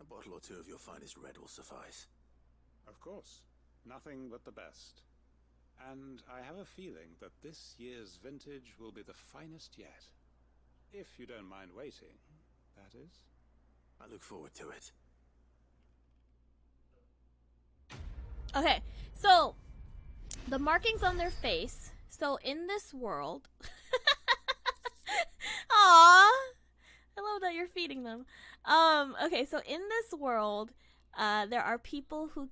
A bottle or two of your finest red will suffice. Of course. Nothing but the best. And I have a feeling that this year's vintage will be the finest yet. If you don't mind waiting, that is. I look forward to it. Okay, so the markings on their face. So in this world, aww, I love that you're feeding them. Okay, so in this world, there are people who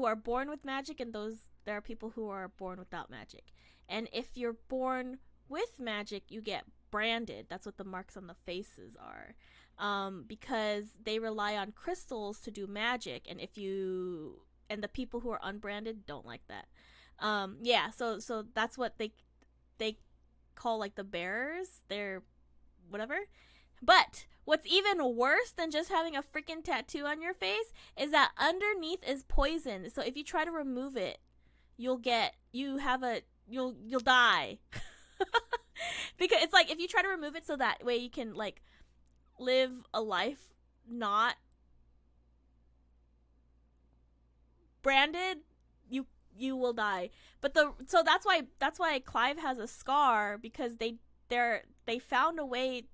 are born with magic, and there are people who are born without magic. And if you're born with magic, you get branded. That's what the marks on the faces are. Because they rely on crystals to do magic, and the people who are unbranded don't like that. Yeah, so that's what they call like the bearers. They're whatever. But what's even worse than just having a freaking tattoo on your face is that underneath is poison. So if you try to remove it, you'll die. Because it's like if you try to remove it so that way you can like live a life not branded, you will die. But so that's why Clive has a scar, because they found a way.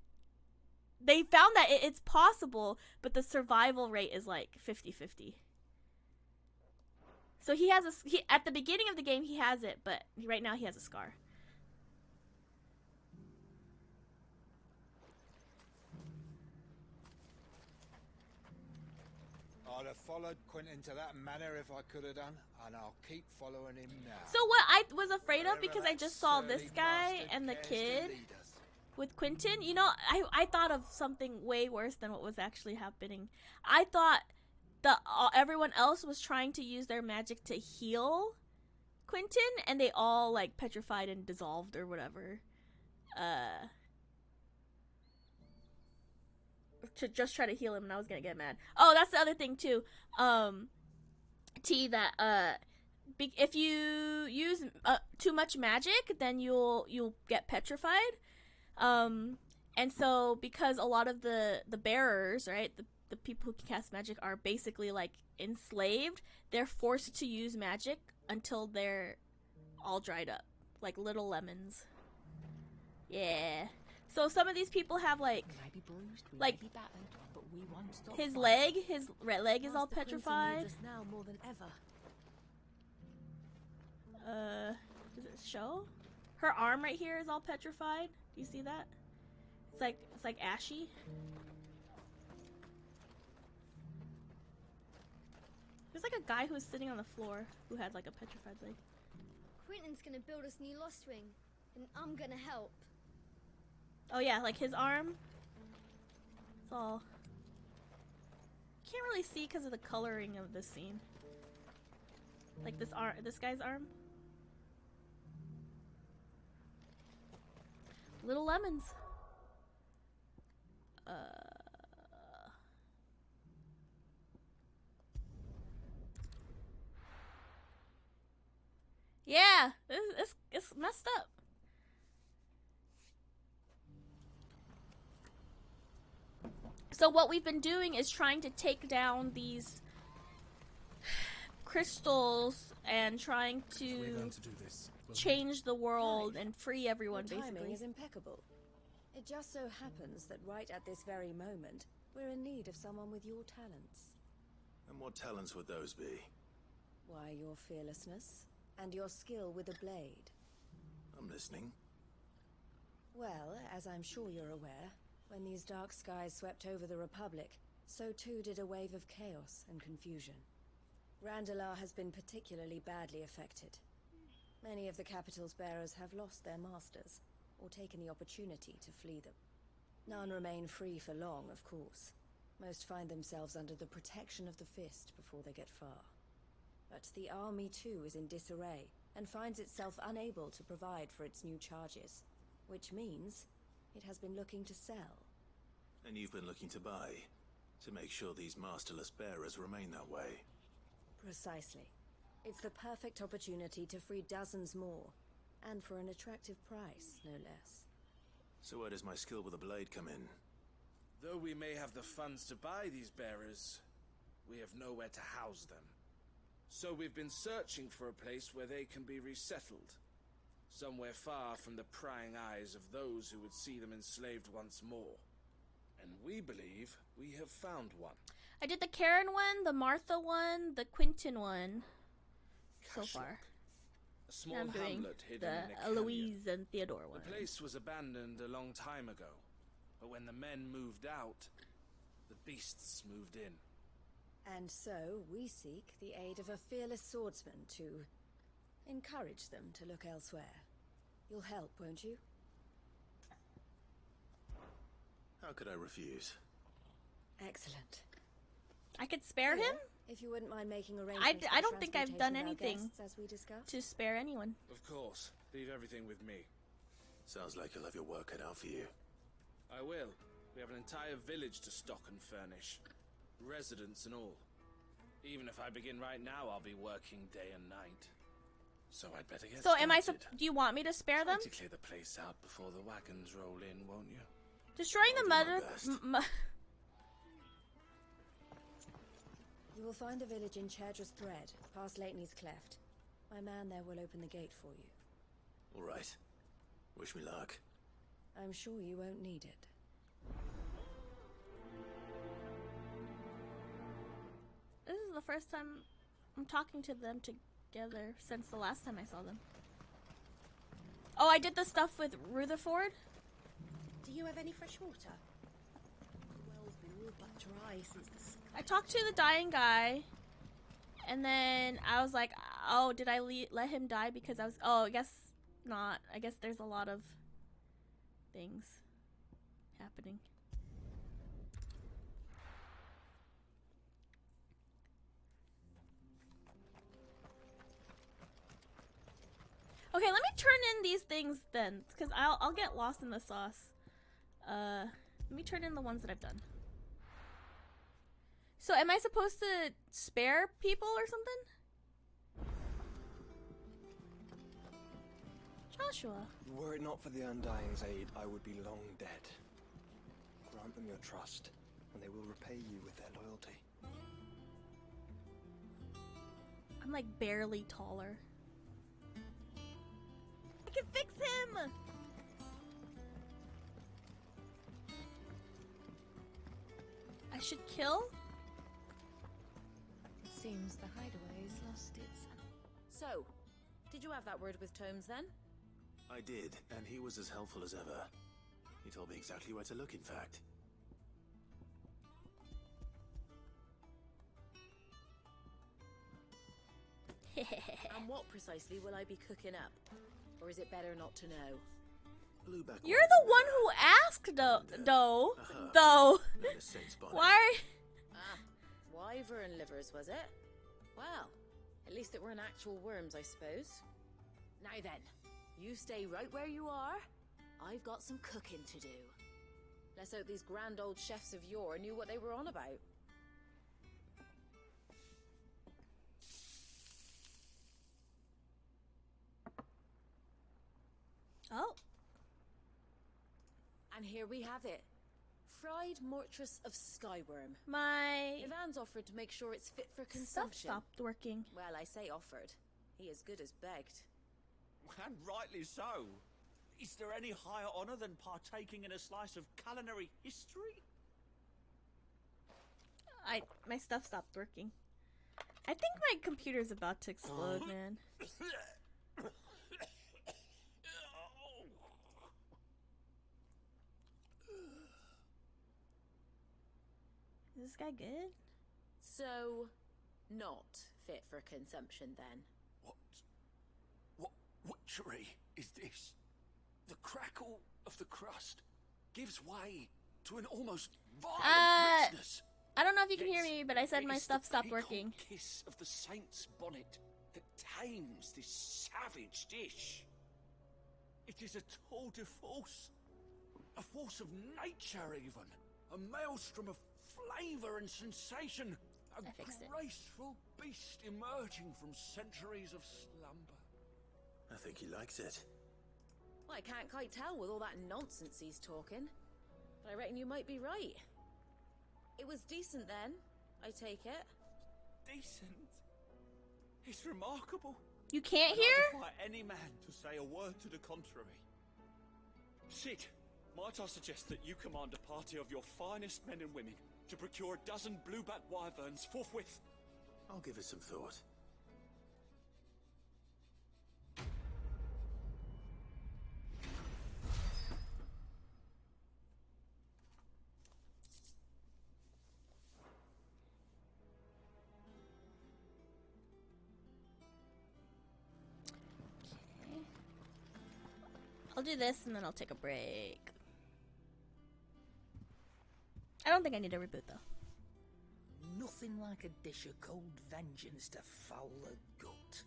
They found that it's possible, but the survival rate is like 50-50. So he at the beginning of the game he has it, but right now he has a scar. I'd have followed Quentin to that manor if I could have done, and I'll keep following him now. So what I was afraid of, because I just saw this guy and the kid with Quentin, you know, I thought of something way worse than what was actually happening. I thought everyone else was trying to use their magic to heal Quentin, and they all like petrified and dissolved or whatever. To just try to heal him, and I was gonna get mad. Oh, that's the other thing too. If you use too much magic, then you'll get petrified. And so because a lot of the bearers, right, the people who can cast magic are basically like enslaved, they're forced to use magic until they're all dried up, like little lemons. Yeah. So some of these people have like his leg is all petrified. Now more than ever. Does it show? Her arm right here is all petrified. Do you see that? It's like ashy. There's like a guy who was sitting on the floor who had like a petrified leg. Quentin's gonna build us new Lost Wing, and I'm gonna help. Oh yeah, like his arm. It's all. Can't really see because of the coloring of this scene. Like this guy's arm. Little lemons. Yeah, it's messed up. So what we've been doing is trying to take down these crystals and trying to change the world and free everyone, Your timing basically. is impeccable. It just so happens that right at this very moment, we're in need of someone with your talents. And what talents would those be? Why, your fearlessness and your skill with a blade. I'm listening. Well, as I'm sure you're aware, when these dark skies swept over the Republic, so too did a wave of chaos and confusion. Randalar has been particularly badly affected. Many of the capital's bearers have lost their masters, or taken the opportunity to flee them. None remain free for long, of course. Most find themselves under the protection of the Fist before they get far. But the army too is in disarray, and finds itself unable to provide for its new charges. Which means it has been looking to sell. And you've been looking to buy, to make sure these masterless bearers remain that way. Precisely. It's the perfect opportunity to free dozens more, and for an attractive price, no less. So where does my skill with a blade come in? Though we may have the funds to buy these bearers, we have nowhere to house them. So we've been searching for a place where they can be resettled. somewhere far from the prying eyes of those who would see them enslaved once more. And we believe we have found one. I did the Karen one, the Martha one, the Quentin one so far. A small I'm doing hamlet hidden the in a canyon. Eloise and Theodore one. The place was abandoned a long time ago, but when the men moved out, the beasts moved in. And so we seek the aid of a fearless swordsman to encourage them to look elsewhere. You'll help, won't you? How could I refuse? Excellent. I could spare him? If you wouldn't mind making arrangements. I don't think I've done for anything guests, as we discussed. to spare anyone. Of course. Leave everything with me. Sounds like you'll have your work cut out for you. I will. We have an entire village to stock and furnish. Residents and all. Even if I begin right now, I'll be working day and night. So I'd better get So started. am I? Do you want me to spare them? Try to clear the place out before the wagons roll in, won't you? Destroying the mother. You will find a village in Chairdress Thread, past Lateney's Cleft. My man there will open the gate for you. All right. Wish me luck. I'm sure you won't need it. This is the first time I'm talking to them together since the last time I saw them. Oh, I did the stuff with Rutherford. Do you have any fresh water? The well's been all but dry since the... I talked to the dying guy, and then I was like, oh, did I let him die because I was... Oh, I guess not. I guess there's a lot of things happening. Okay, let me turn in these things then, because I'll get lost in the sauce. Let me turn in the ones that I've done. So am I supposed to spare people or something? Joshua. Were it not for the Undying's aid, I would be long dead. Grant them your trust, and they will repay you with their loyalty. I'm like barely taller. I can fix him! I should kill? Seems the hideaway's lost its... So, did you have that word with Tomes then? I did, and he was as helpful as ever. He told me exactly where to look, in fact. And what precisely will I be cooking up? Or is it better not to know? You're the one who asked, though. Why? Ah, wyvern livers, was it? Well, at least it weren't actual worms, I suppose. Now then, you stay right where you are. I've got some cooking to do. Let's hope these grand old chefs of yore knew what they were on about. Oh. And here we have it. Fried mortress of skyworm. My... Ivan's offered to make sure it's fit for consumption. Stuff stopped working. Well, I say offered. He as good as begged. And rightly so. Is there any higher honor than partaking in a slice of culinary history? My stuff stopped working. I think my computer's about to explode, man. Is this guy good? So, not fit for consumption then? What witchery is this? The crackle of the crust gives way to an almost violent richness. I don't know if you can hear me, but I said my stuff stopped working. Kiss of the saint's bonnet that tames this savage dish. It is a tour de force. A force of nature, even. A maelstrom of flavor and sensation. A graceful beast emerging from centuries of slumber. I think he likes it. Well, I can't quite tell with all that nonsense he's talking. But I reckon you might be right. It was decent then, I take it. Decent? It's remarkable. You can't and I hear? defy any man to say a word to the contrary. Sid, might I suggest that you command a party of your finest men and women to procure a dozen blueback wyverns forthwith? I'll give it some thought. I'll do this and then I'll take a break. I don't think I need to reboot though. Nothing like a dish of cold vengeance to foul the gut.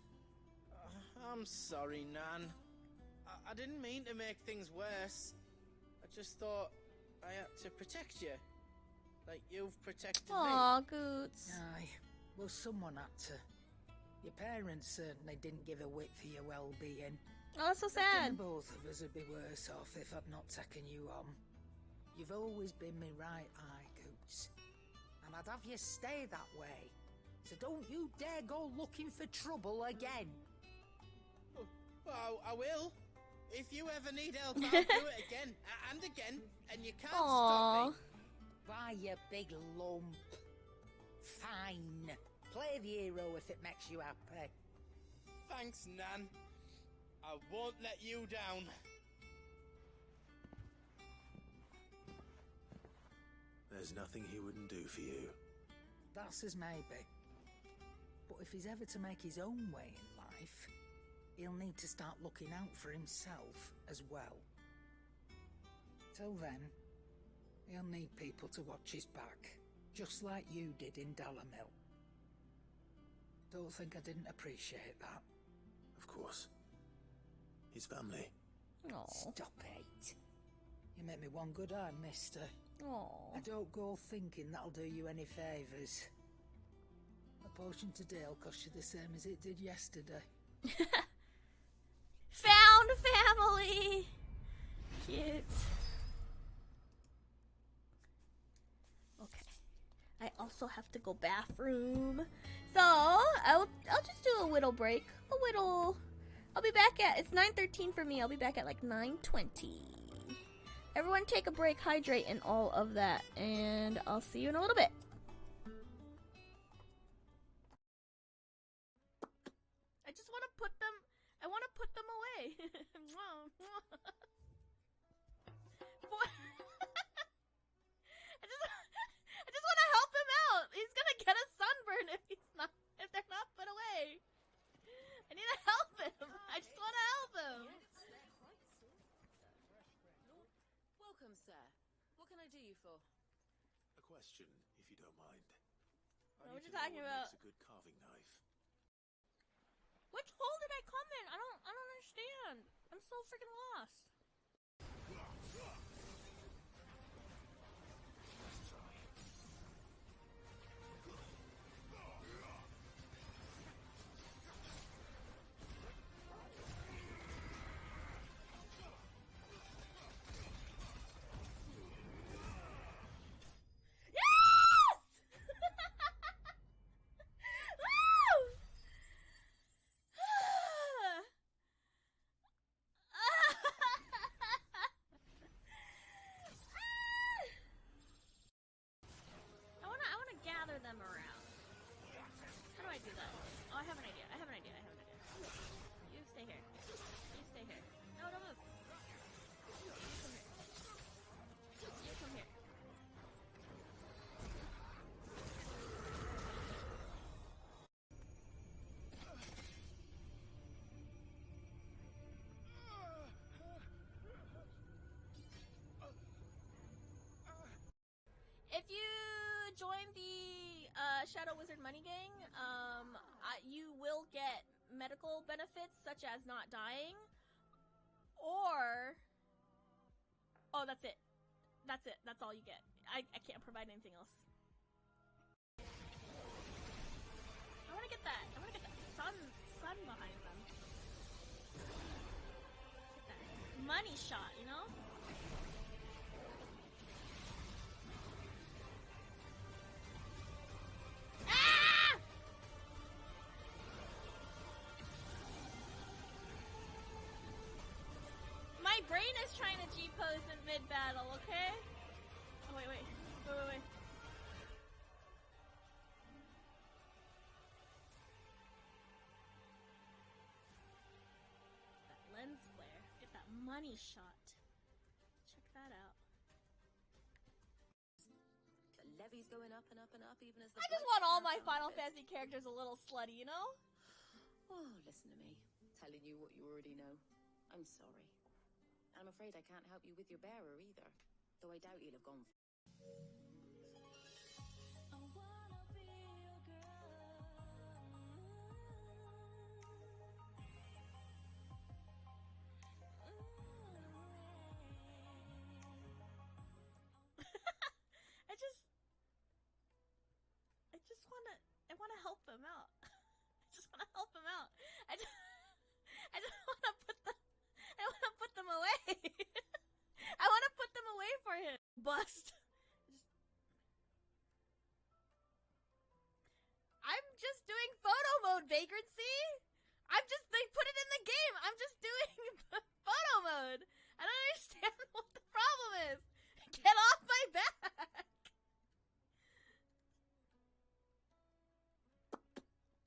I'm sorry, Nan. I didn't mean to make things worse. I just thought I had to protect you. Like you've protected me. Aw, Goots. Aye, well someone had to. Your parents certainly didn't give a whit for your well-being. Oh, that's so I reckon sad. the both of us would be worse off if I'd not taken you on. You've always been my right eye, Goots. And I'd have you stay that way. So don't you dare go looking for trouble again. Well, I will. If you ever need help, I'll do it again and again, and you can't stop me. Why, you big lump. Fine. Play the hero if it makes you happy. Thanks, Nan. I won't let you down. There's nothing he wouldn't do for you. That's as maybe. But if he's ever to make his own way in life, he'll need to start looking out for himself as well. Till then, he'll need people to watch his back, just like you did in Dalamil. Don't think I didn't appreciate that. Of course. His family. Aww. Stop it. You make me one good eye, mister. Aww. I don't go thinking that'll do you any favours. A potion today'll cost you the same as it did yesterday. Found family! Cute. Okay. I also have to go bathroom. So, I'll just do a whittle break. A whittle. I'll be back at, it's 9:13 for me. I'll be back at like 9:20. Everyone take a break, hydrate, and all of that. And I'll see you in a little bit. I just want to put them, I want to put them away. I just want to help him out. He's gonna get a sunburn if they're not put away. I need to help him. I just want to help him. Welcome, sir. What can I do you for? A question, if you don't mind. What are you talking about? Makes a good carving knife. Which hole did I come in? I don't understand. I'm so freaking lost. Them around. How do I do that? Oh, I have an idea. You stay here. No, don't move. You come here. If you join the Shadow Wizard Money Gang, you will get medical benefits such as not dying, or that's it. That's all you get. I can't provide anything else. I want to get that sun behind them. Get that money shot, you know? isn't mid-battle, okay? Oh, wait. That lens flare. Get that money shot. Check that out. The levy's going up and up and up, even as the I just want all my Final Fantasy characters a little slutty, you know? Oh, listen to me. Telling you what you already know. I'm sorry. I'm afraid I can't help you with your bearer either. Though I doubt he'll have gone. I wanna help them out. I just wanna help them out. I just wanna put them away. I wanna put them away for him. Bust. I'm just doing photo mode, vagrancy. They put it in the game. I'm just doing photo mode. I don't understand what the problem is. Get off my back.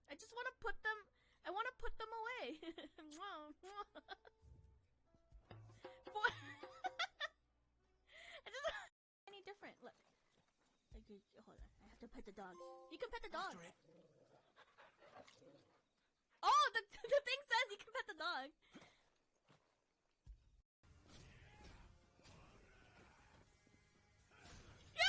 I just want to put them away. Any different. Look. Hold on. I have to pet the dog. You can pet the dog. Oh, the thing says you can pet the dog. Yeah!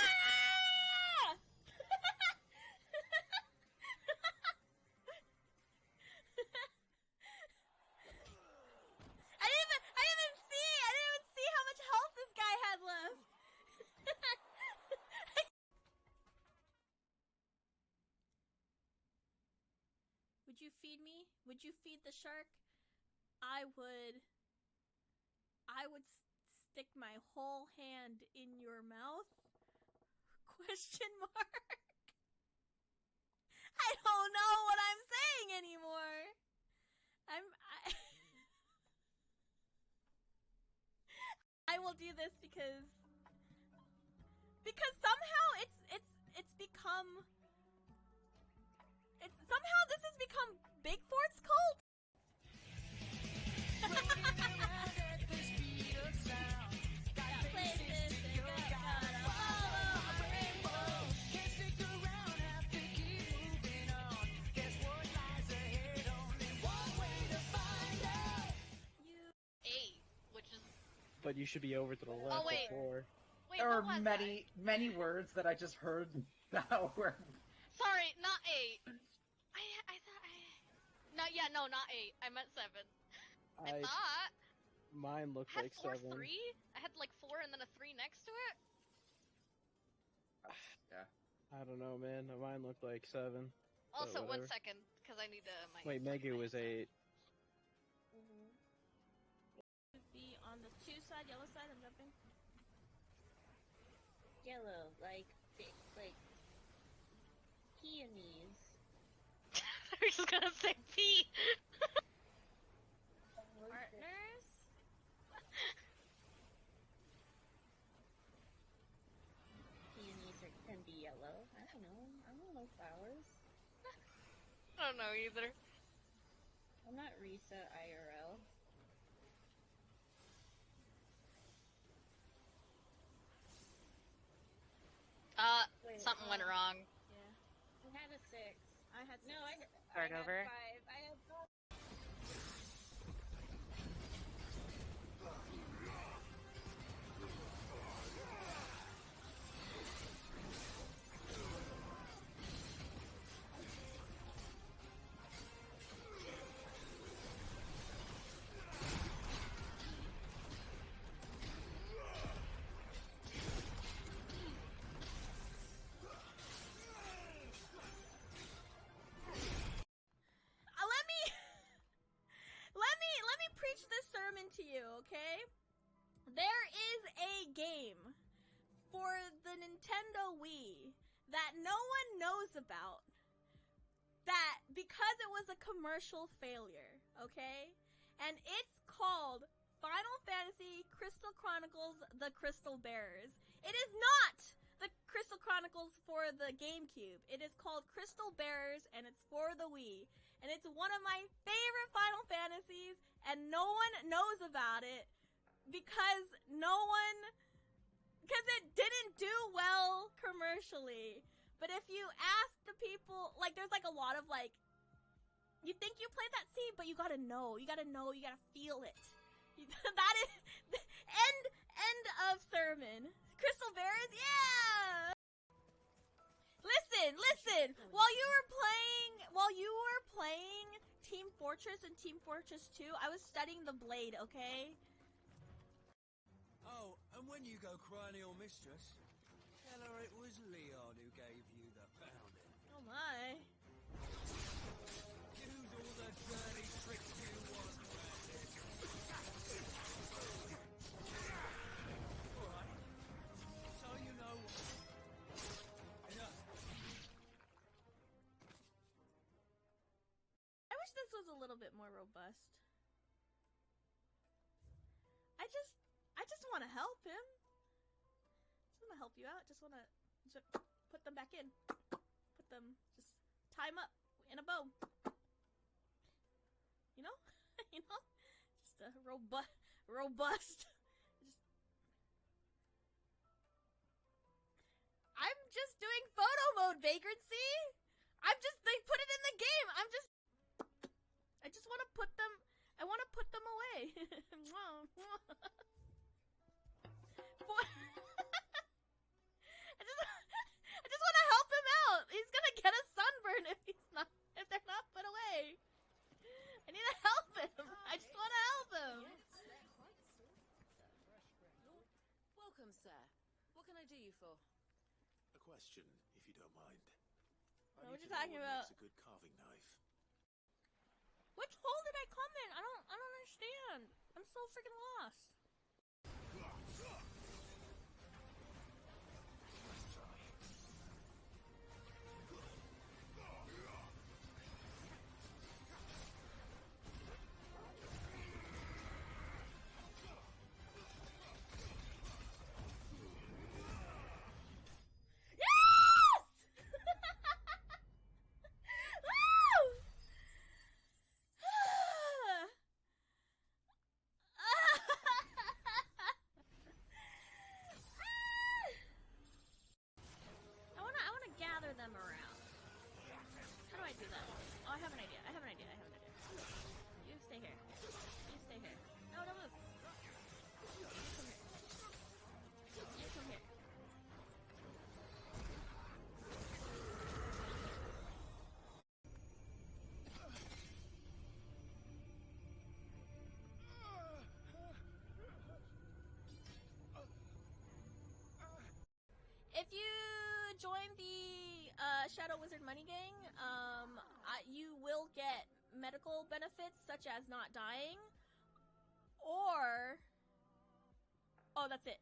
I didn't even see how much health this guy had left. Would you feed me? Would you feed the shark? I would stick my whole hand in your mouth? Question mark. I don't know what I'm saying anymore. I will do this because somehow somehow this has become Bigfort's cult. But you should be over to the left before. Wait, there are many words that I just heard now. Sorry, not 8. Not 8. I meant 7. I thought. Mine looked like 7. 3? I had like 4 and then a 3 next to it. Yeah. I don't know, man. Mine looked like 7. Also, 1 second, because I need to. Wait, Megu was 8. Be on the 2 side, yellow side. I'm jumping. Yellow, like peonies. I was just gonna say pea. Partners. Peonies can be yellow. I don't know flowers. I don't know either. I'm not Risa IRL. Something went wrong. Yeah. I had a 6. I had 6. No, I had over. 5. I had 5. Let me preach this sermon to you, okay? There is a game for the Nintendo Wii that no one knows about, that because it was a commercial failure, okay? And it's called Final Fantasy Crystal Chronicles The Crystal Bearers. It is not the Crystal Chronicles for the GameCube. It is called Crystal Bearers, and it's for the Wii. And it's one of my favorite Final Fantasies, and no one knows about it because it didn't do well commercially. But if you ask the people, like, there's like a lot of like, you think you played that scene, but you gotta know, you gotta feel it. That is the end of sermon. Crystal Bearers, yeah! Listen, while you were playing Team Fortress and Team Fortress 2, I was studying the blade, okay? Oh, and when you go crying to your mistress, tell her it was Leon who gave you the pounding. Oh my. Use all the dirty tricks you want, Alright, so you know what? Enough. I wish this was a little bit more robust. I just want to help him. Just want to help you out. Just want to put them back in. Put them, just tie them up in a bow. You know? You know? Just a robust. I'm just doing photo mode, vagrancy. They put it in the game. I just want to put them, I want to put them away. I just want to help him out. He's gonna get a sunburn if they're not put away. I need to help him. I just want to help him. Welcome, sir. What can I do you for? A question, if you don't mind. What are you talking about? Makes a good carving knife. Which hole did I come in? I don't understand. I'm so freaking lost. Them around. How do I do that? Oh, I have an idea. You stay here. No, don't move. You come here. If you join the Shadow Wizard Money Gang, you will get medical benefits such as not dying, or that's it.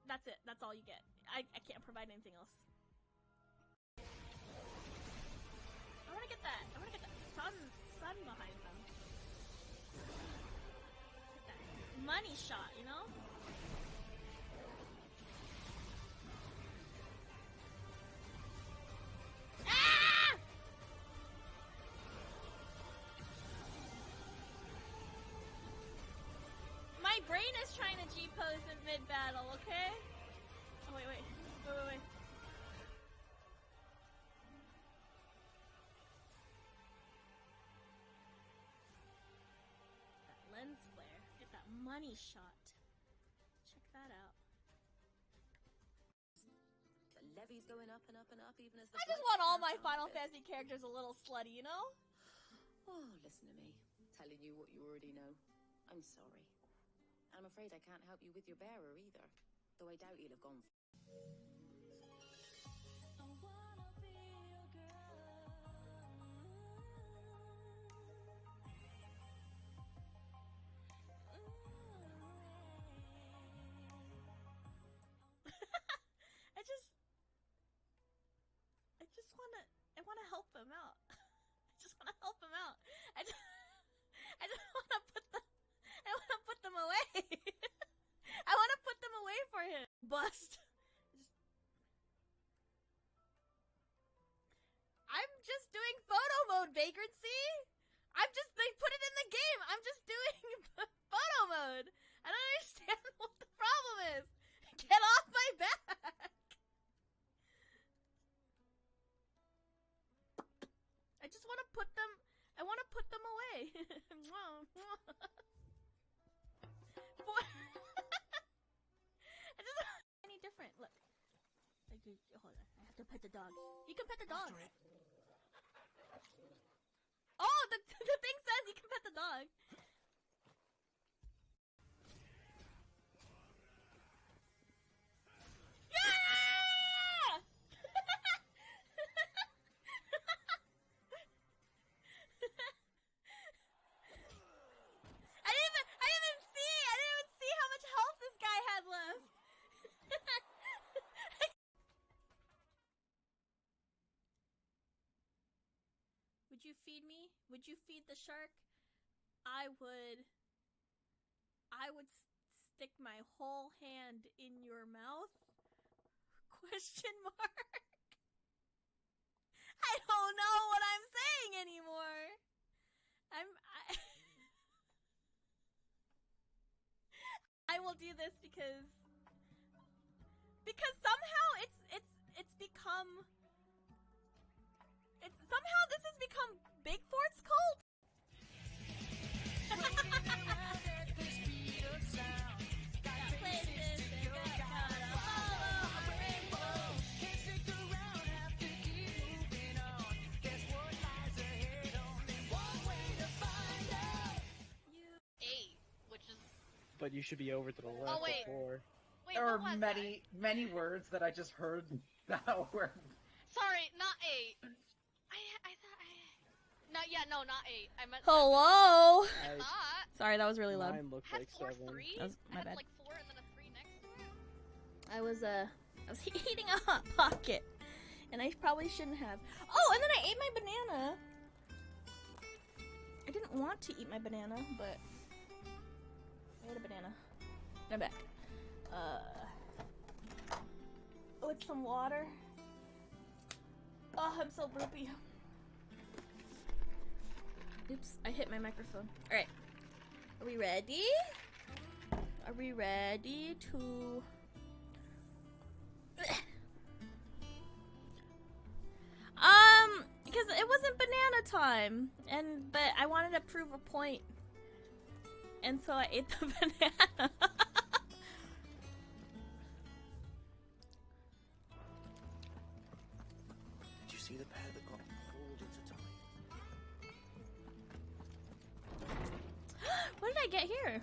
That's all you get. I can't provide anything else. I want to get that sun behind them. Get that money shot, you know? My brain is trying to G-pose in mid-battle, okay? Oh, wait. That lens flare. Get that money shot. Check that out. The levy's going up and up and up, even as the I just want all my Final Fantasy characters a little slutty, you know? Oh, listen to me. Telling you what you already know. I'm sorry. I'm afraid I can't help you with your bearer either, though I doubt he'll have gone. I want to help them out. I just want to help them out. I just want to put them away. for him. Bust. I'm just doing photo mode, vagrancy. They put it in the game. I'm just doing photo mode. I don't understand what the problem is. Get off my back. I just want to put them, away. I just any different. Look. Hold on. I have to pet the dog. You can pet the dog. Oh, the thing says you can pet the dog. Yeah! I didn't even see how much health this guy had left. Would you feed me? Would you feed the shark? I would stick my whole hand in your mouth? Question mark. I don't know what I'm saying anymore. I will do this because somehow somehow this has become Bigfort's cult. But you should be over to the left before. There are many words that I just heard now where... Sorry, not 8. I thought not 8. I meant Hello. 7. I thought. Sorry, that was really loud. Mine looked like 7. That was my bad. Like 4 and then a 3 next to it. I was eating a Hot Pocket, and I probably shouldn't have. Oh, and then I ate my banana. I didn't want to eat my banana, but I ate a banana. I'm back. With some water. Oh, I'm so burpy. Oops, I hit my microphone. Alright. Are we ready? Are we ready to... Because it wasn't banana time, but I wanted to prove a point, and so I ate the banana. Did you see the pair that got pulled into time? What did I get here?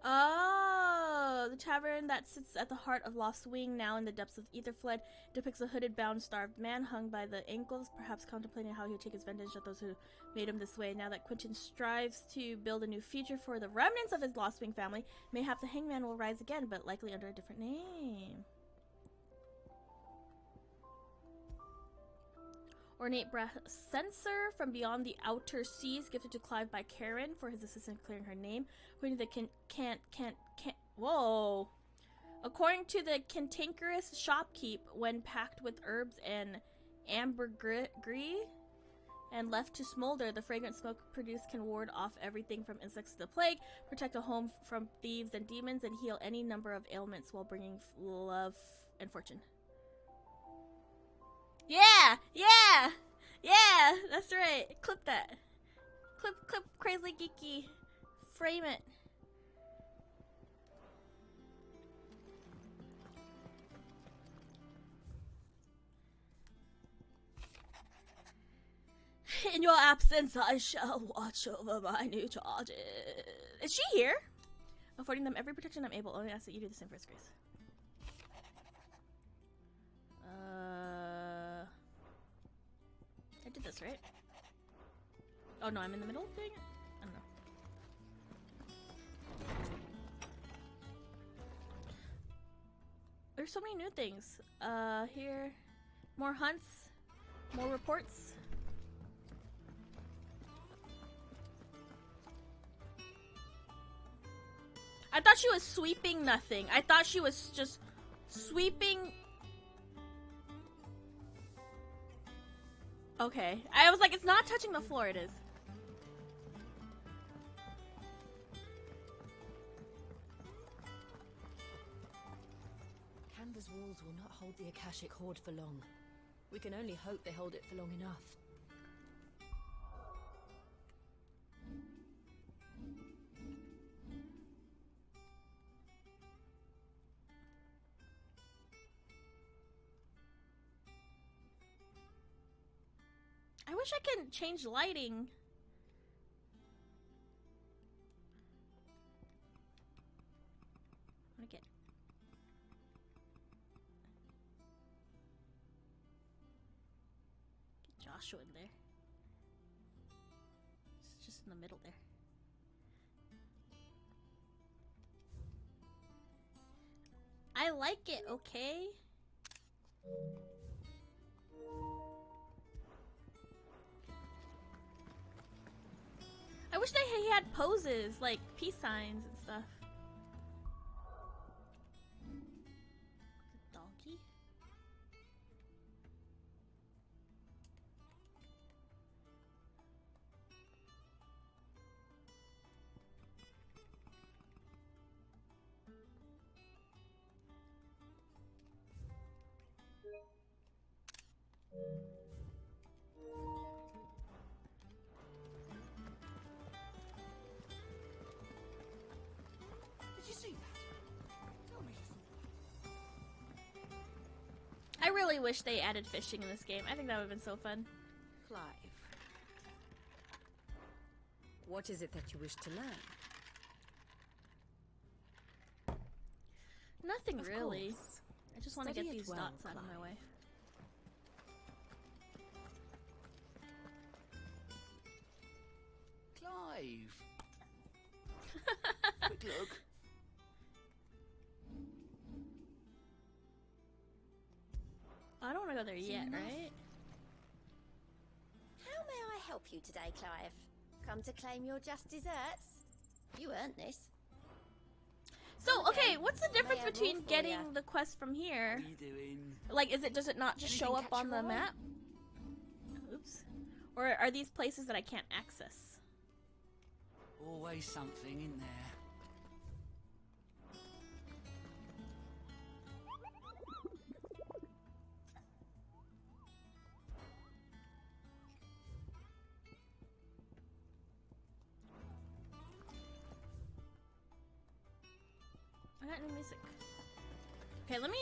Oh, the tavern that sits at the heart of Lost Wing, now in the depths of Etherflood, depicts a hooded, bound, starved man hung by the ankles, perhaps contemplating how he would take his vengeance of those who made him this way. Now that Quentin strives to build a new future for the remnants of his Lost Wing family, mayhap the hangman will rise again, but likely under a different name. Ornate brass censer from beyond the outer seas, gifted to Clive by Karen for his assistant clearing her name. According to the According to the cantankerous shopkeep, when packed with herbs and ambergris and left to smolder, the fragrant smoke produced can ward off everything from insects to the plague, protect a home from thieves and demons, and heal any number of ailments while bringing love and fortune. Yeah! That's right. Clip that. Clip, Crazy Geeky. Frame it. In your absence, I shall watch over my new charges. Is she here? Affording them every protection I'm able. Only ask that you do the same for his grace. I did this, right? Oh no, I'm in the middle of doing it? I don't know. There's so many new things. Here. More hunts. More reports. I thought she was sweeping nothing. I thought she was just sweeping. Okay. I was like, it's not touching the floor. It is. Canva's walls will not hold the Akashic Horde for long. We can only hope they hold it for long enough. I wish I could change lighting. I want to get Joshua in there. It's just in the middle there. I like it, okay? I wish he had poses, like peace signs and stuff. The donkey? Did you see that? Tell me you saw I really wish they added fishing in this game. I think that would have been so fun. Clive, what is it that you wish to learn? Nothing Of really. course. I just want to Study get it these well, dots out of my Clive. way. Clive. Quick look. I don't want to go there yet, right? How may I help you today, Clive? Come to claim your just desserts? You earned this. So, okay, what's the difference May I roll between for getting ya? the quest from here? What are you doing? Like, does it not just show up on the map? Oops. Or are these places that I can't access? Always something in there. I got new music. Okay, let me,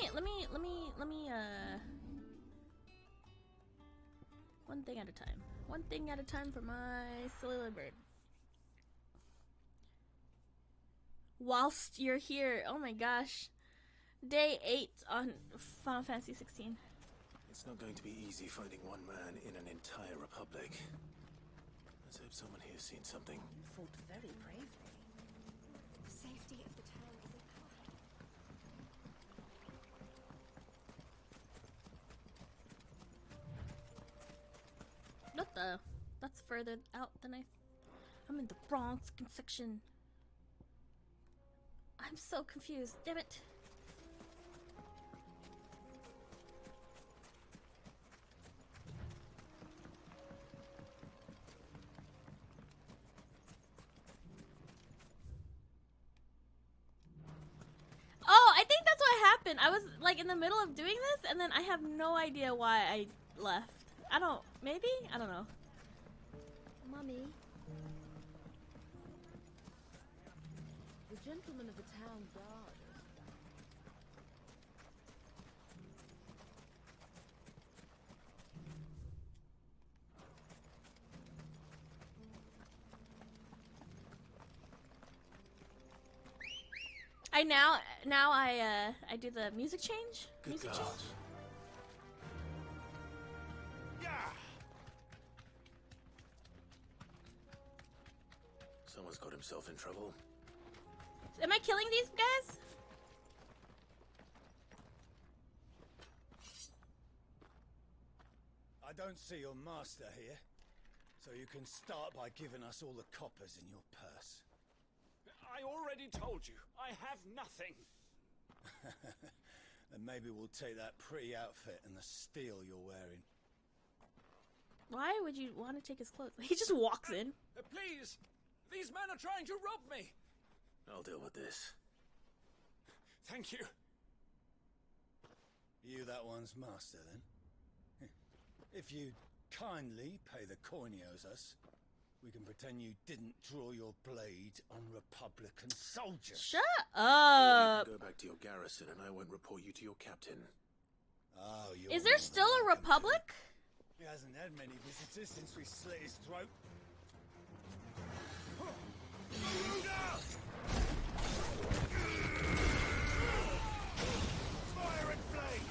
one thing at a time. One thing at a time for my silly little bird. Whilst you're here, oh my gosh. Day 8 on Final Fantasy 16. It's not going to be easy finding one man in an entire republic. Let's hope someone here's seen something. You fought very bravely. The safety of the town is in our hands. What the? That's further out than I'm in the wrong section. I'm so confused. Damn it. Oh, I think that's what happened. I was like in the middle of doing this and then I have no idea why I left. Maybe? I don't know. Mummy. The gentleman of the town guard. I do the music change. Good Music God. change. Someone's got himself in trouble. Am I killing these guys? I don't see your master here, so you can start by giving us all the coppers in your purse. I I already told you, I have nothing. Then maybe we'll take that pretty outfit and the steel you're wearing. Why would you want to take his clothes? He just walks in. Please! These men are trying to rob me! I'll deal with this. Thank you. You that one's master, then? If you kindly pay the coin he owes us, we can pretend you didn't draw your blade on Republican soldiers. Shut Or up! you can go back to your garrison and I won't report you to your captain. Oh, you're Is there still a republic? He hasn't had many visitors since we slit his throat. Fire and flame!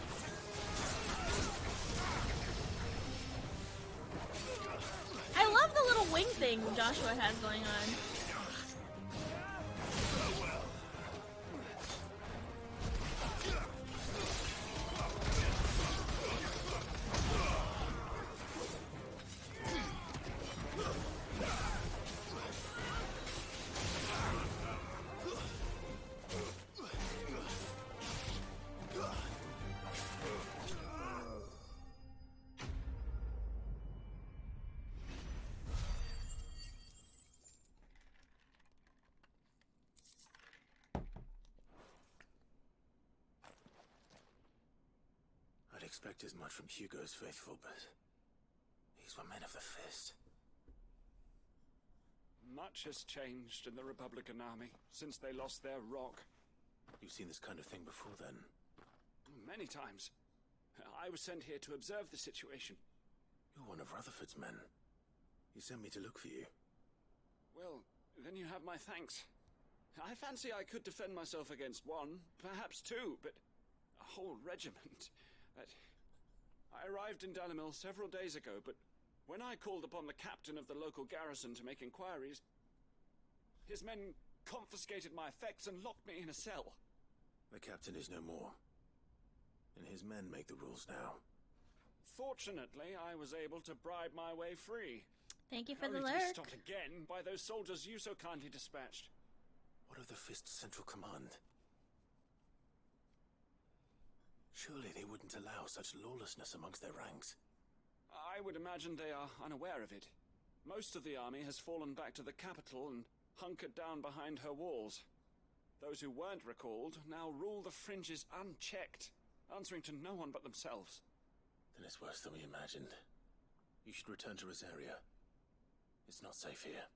I love the little wing thing Joshua has going on. I'd expect as much from Hugo's faithful, but these were men of the fist. Much has changed in the Republican army since they lost their rock. You've seen this kind of thing before, then? Many times. I was sent here to observe the situation. You're one of Rutherford's men. He sent me to look for you. Well, then you have my thanks. I fancy I could defend myself against one, perhaps two, but a whole regiment. I arrived in Dalimil several days ago, but when I called upon the captain of the local garrison to make inquiries, his men confiscated my effects and locked me in a cell. The captain is no more, and his men make the rules now. Fortunately, I was able to bribe my way free. Thank you for Only the to be lurk. stopped again by those soldiers you so kindly dispatched. What of the Fist's central command? Surely they wouldn't allow such lawlessness amongst their ranks. I would imagine they are unaware of it. Most of the army has fallen back to the capital and hunkered down behind her walls. Those who weren't recalled now rule the fringes unchecked, answering to no one but themselves. Then it's worse than we imagined. You should return to Rosaria. It's not safe here.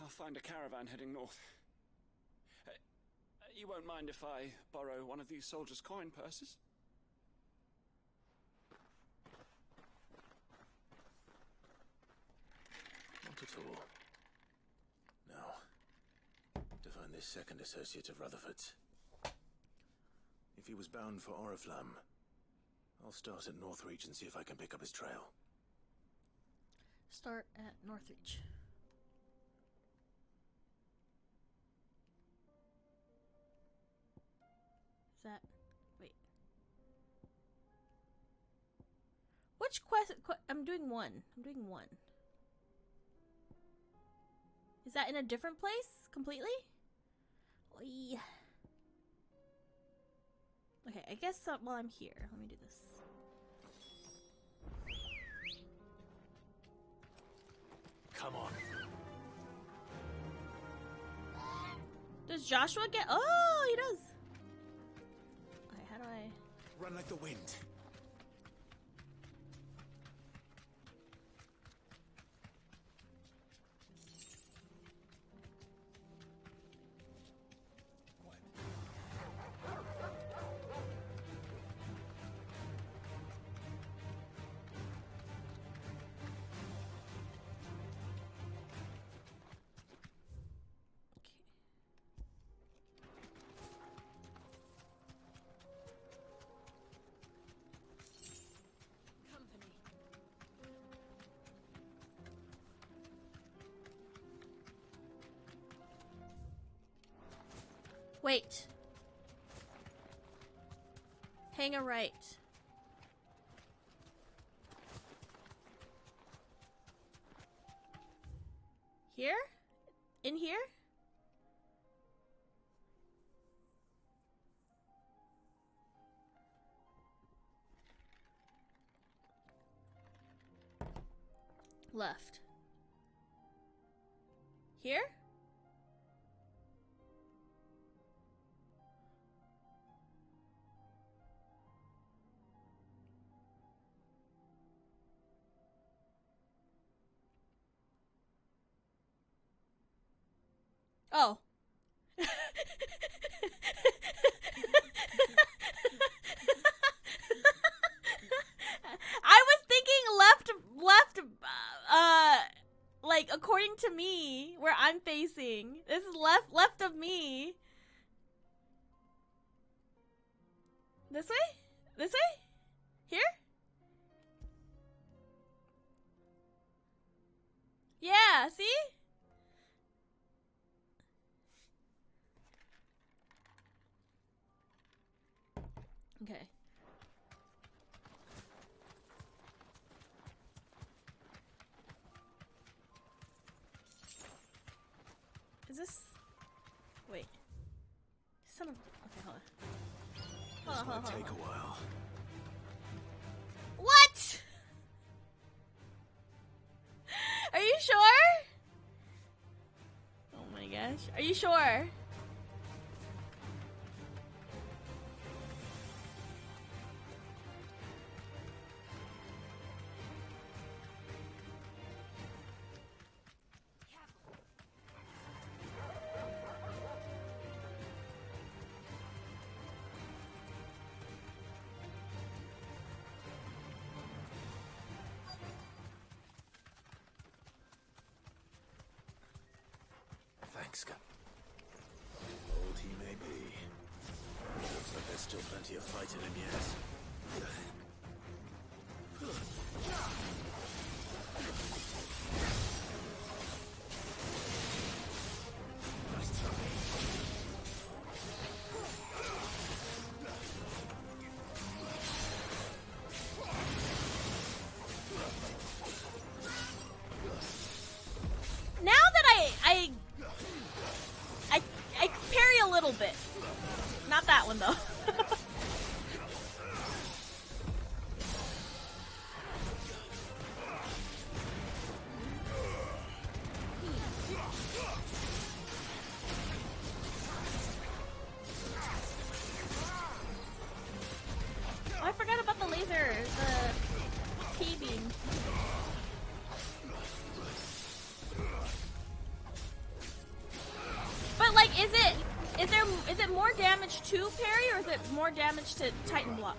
I'll find a caravan heading north. You won't mind if I borrow one of these soldiers' coin purses? Not at all. Now, to find this second associate of Rutherford's. If he was bound for Oriflamme, I'll start at Northreach and see if I can pick up his trail. Start at Northreach. Is that... wait. Which quest... I'm doing one. Is that in a different place? Completely? Oy. Okay, I guess while I'm here, let me do this. Come on. Does Joshua get... oh, he does. Okay, how do I... Run like the wind. Wait. Hang a right. Here? In here? Left. Here? Oh. I was thinking left, like according to me, where I'm facing. This is left of me. This way? This way? Here? Yeah, see? Okay. Is this... Wait. Son of... Okay, hold on. This might take a while. What? Are you sure? Oh my gosh. Are you sure? Thanks, Scott. Old he may be. Looks like there's still plenty of fight in him yet. Now that I parry a little bit. Not that one though. Oh, I forgot about the laser, the key beam. But like, is it more damage to parry or is it more damage to Titan block?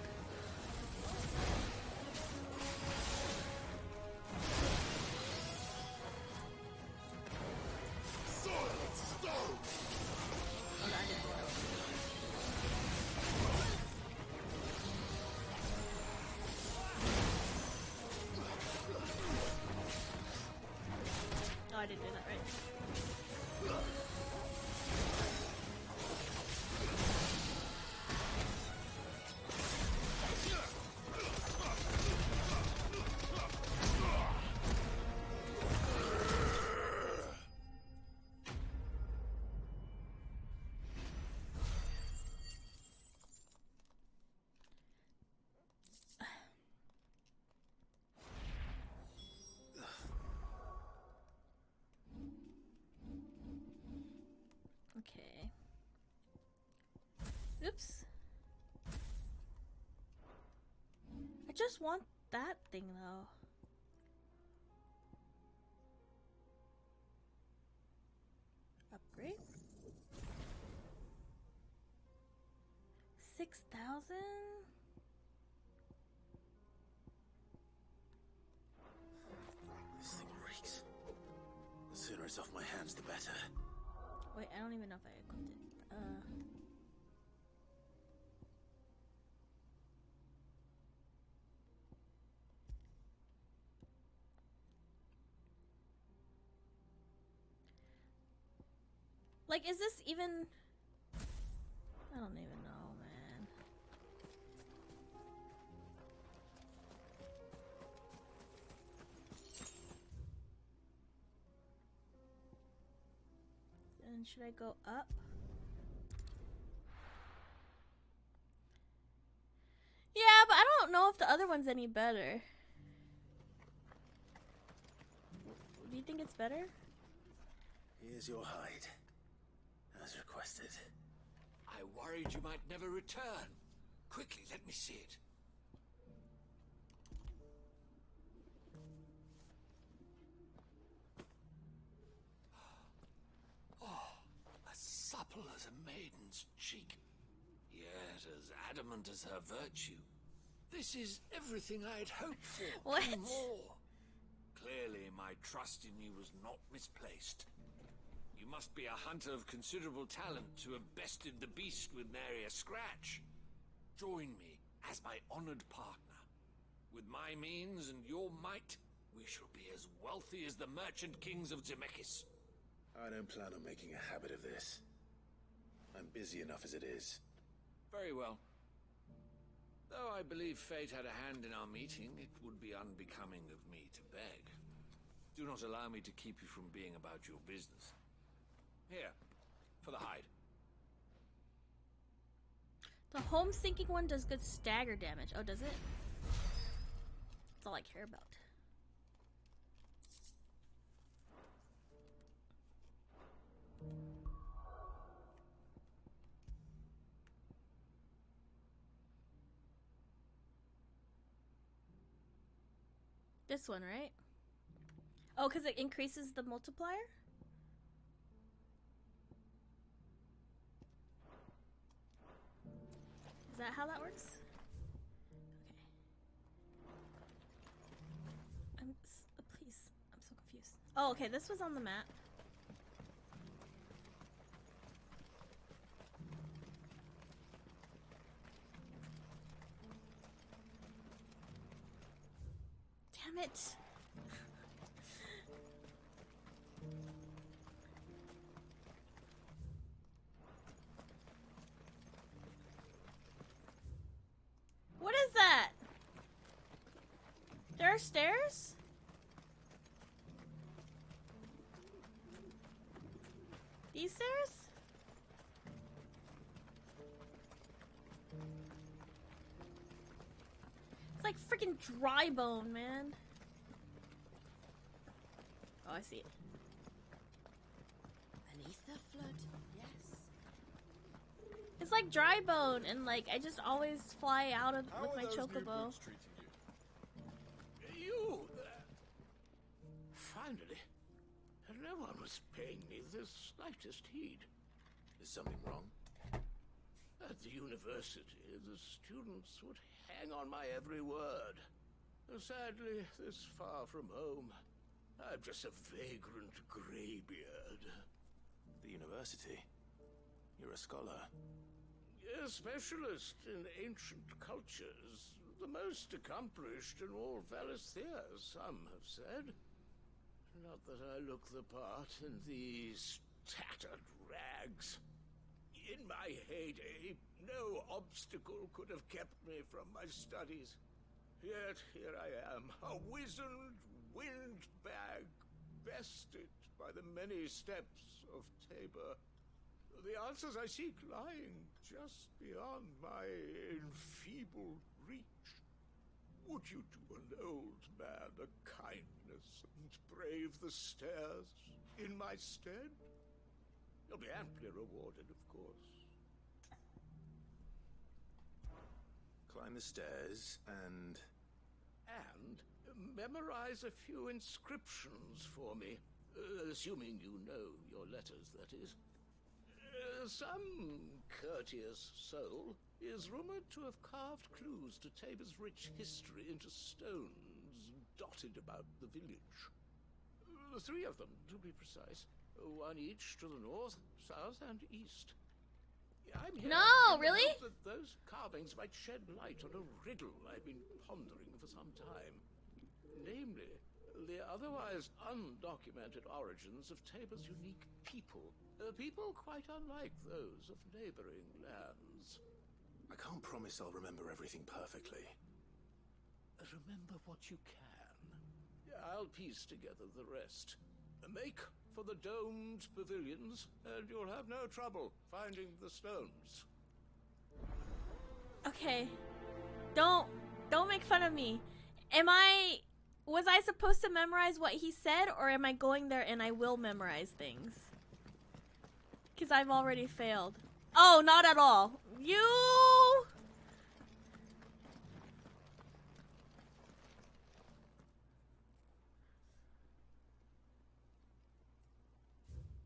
Oh, I didn't do that right. Okay. Oops. I just want that thing though. Upgrade? 6,000? This thing reeks. The sooner it's off my hands, the better. Wait, I don't even know if I equipped it. Like, is this even... I don't even know, man. And should I go up? Yeah, but I don't know if the other one's any better. Do you think it's better? Here's your hide, as requested. I worried you might never return. Quickly, let me see it. Oh, as supple as a maiden's cheek, yet as adamant as her virtue. This is everything I'd hoped for. What? And more. Clearly, my trust in you was not misplaced. You must be a hunter of considerable talent to have bested the beast with nary a scratch. Join me as my honored partner. With my means and your might, we shall be as wealthy as the merchant kings of Zemeckis. I don't plan on making a habit of this. I'm busy enough as it is. Very well. Though I believe fate had a hand in our meeting, it would be unbecoming of me to beg. Do not allow me to keep you from being about your business. Here, for the hide. The home sinking one does good stagger damage. Oh, does it? That's all I care about. This one, right? Oh, because it increases the multiplier? Is that how that works? Okay. Please. I'm so confused. Oh, okay. This was on the map. Damn it. What is that? There are stairs? These stairs? It's like freaking dry bone, man. Oh, I see it. Beneath the flood, yes. It's like dry bone, and like I just always fly out of with my chocobo. You! Finally. No one was paying me the slightest heed. Is something wrong? At the university, the students would hang on my every word. Sadly, this far from home, I'm just a vagrant greybeard. The university? You're a scholar. A specialist in ancient cultures. The most accomplished in all Valisthea, some have said. Not that I look the part in these tattered rags. In my heyday, no obstacle could have kept me from my studies. Yet here I am, a wizened windbag, bested by the many steps of Tabor. The answers I seek lying just beyond my enfeebled reach. Would you do an old man a kindness and brave the stairs in my stead? You'll be amply rewarded, of course. Climb the stairs and memorize a few inscriptions for me. Assuming you know your letters, that is. Some courteous soul is rumored to have carved clues to Tabor's rich history into stones dotted about the village. 3 of them, to be precise. One each to the north, south, and east. I'm here No, in the really? hope that those carvings might shed light on a riddle I've been pondering for some time. Namely, the otherwise undocumented origins of Tabor's unique people. People quite unlike those of neighboring lands. I can't promise I'll remember everything perfectly. Remember what you can. I'll piece together the rest. Make for the domed pavilions, and you'll have no trouble finding the stones. Okay. Don't make fun of me. Am I Was I supposed to memorize what he said, or am I going there and I will memorize things? Because I've already failed. Oh, not at all. You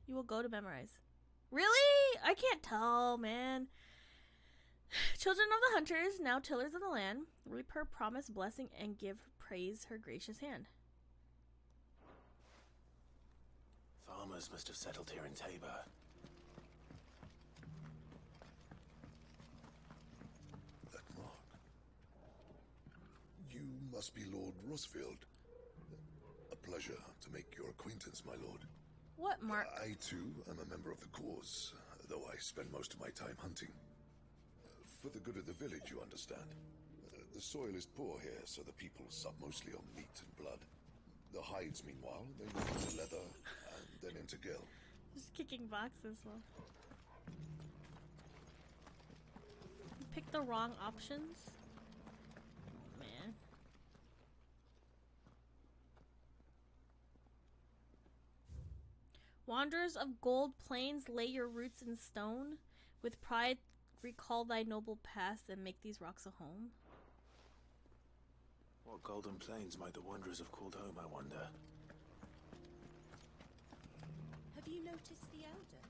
will go to memorize. Really? I can't tell, man. Children of the hunters, now tillers of the land, reap her promised blessing and give praise her gracious hand. Farmers must have settled here in Tabor. That mark. You must be Lord Rosfield. A pleasure to make your acquaintance, my lord. What mark? I, too, am a member of the cause, though I spend most of my time hunting. For the good of the village, you understand. The soil is poor here, so the people sup mostly on meat and blood. The hides, meanwhile, they move into leather and then into gill. Just kicking boxes, well. You picked the wrong options? Oh, man. Wanderers of gold plains, lay your roots in stone. With pride, recall thy noble past and make these rocks a home. What golden plains might the wanderers have called home, I wonder? Have you noticed the elder?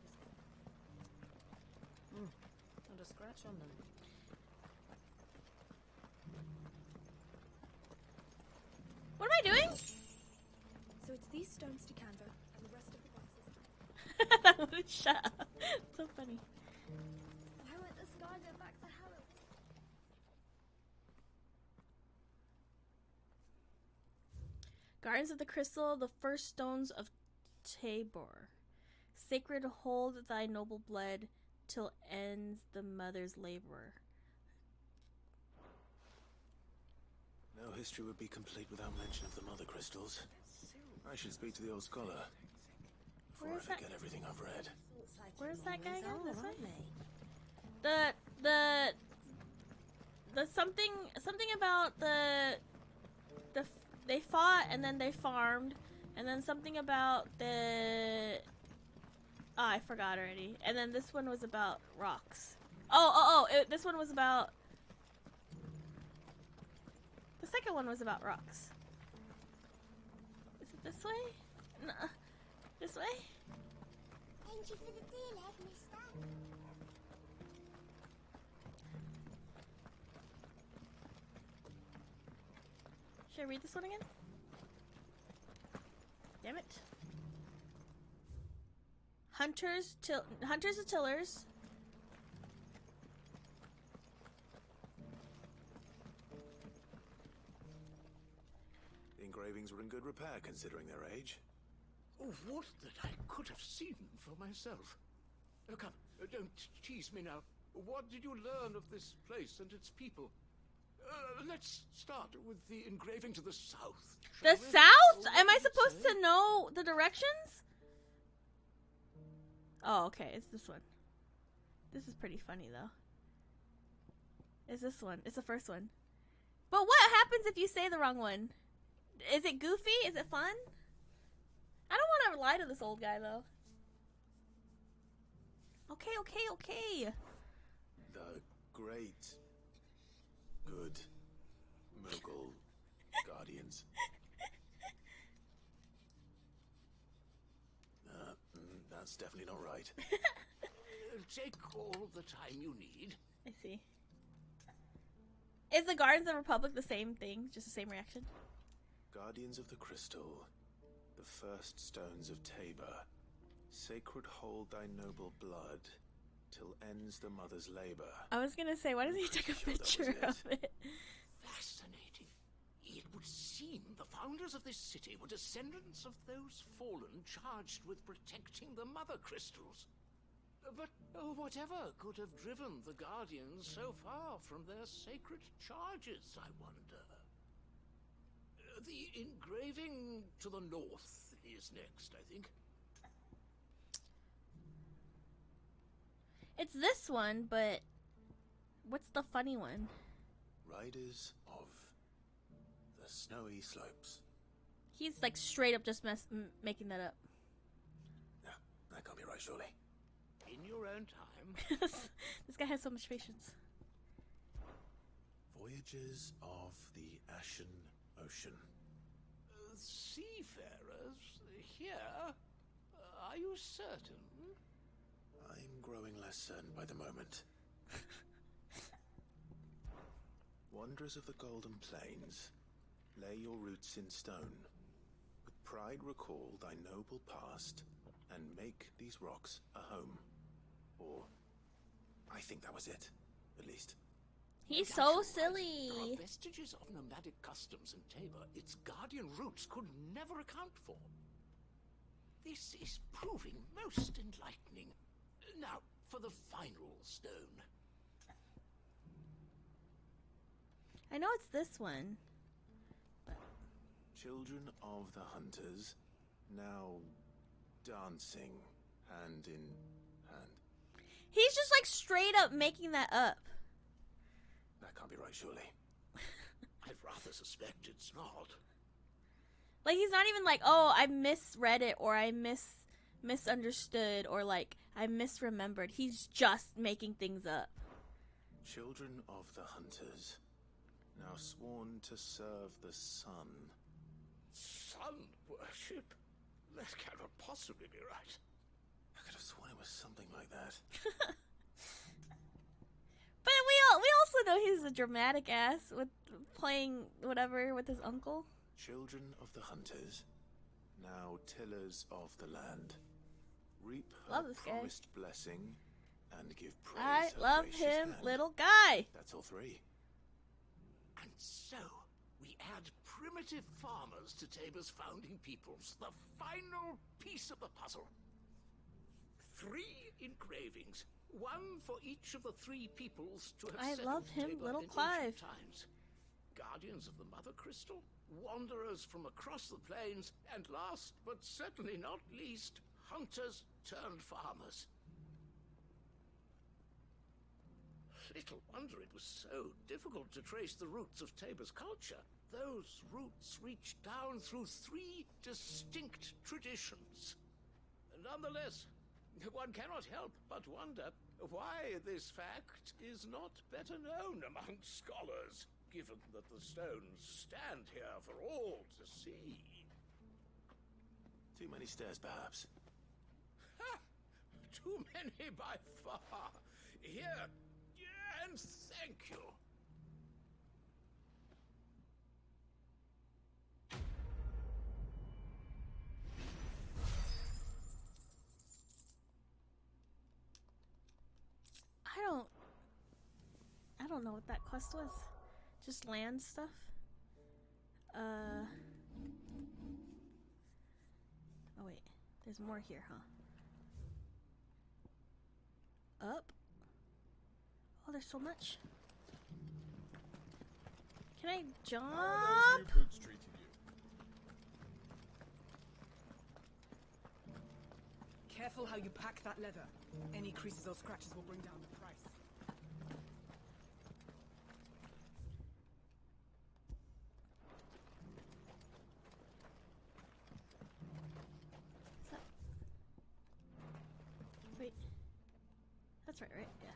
Not a scratch on them. What am I doing? So it's these stones to canva, and the rest of the boxes. That would shut up. So funny. Why won't the sky go back to how it was? Gardens of the Crystal, the first stones of Tabor. Sacred hold thy noble blood till ends the mother's labor. No history would be complete without mention of the mother crystals. I should speak to the old scholar before I forget everything I've read. Where's that guy again? This way? The something about they fought and then they farmed, and then something about the I forgot already. And then this one was about rocks. This one was about the second one was about rocks. Is it this way? No, this way. Thank you for the deal, Ed, mister. Should I read this one again? Damn it. Hunters and tillers. The engravings were in good repair considering their age. Oh, what that I could have seen for myself. Oh, come, don't tease me now. What did you learn of this place and its people? Let's start with the engraving to the south. The south? Am I supposed to know the directions? Oh, okay, it's this one. This is pretty funny, though. It's this one. It's the first one. But what happens if you say the wrong one? Is it goofy? Is it fun? I don't want to lie to this old guy, though. Okay. The great, good Mughal guardians. That's definitely not right. Take all the time you need. I see. Is the Gardens of the Republic the same thing? Just the same reaction? Guardians of the Crystal, the first stones of Tabor. Sacred hold thy noble blood till ends the mother's labor. I was gonna say, why doesn't he take a picture of it? Fascinating. It would seem the founders of this city were descendants of those fallen charged with protecting the mother crystals. But whatever could have driven the Guardians so far from their sacred charges, I wonder? The engraving to the north is next, I think. It's this one, but what's the funny one? Riders of the snowy slopes. He's like straight up just making that up. No, that can't be right, surely. In your own time. This guy has so much patience. Voyages of the Ashen Ocean. Seafarers here? Are you certain? I'm growing less certain by the moment. Wanderers of the Golden Plains, lay your roots in stone. With pride recall thy noble past, and make these rocks a home. Or, I think that was it, at least. He's so silly. There are vestiges of nomadic customs in Tabor its guardian roots could never account for. This is proving most enlightening. Now, for the final stone. I know it's this one. Children of the Hunters, now dancing hand in hand. He's just like straight up making that up. That can't be right, surely. I'd rather suspect it's not. Like, he's not even like, oh, I misread it, or I misunderstood, or like, I misremembered. He's just making things up. Children of the Hunters, now sworn to serve the sun. Sun worship? That cannot possibly be right. I could have sworn it was something like that. But we also know he's a dramatic ass with playing whatever with his uncle. Children of the Hunters, now tillers of the land. Reap her promised blessing and give praise I her love gracious him, hand. little guy. That's all three. And so, we add primitive farmers to Tabor's founding peoples, the final piece of the puzzle. 3 engravings, one for each of the 3 peoples to have I settled love him, Tabor little in Clive. ancient times. Guardians of the Mother Crystal, wanderers from across the plains, and last but certainly not least, hunters turned farmers. Little wonder it was so difficult to trace the roots of Tabor's culture. Those roots reach down through 3 distinct traditions. Nonetheless, one cannot help but wonder why this fact is not better known among scholars, given that the stones stand here for all to see. Too many stairs, perhaps. Ha! Too many by far. Here, and thank you. I don't know what that quest was. Just land stuff. Oh wait, there's more here, huh? Up. Oh, there's so much. Can I jump? How are those new boots treating you? Careful how you pack that leather. Any creases or scratches will bring down the price. Wait. That's right, right? Yeah.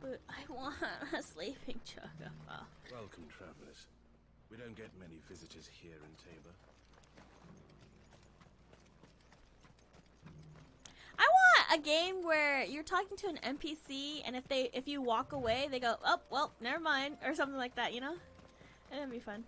But I want a sleeping chocobo. Welcome, travelers. We don't get many visitors here in Tabor. I want a game where you're talking to an NPC, and if you walk away, they go, "Oh, well, never mind," or something like that. You know, that'd be fun.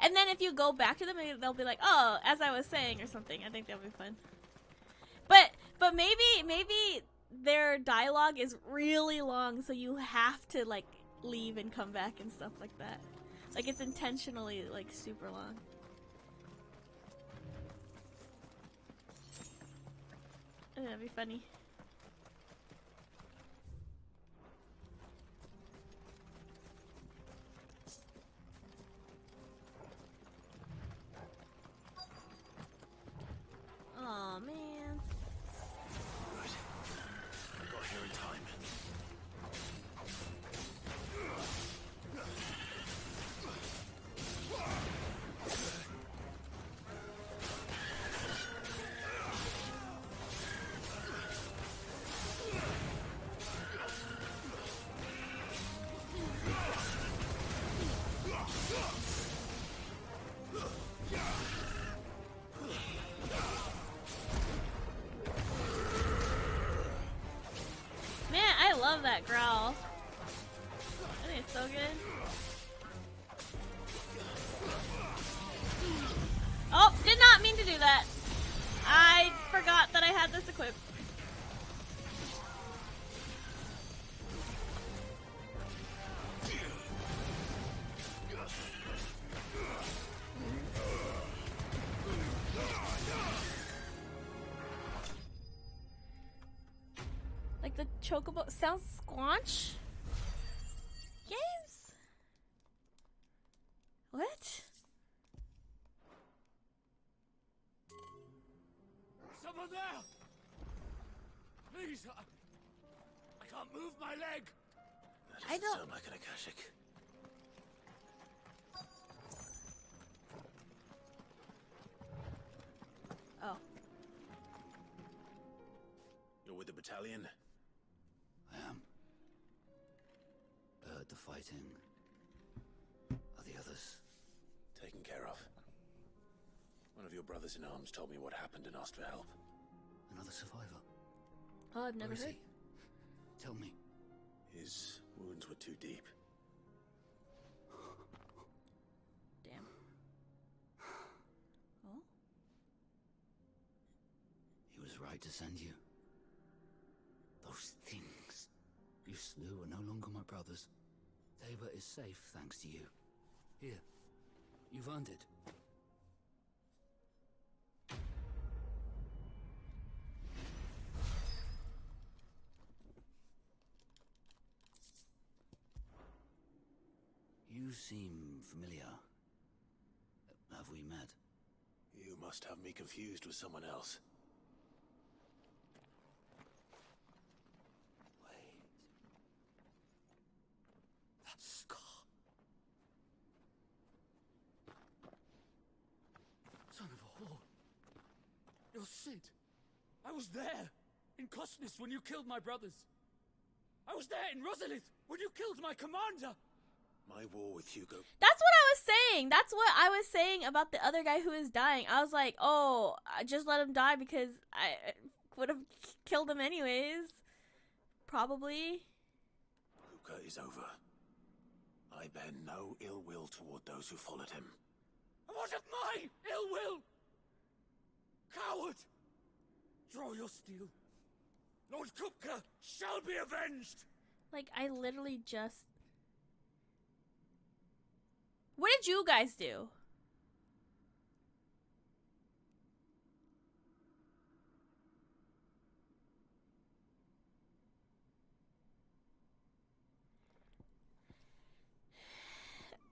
And then if you go back to them, they'll be like, "Oh, as I was saying," or something. I think that'll be fun. But maybe their dialogue is really long, so you have to like leave and come back and stuff like that. Like, it's intentionally, like, super long. That'd be funny. Oh man. Right. I got here in time. Man, I love that growl. I think it's so good. Oh, did not mean to do that. I forgot that I had this equipped. Like the chocobo sounds squanch? Games? What? Someone there! Please, I can't move my leg! That doesn't sound like an Akashic. Oh. You're with the battalion? I am. I heard the fighting. Are the others? Taken care of. One of your brothers in arms told me what happened and asked for help. Another survivor? Oh, I've never Where is heard. he? Tell me. His wounds were too deep. Damn. Oh? He was right to send you. Those things you slew are no longer my brothers. Tabor is safe thanks to you. Here, you've earned it. You seem familiar. Have we met? You must have me confused with someone else. Wait. That scar. Son of a whore. You're Sid. I was there in Cosnus when you killed my brothers. I was there in Rosalith when you killed my commander. My war with Hugo. That's what I was saying. That's what I was saying about the other guy who is dying. I was like, oh, I just let him die because I would have killed him anyways. Probably. Hugo is over. I bear no ill will toward those who followed him. What of my ill will? Coward! Draw your steel. Lord Kupka shall be avenged! Like, I literally just... What did you guys do?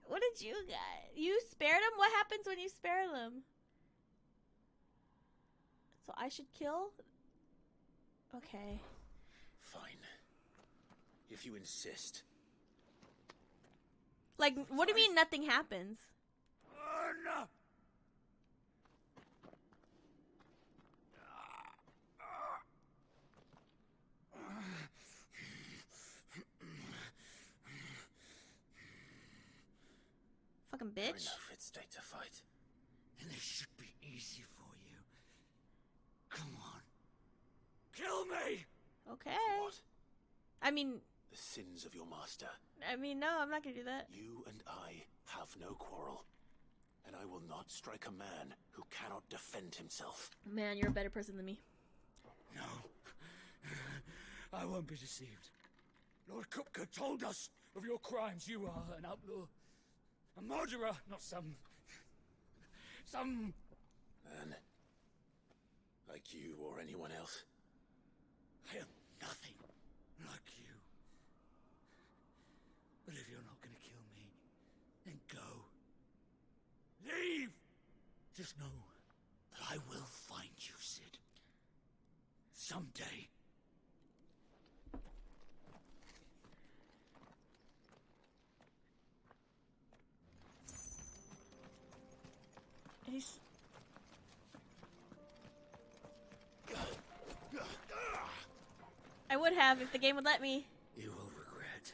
What did you guys? You spared him? What happens when you spare them? So I should kill? Okay. Fine. If you insist. Like, what do you mean nothing happens? No. Fucking You're in bitch. no fit state to fight. And this should be easy for you. Come on. Kill me! Okay. For what? I mean... The sins of your master. No, I'm not gonna do that. You and I have no quarrel. And I will not strike a man who cannot defend himself. Man, you're a better person than me. No. I won't be deceived. Lord Kupka told us of your crimes. You are an outlaw. A murderer, not some... Man. Like you or anyone else. I am nothing like you. But if you're not gonna kill me, then go. Leave! Just know that I will find you, Sid. Someday. He's... I would have if the game would let me. You will regret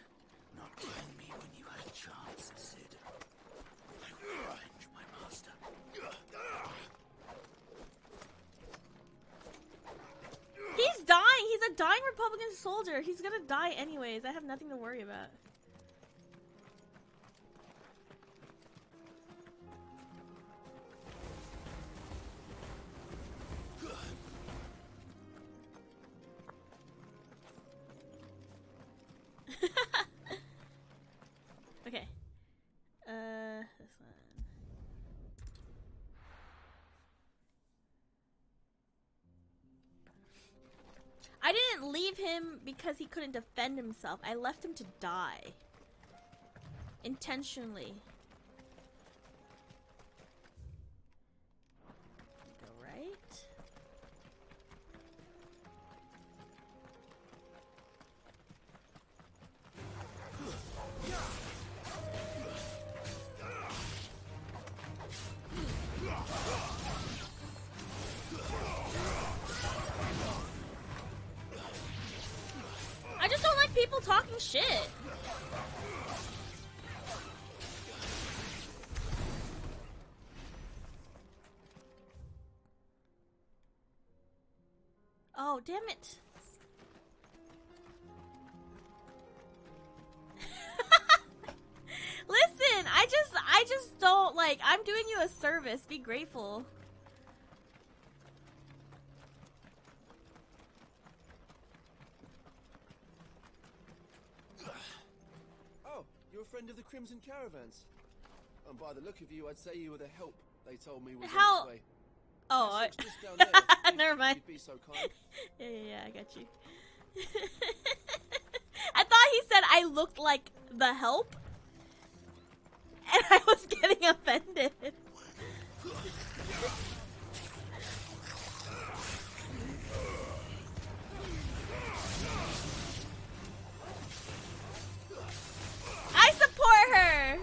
not killing me when you had a chance, Sid. I will avenge my master. He's dying! He's a dying Republican soldier. He's gonna die anyways. I have nothing to worry about. Okay. This one. I didn't leave him because he couldn't defend himself. I left him to die. Intentionally. Go right. I just don't like people talking shit. Oh, damn it. Listen, I just don't like, I'm doing you a service. Be grateful. Oh, you're a friend of the Crimson Caravans. And by the look of you, I'd say you were the help they told me was on its way. Oh, Just down there, never mind. You'd be so kind. Yeah, I got you. I thought he said I looked like the help, and I was getting offended. I support her.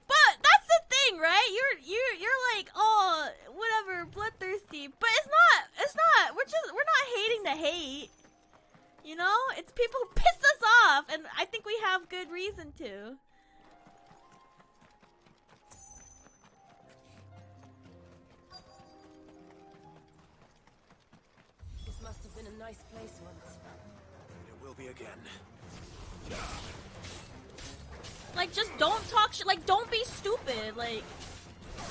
But that's the thing, right? You're like, oh, whatever, bloodthirsty. But it's not. We're not hating to hate. You know? It's people who piss us off, and I think we have good reason to. This must have been a nice place once. It will be again. Like, just don't talk shit. Like, don't be stupid. Like,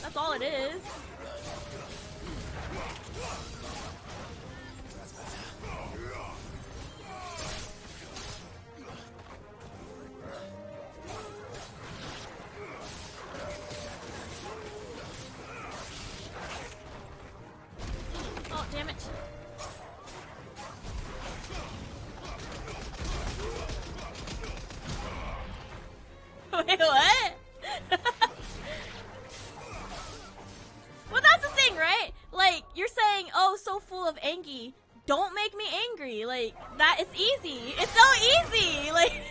that's all it is. Oh, damn it. Wait, what? Well, that's the thing, right? Like, you're saying, oh, so full of Angie. Don't make me angry. Like, that is easy. It's so easy. Like...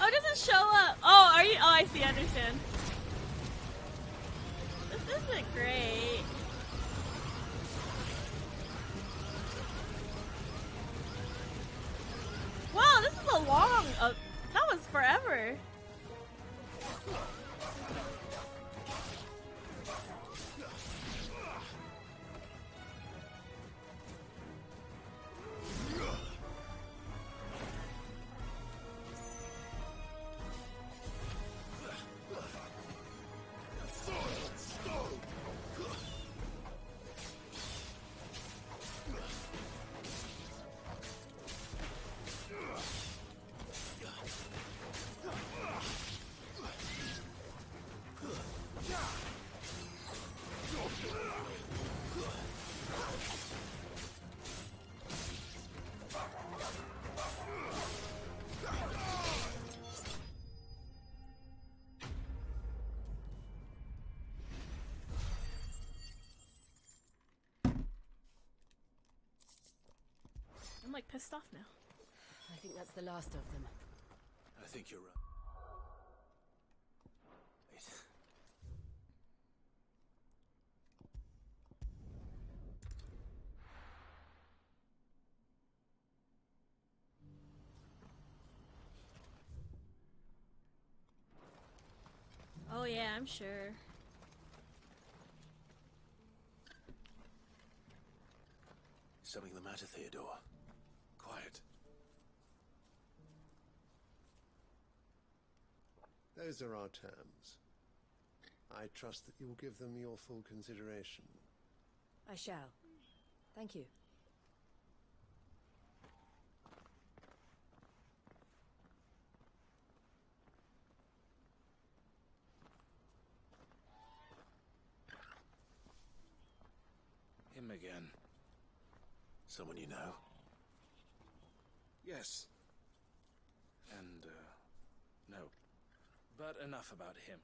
Oh, it doesn't show up. Oh, are you? Oh, I see. I understand. This isn't great. Wow, this is a long. That was forever. I'm like pissed off now. I think that's the last of them. I think you're right. Wait. Oh yeah, I'm sure. Is something the matter, Theodore? Quiet. Those are our terms. I trust that you will give them your full consideration. I shall. Thank you. Him again. Someone you know? Yes. And, no. But enough about him.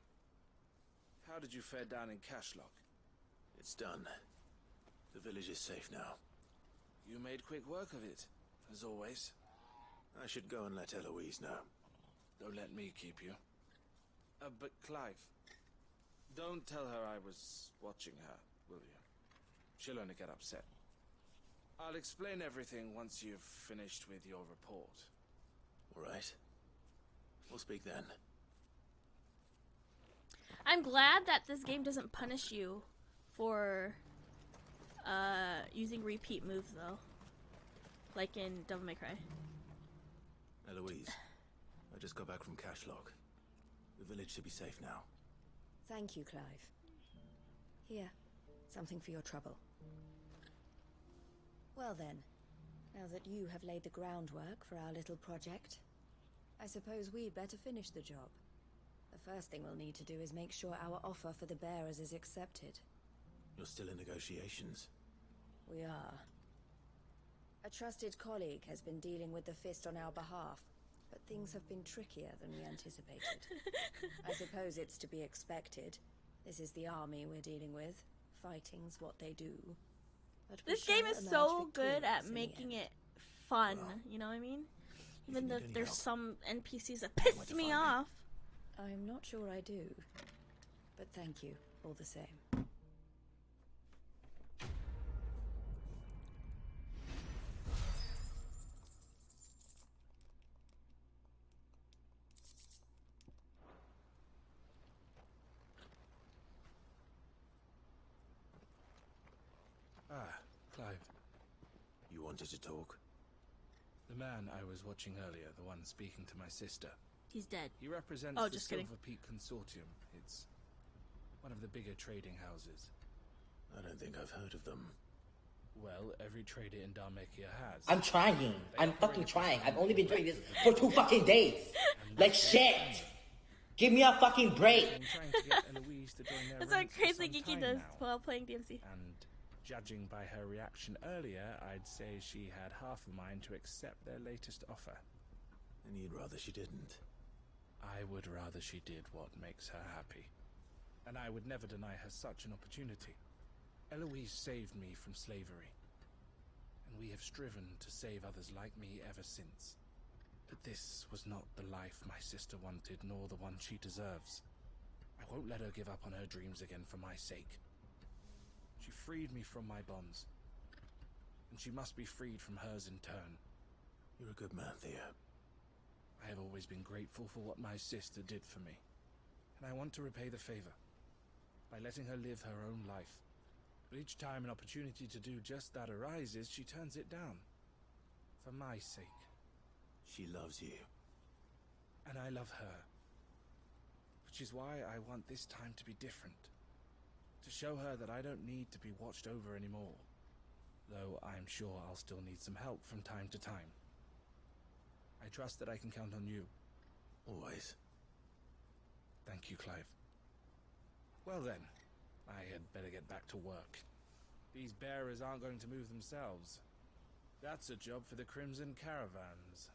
How did you fare down in Cashlock? It's done. The village is safe now. You made quick work of it, as always. I should go and let Eloise know. Don't let me keep you. But Clive, don't tell her I was watching her, will you? She'll only get upset. I'll explain everything once you've finished with your report. All right. We'll speak then. I'm glad that this game doesn't punish you for using repeat moves though. Like in Devil May Cry. Eloise, I just got back from Cashlock. The village should be safe now. Thank you, Clive. Here, something for your trouble. Well then, now that you have laid the groundwork for our little project, I suppose we'd better finish the job. The first thing we'll need to do is make sure our offer for the bearers is accepted. You're still in negotiations? We are. A trusted colleague has been dealing with the Fist on our behalf, but things have been trickier than we anticipated. I suppose it's to be expected. This is the army we're dealing with. Fighting's what they do. But this game is so good at making it fun, you know what I mean? Even though there's some NPCs that piss me off. I'm not sure I do, but thank you all the same. Ah, Clive. You wanted to talk? The man I was watching earlier, the one speaking to my sister. He's dead. He represents the Silver Peak Consortium. It's one of the bigger trading houses. I don't think I've heard of them. Well, every trader in Dharmekia has. I'm trying. I'm fucking trying. I've only been doing this for 2 fucking days. Like shit! Give me a fucking break! I'm trying to get Eloise to join their That's what ranks for Crazy some Geeky time does now. while playing DMC. And judging by her reaction earlier, I'd say she had half a mind to accept their latest offer. And you'd rather she didn't? I would rather she did what makes her happy. And I would never deny her such an opportunity. Eloise saved me from slavery. And we have striven to save others like me ever since. But this was not the life my sister wanted, nor the one she deserves. I won't let her give up on her dreams again for my sake. She freed me from my bonds. And she must be freed from hers in turn. You're a good man, Theo. I have always been grateful for what my sister did for me. And I want to repay the favor by letting her live her own life. But each time an opportunity to do just that arises, she turns it down. For my sake. She loves you. And I love her. Which is why I want this time to be different. To show her that I don't need to be watched over anymore. Though I'm sure I'll still need some help from time to time. I trust that I can count on you. Always. Thank you, Clive. Well then, I had better get back to work. These bearers aren't going to move themselves. That's a job for the Crimson Caravans.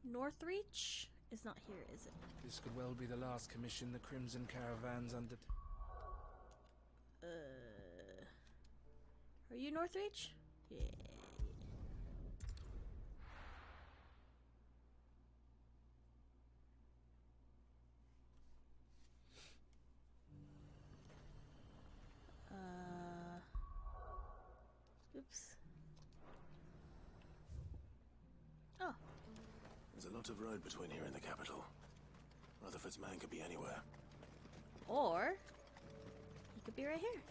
Northreach is not here, is it? This could well be the last commission the Crimson Caravans under... Are you Northreach? Yeah. Oops. Oh. There's a lot of road between here and the capital. Rutherford's man could be anywhere. Or he could be right here.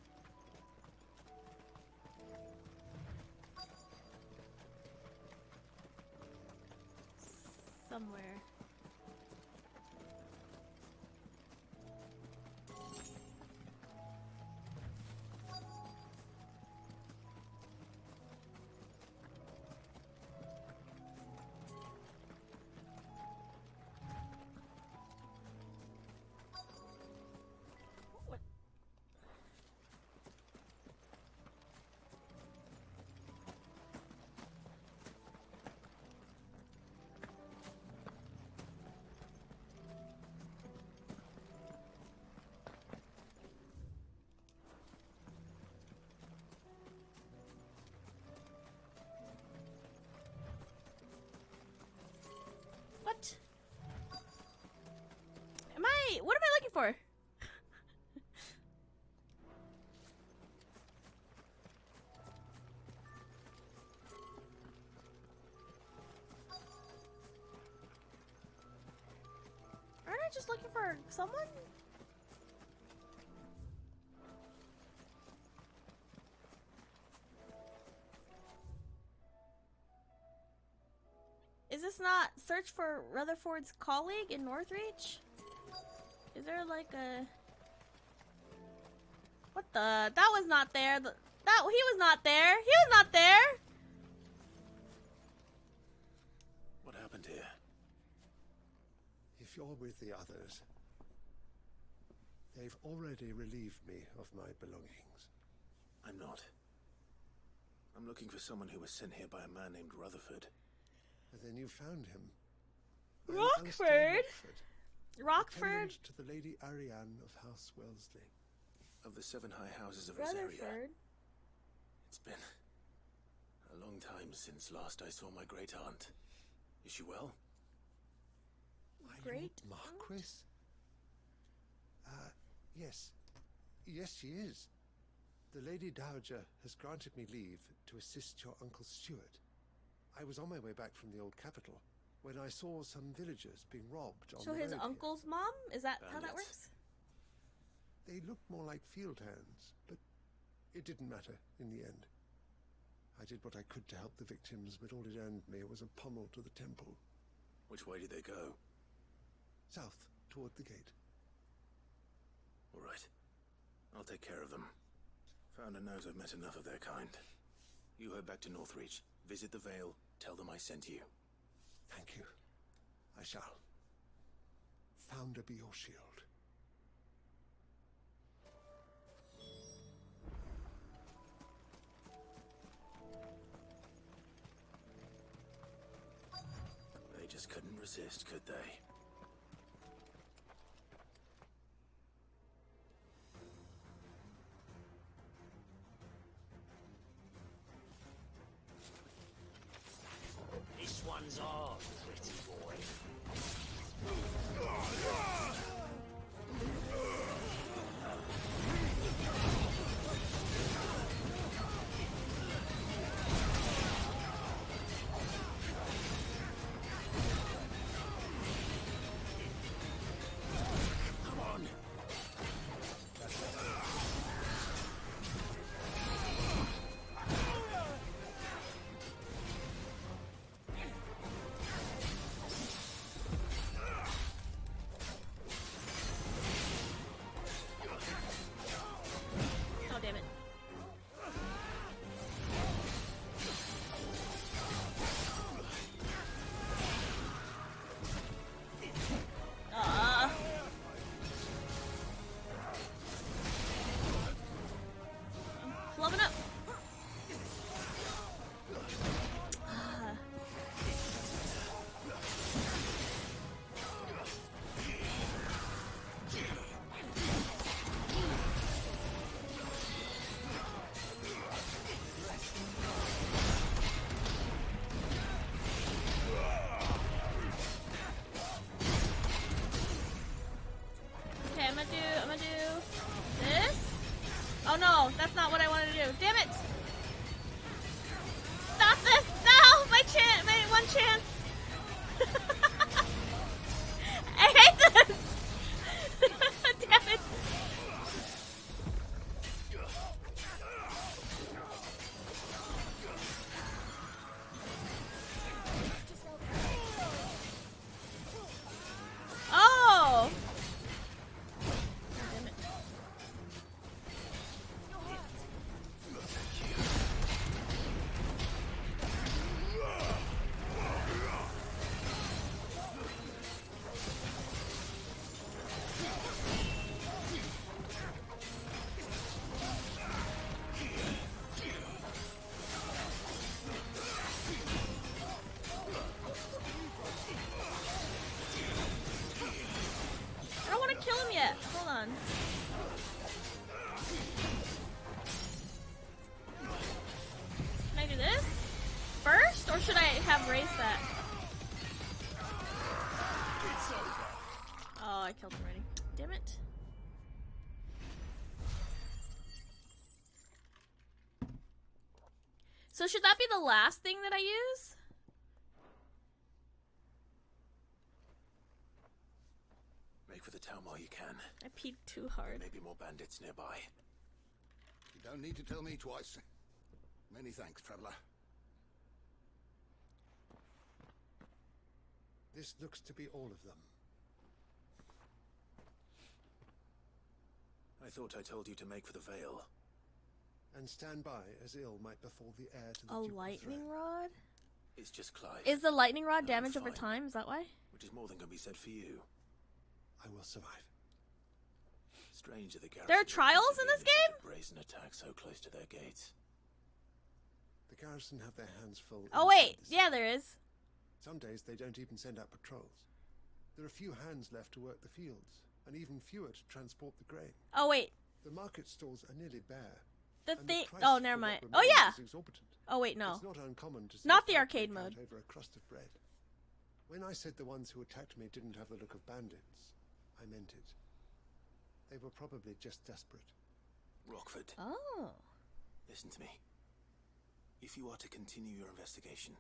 Somewhere. What? What am I looking for? Aren't I just looking for someone? Is this not search for Rutherford's colleague in Northreach? Is there like a... What the? That was not there. He was not there. He was not there. What happened here? If you're with the others, they've already relieved me of my belongings. I'm not. I'm looking for someone who was sent here by a man named Rutherford. But then you found him. Rockford? Rockford? To the Lady Ariane of House Wellesley. Of the 7 high houses of Rutherford? Rosaria. It's been a long time since last I saw my great aunt. Is she well? Great Marquis? Yes. Yes, she is. The Lady Dowager has granted me leave to assist your Uncle Stuart. I was on my way back from the old capital when I saw some villagers being robbed on So the his road uncle's mom? Is that how that works? They looked more like field hands, but it didn't matter in the end. I did what I could to help the victims, but all it earned me was a pummel to the temple. Which way did they go? South, toward the gate. All right. I'll take care of them. Founder knows I've met enough of their kind. You head back to Northreach, visit the Vale, tell them I sent you. Thank you. I shall. Founder be your shield. They just couldn't resist, could they? This one's ours, pretty boy. embrace that. Oh, I killed him already. Damn it. So should that be the last thing that I use? Make for the town while you can. I peeked too hard. There may be more bandits nearby. You don't need to tell me twice. Many thanks, traveler. This looks to be all of them. I thought I told you to make for the Vale. And stand by as ill might befall the heir to the A Ducal lightning throne. rod? It's just Clive. Is the lightning rod And damage I'm over fine, time? Is that why? which is more than can be said for you. I will survive. Strange that the garrison. There are trials in this game? A brazen attack so close to their gates. The garrison have their hands full. Oh wait, yeah there is. Some days they don't even send out patrols. There are few hands left to work the fields, and even fewer to transport the grain. Oh wait. The market stalls are nearly bare. The and thing. price Oh, for never what mind. Oh remains yeah. is exorbitant. Oh wait, no. It's not uncommon to see Not a the fight arcade break out mode. over a crust of bread. When I said the ones who attacked me didn't have the look of bandits, I meant it. They were probably just desperate. Rockford. Oh. Listen to me. If you are to continue your investigation,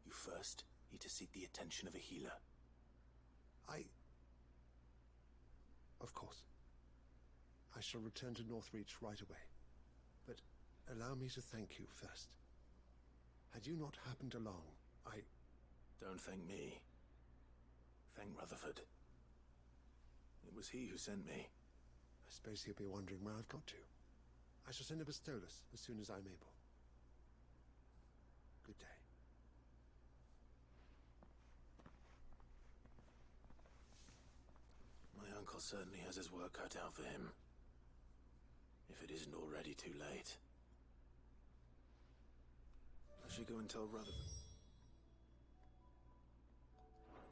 you first need to seek the attention of a healer. Of course. I shall return to Northreach right away. But allow me to thank you first. Had you not happened along, Don't thank me. Thank Rutherford. It was he who sent me. I suppose he'll be wondering where I've got to. I shall send a Bastolus as soon as I'm able. Good day. My uncle certainly has his work cut out for him. If it isn't already too late. I should go and tell Rutherford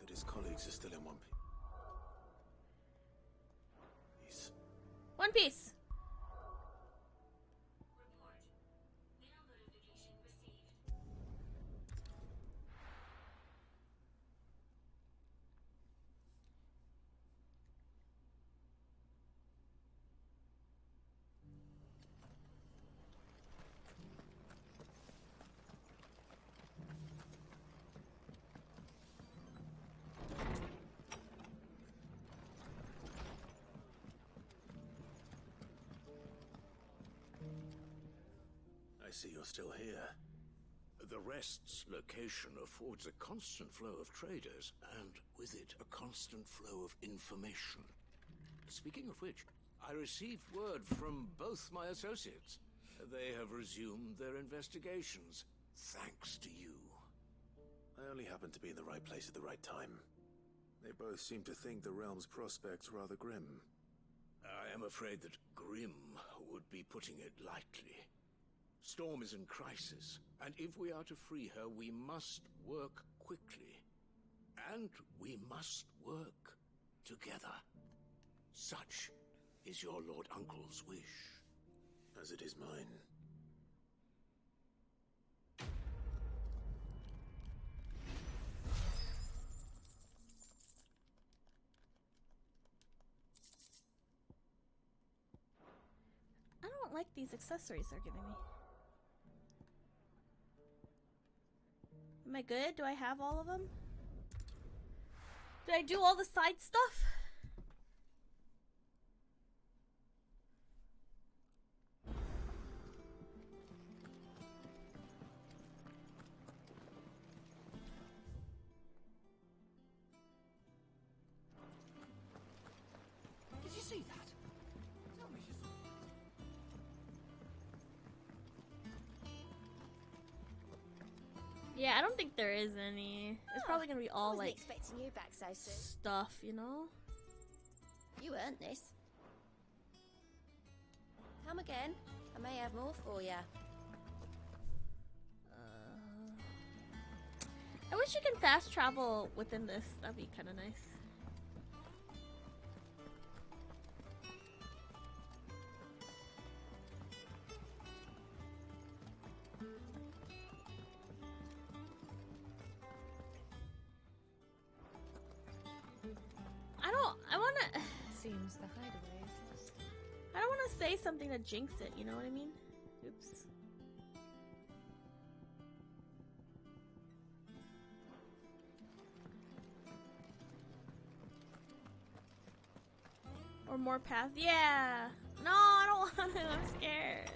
that his colleagues are still in one piece. One Piece. I see you're still here. The Rest's location affords a constant flow of traders, and with it, a constant flow of information. Speaking of which, I received word from both my associates. They have resumed their investigations, thanks to you. I only happened to be in the right place at the right time. They both seem to think the realm's prospects rather grim. I am afraid that grim would be putting it lightly. Storm is in crisis, and if we are to free her, we must work quickly. And we must work together. Such is your Lord Uncle's wish. As it is mine. I don't like these accessories they're giving me. Am I good? Do I have all of them? Did I do all the side stuff? Did you see that? Tell me you saw it. Yeah, I don't think there is any. It's probably gonna be all I wasn't like expecting you back so soon. stuff, you know? You earned this. Come again. I may have more for you. I wish you can fast travel within this. That'd be kind of nice. the hideaway is. I don't want to say something to jinx it, you know what I mean? Oops. Or more paths. Yeah. No, I don't want to. I'm scared.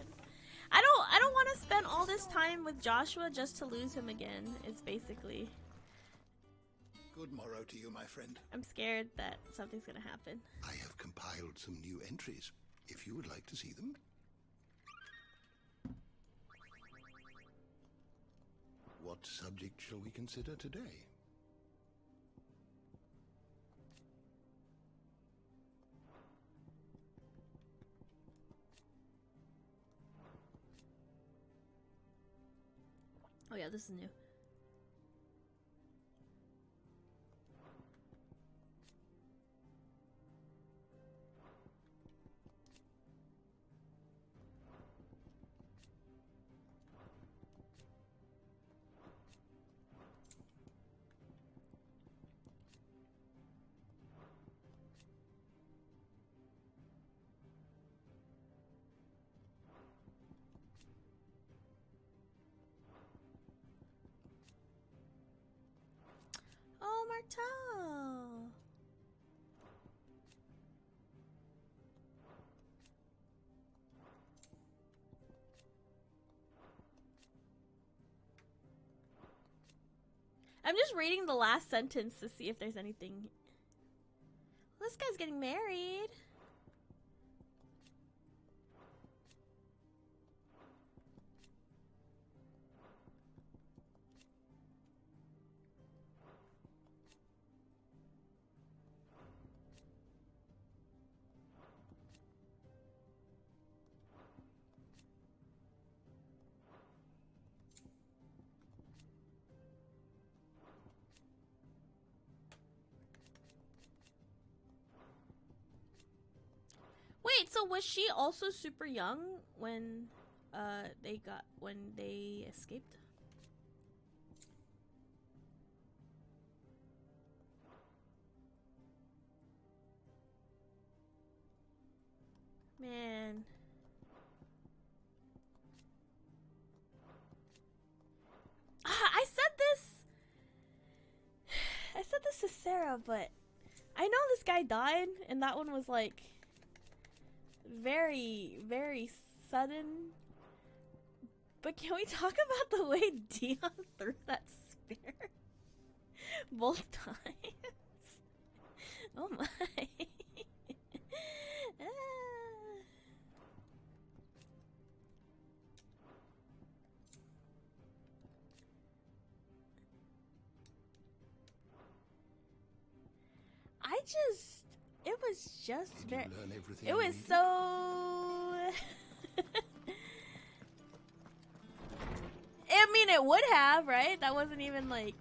I don't want to spend all this time with Joshua just to lose him again. It's basically. Good morrow to you, my friend. I'm scared that something's gonna happen. I have compiled some new entries, if you would like to see them. What subject shall we consider today? Oh yeah, this is new. Oh, Martel. I'm just reading the last sentence to see if there's anything. This guy's getting married. Wait, so was she also super young when they escaped? Man. I said this to Sarah, but I know this guy died, and that one was like very, very sudden. But can we talk about the way Dion threw that spear both times? Oh my. It was just very, it was so, I mean, it would have, right? That wasn't even like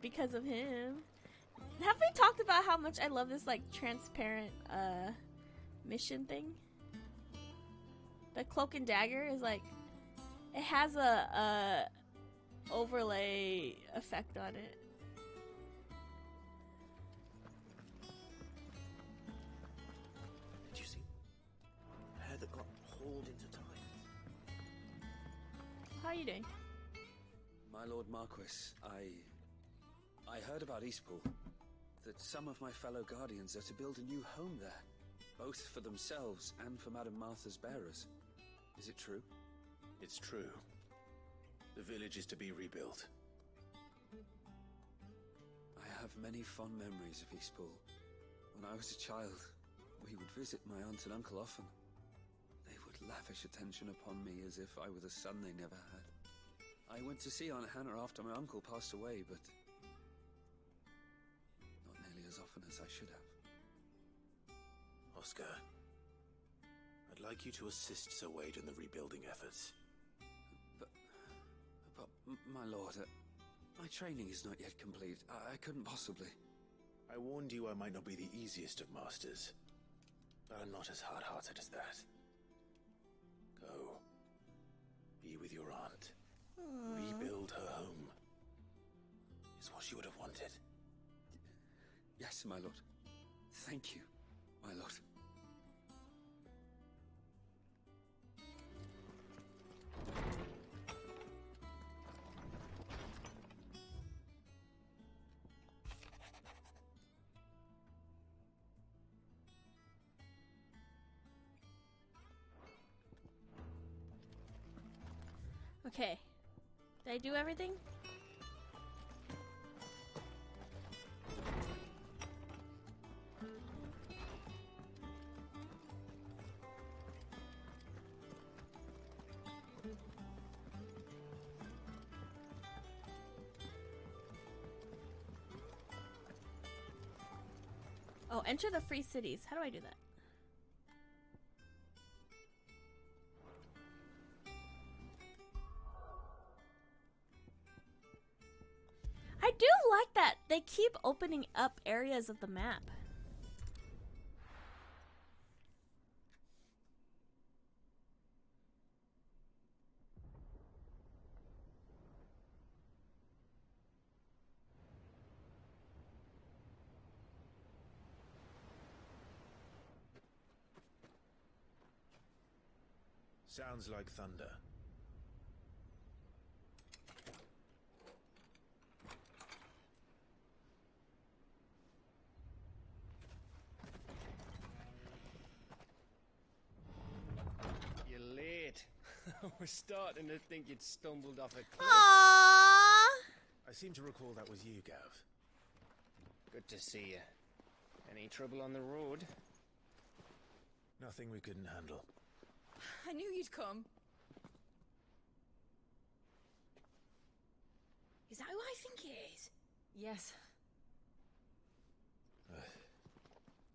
because of him. Have we talked about how much I love this like transparent mission thing? The cloak and dagger is like, it has a overlay effect on it. Did you see? The hair that got hauled into time. How are you doing? My Lord Marquis, I heard about Eastpool. That some of my fellow guardians are to build a new home there. Both for themselves and for Madame Martha's bearers. Is it true? It's true. The village is to be rebuilt. I have many fond memories of Eastpool. When I was a child, we would visit my aunt and uncle often. They would lavish attention upon me as if I were the son they never had. I went to see Aunt Hannah after my uncle passed away, but not nearly as often as I should have. Oscar, I'd like you to assist Sir Wade in the rebuilding efforts. But my lord, my training is not yet complete. I couldn't possibly. I warned you I might not be the easiest of masters, but I'm not as hard-hearted as that. Go. Be with your aunt. Rebuild her home. Is what she would have wanted. Yes, my lord. Thank you, my lord. Okay. Did I do everything? Oh, enter the free cities. How do I do that? I do like that. They keep opening up areas of the map. Sounds like thunder. You're late. We're starting to think you'd stumbled off a cliff. Aww. I seem to recall that was you, Gav. Good to see you. Any trouble on the road? Nothing we couldn't handle. I knew you'd come. Is that who I think it is? Yes.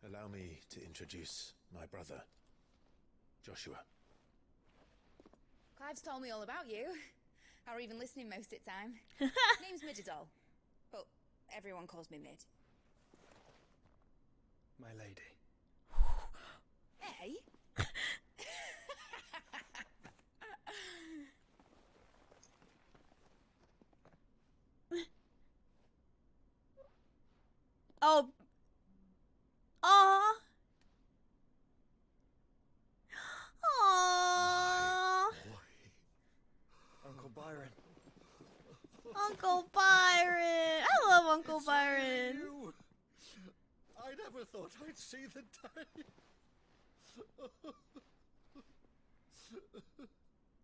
Allow me to introduce my brother, Joshua. Clive's told me all about you. Or even listening most of the time. Name's Mididol, but everyone calls me Mid. My lady. Hey? Oh. Aww. Aww. Uncle Byron. Uncle Byron. I love Uncle Byron. I never thought I'd see the day.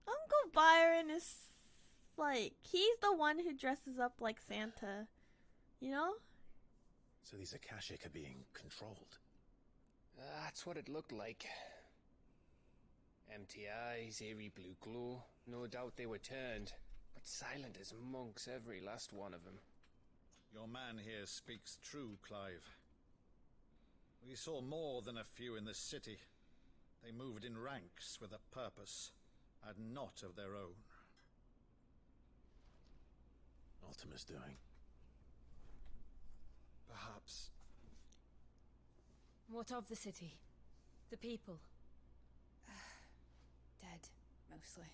Uncle Byron is like, he's the one who dresses up like Santa. You know? So these Akashic are being controlled. That's what it looked like. Empty eyes, eerie blue glow. No doubt they were turned, but silent as monks, every last one of them. Your man here speaks true, Clive. We saw more than a few in this city. They moved in ranks with a purpose, and not of their own. Ultima's doing. Perhaps. What of the city? The people? Dead, mostly.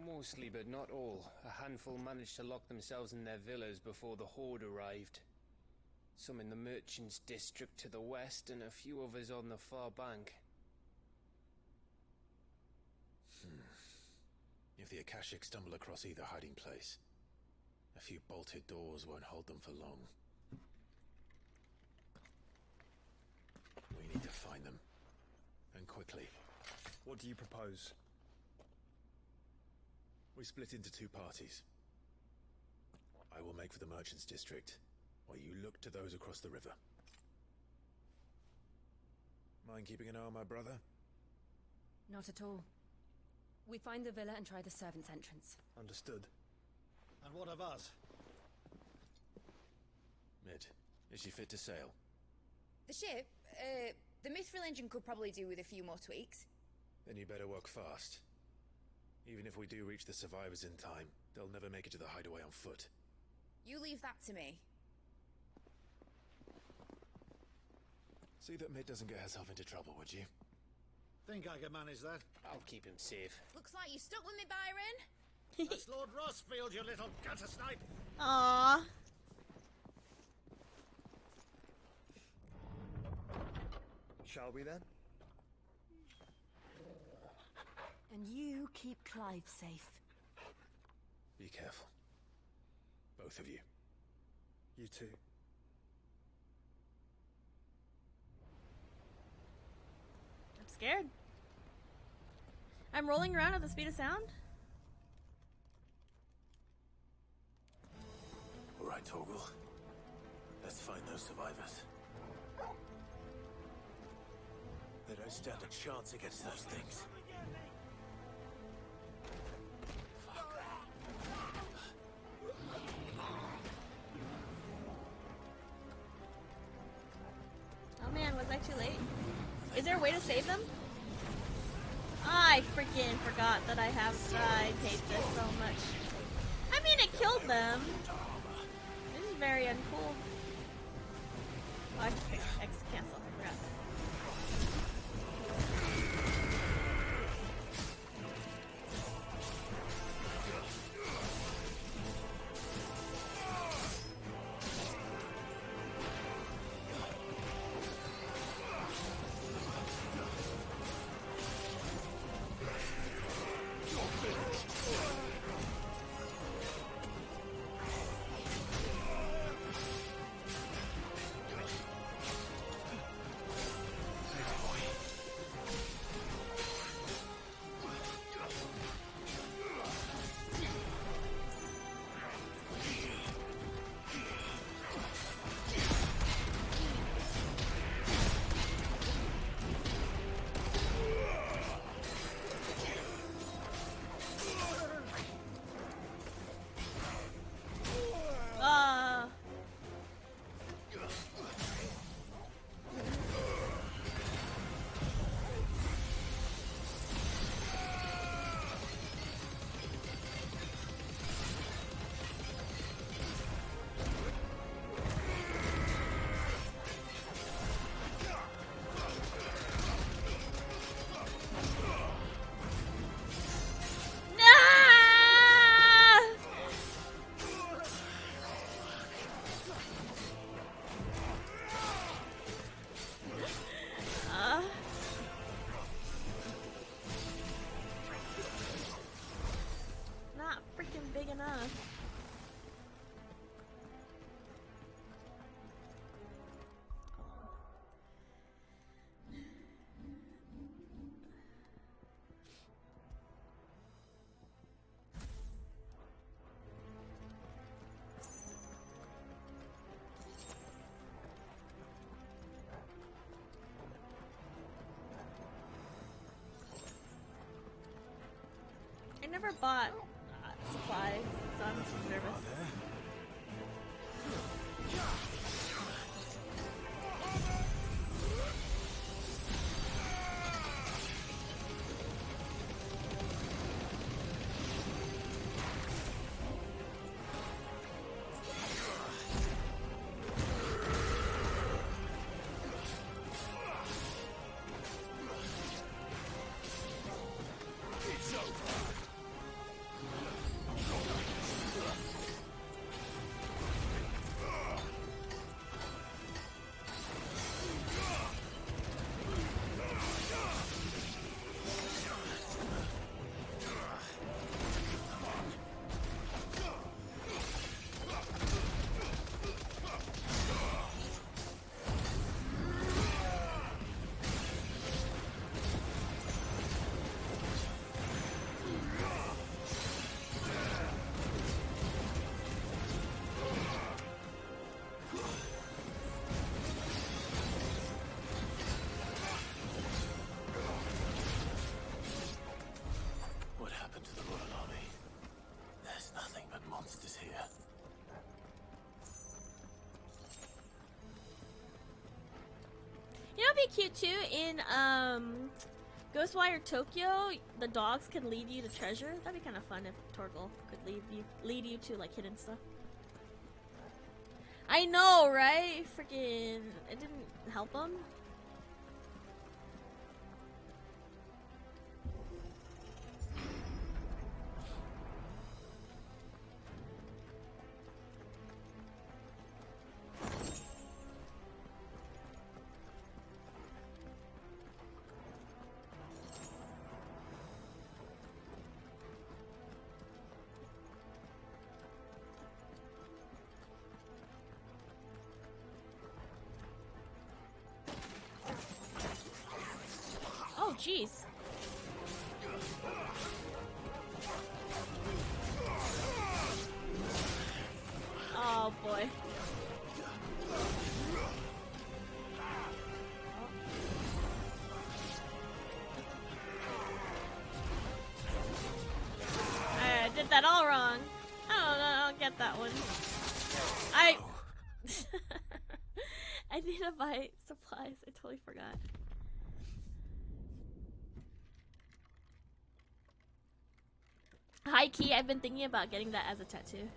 Mostly, but not all. A handful managed to lock themselves in their villas before the Horde arrived. Some in the Merchants' District to the west, and a few others on the far bank. If the Akashic stumble across either hiding place, a few bolted doors won't hold them for long. We need to find them. And quickly. What do you propose? We split into two parties. I will make for the Merchants' District, while you look to those across the river. Mind keeping an eye on my brother? Not at all. We find the villa and try the servants' entrance. Understood. And what of us? Mid, is she fit to sail? The ship, the Mithril engine could probably do with a few more tweaks. Then you better work fast. Even if we do reach the survivors in time, they'll never make it to the hideaway on foot. You leave that to me. See that Mid doesn't get herself into trouble, would you? Think I can manage that? I'll keep him safe. Looks like you stuck with me, Byron. That's Lord Rossfield, you little gutter snipe! Aww. Shall we then? And you keep Clive safe. Be careful. Both of you. You too. I'm scared. I'm rolling around at the speed of sound. right, Torgal. Let's find those survivors. They don't stand a chance against those things. Oh man, was I too late? Is there a way to save them? I freaking forgot that I have. I hate this so much. I mean, it killed them. This is very uncool. Oh, I can X cancel. I forgot. I never bought supplies, so I'm just nervous. Be cute too in Ghostwire Tokyo. The dogs could lead you to treasure. That'd be kind of fun if Torgal could lead you to like hidden stuff. I know, right? Freaking, it didn't help him. Oh, jeez. Oh, boy. Did that all wrong. I don't get that one. I need to buy supplies. I totally forgot. High key, I've been thinking about getting that as a tattoo.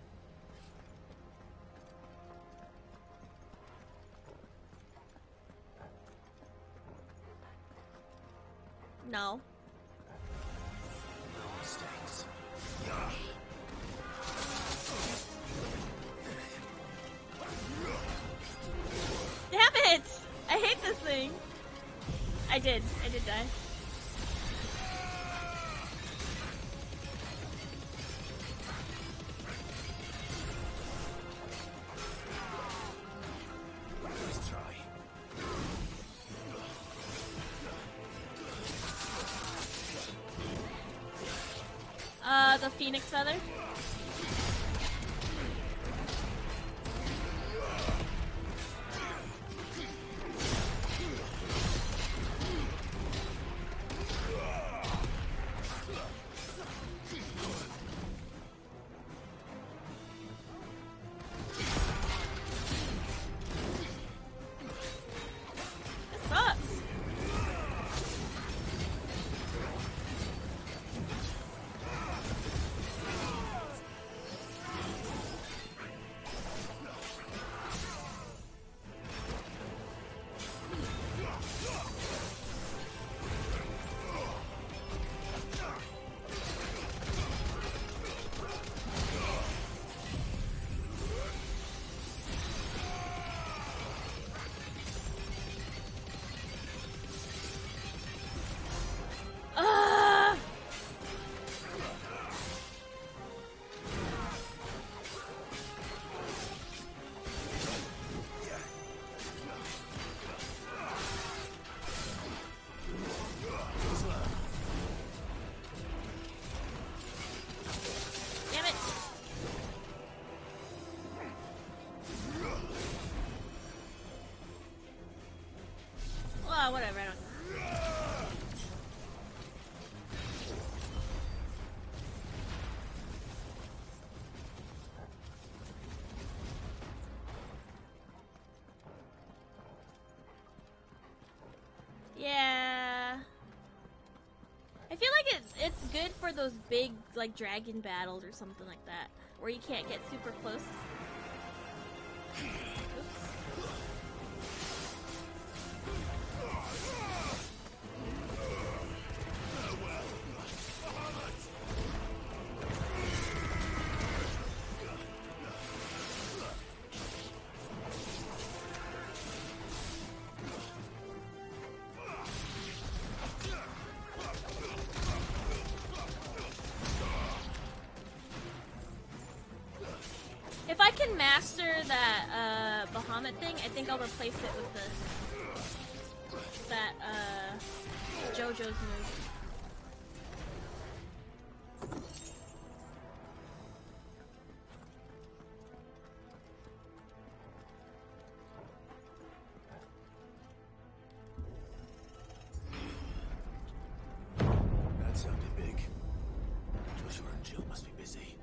No. Damn it! I hate this thing. I did die. Let's try. The phoenix feather. This sucks. Ah! Damn it. Well, whatever, I don't. Yeah. I feel like it's good for those big like dragon battles or something like that, where you can't get super close. If I can master that Bahamut thing, I think I'll replace it with that JoJo's move. That sounded big. Joshua and Jill must be busy.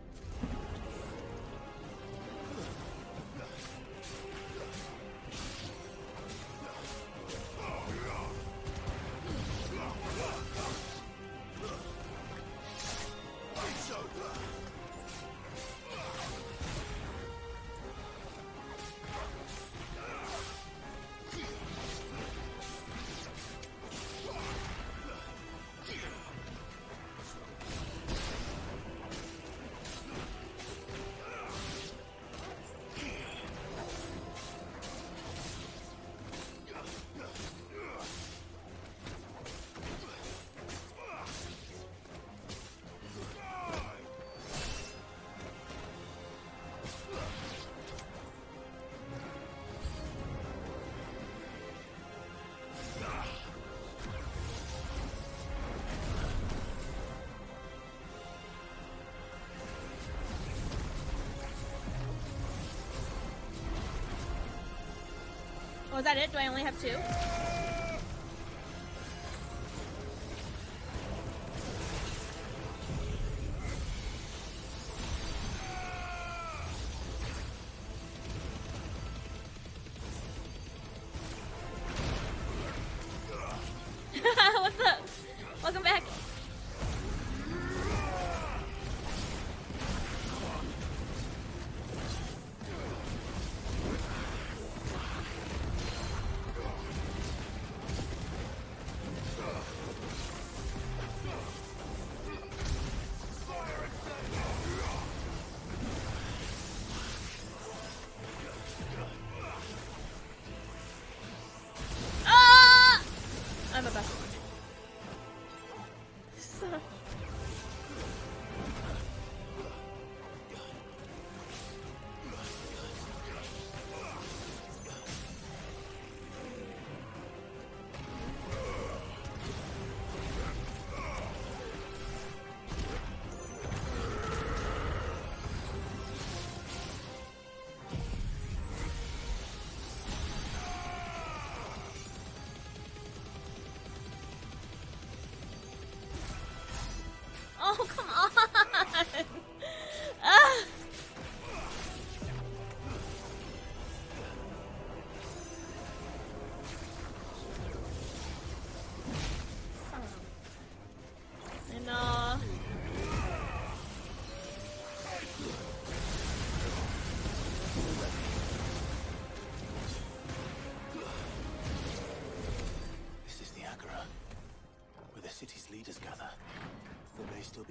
Oh, is that it? Do I only have 2?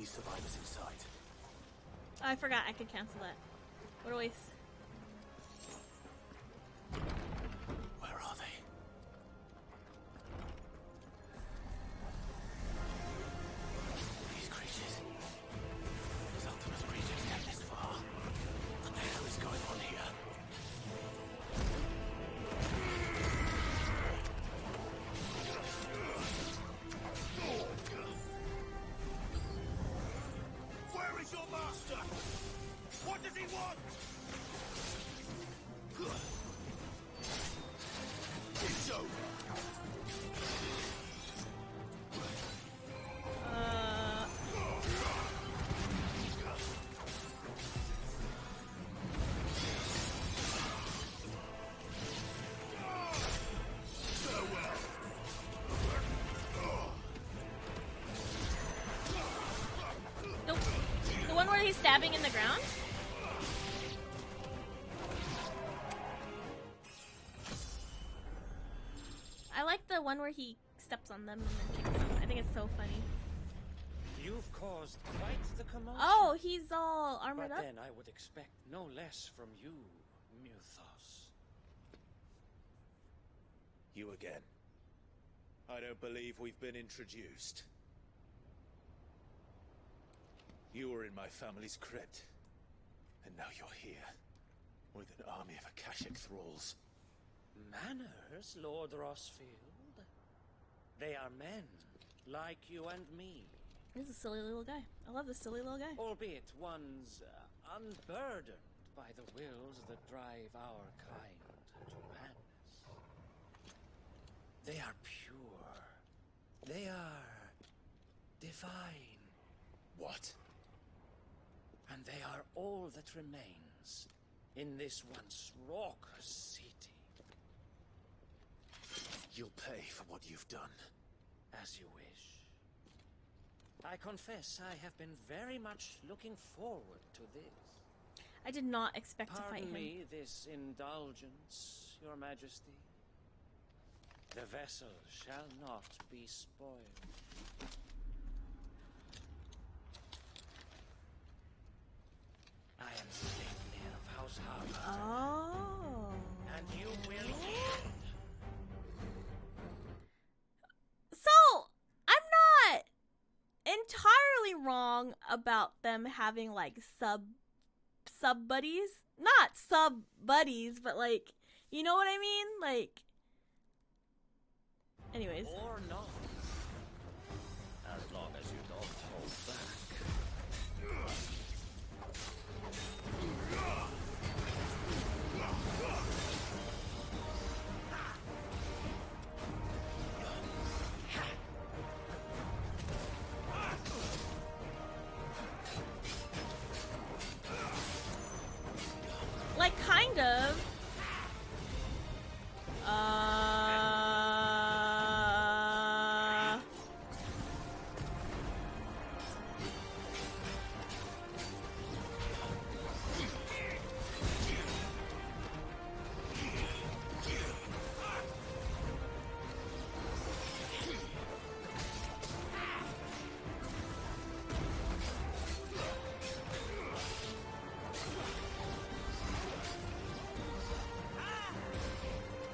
these survivors inside. Oh, I forgot I could cancel that. What a waste. Where are they? These creatures. These Ultimus creatures get this far. What the hell is going on here? Where is your master? What does he want? It's over. The one where he's stabbing in the ground? I like the one where he steps on them and then kicks them. I think it's so funny. You've caused quite the commotion. Oh, he's all armored but up? Then I would expect no less from you, Muthos. You again. I don't believe we've been introduced. You were in my family's crypt, and now you're here, with an army of Akashic thralls. Manners, Lord Rossfield. They are men, like you and me. He's a silly little guy. I love this silly little guy. Albeit one's unburdened by the wills that drive our kind to madness. They are pure. They are divine. What? And they are all that remains in this once raucous city. You'll pay for what you've done. As you wish. I confess I have been very much looking forward to this. I did not expect to fight him. Pardon me this indulgence, Your Majesty. The vessel shall not be spoiled. I am Sleipnir of House Harvard. Oh. And you will yield. So, I'm not entirely wrong about them having like sub buddies. Not sub buddies, but like, you know what I mean? Like, anyways. Or not. As long as you don't hold back. Like, kind of.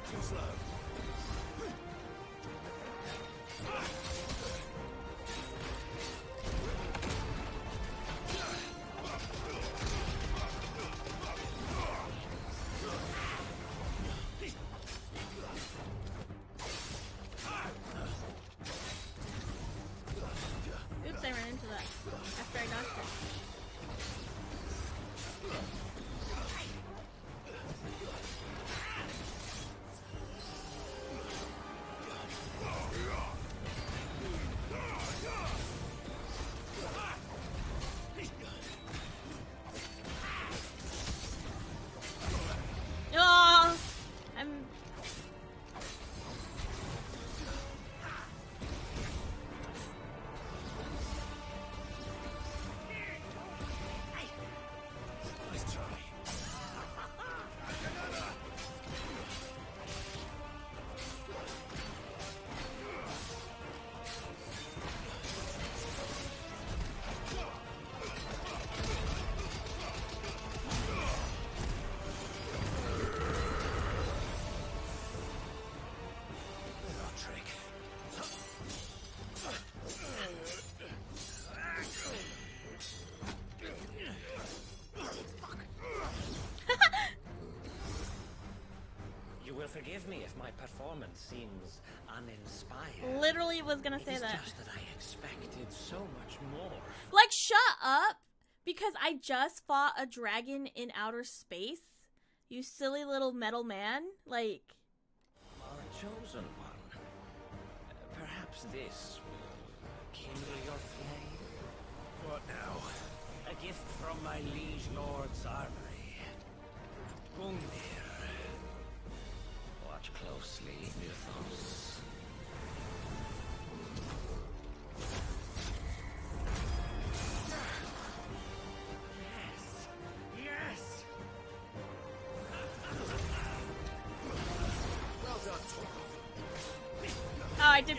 Too slow. Oops, I ran into that after I knocked it. Forgive me if my performance seems uninspired. Literally was gonna say that. It's just that I expected so much more. Like, shut up! Because I just fought a dragon in outer space. You silly little metal man. Like... Our chosen one. Perhaps this will kindle your flame? What now? A gift from my liege lord's armory. Gungnir. Watch closely, Mythos. Yes! Yes! Well done. Oh, I did...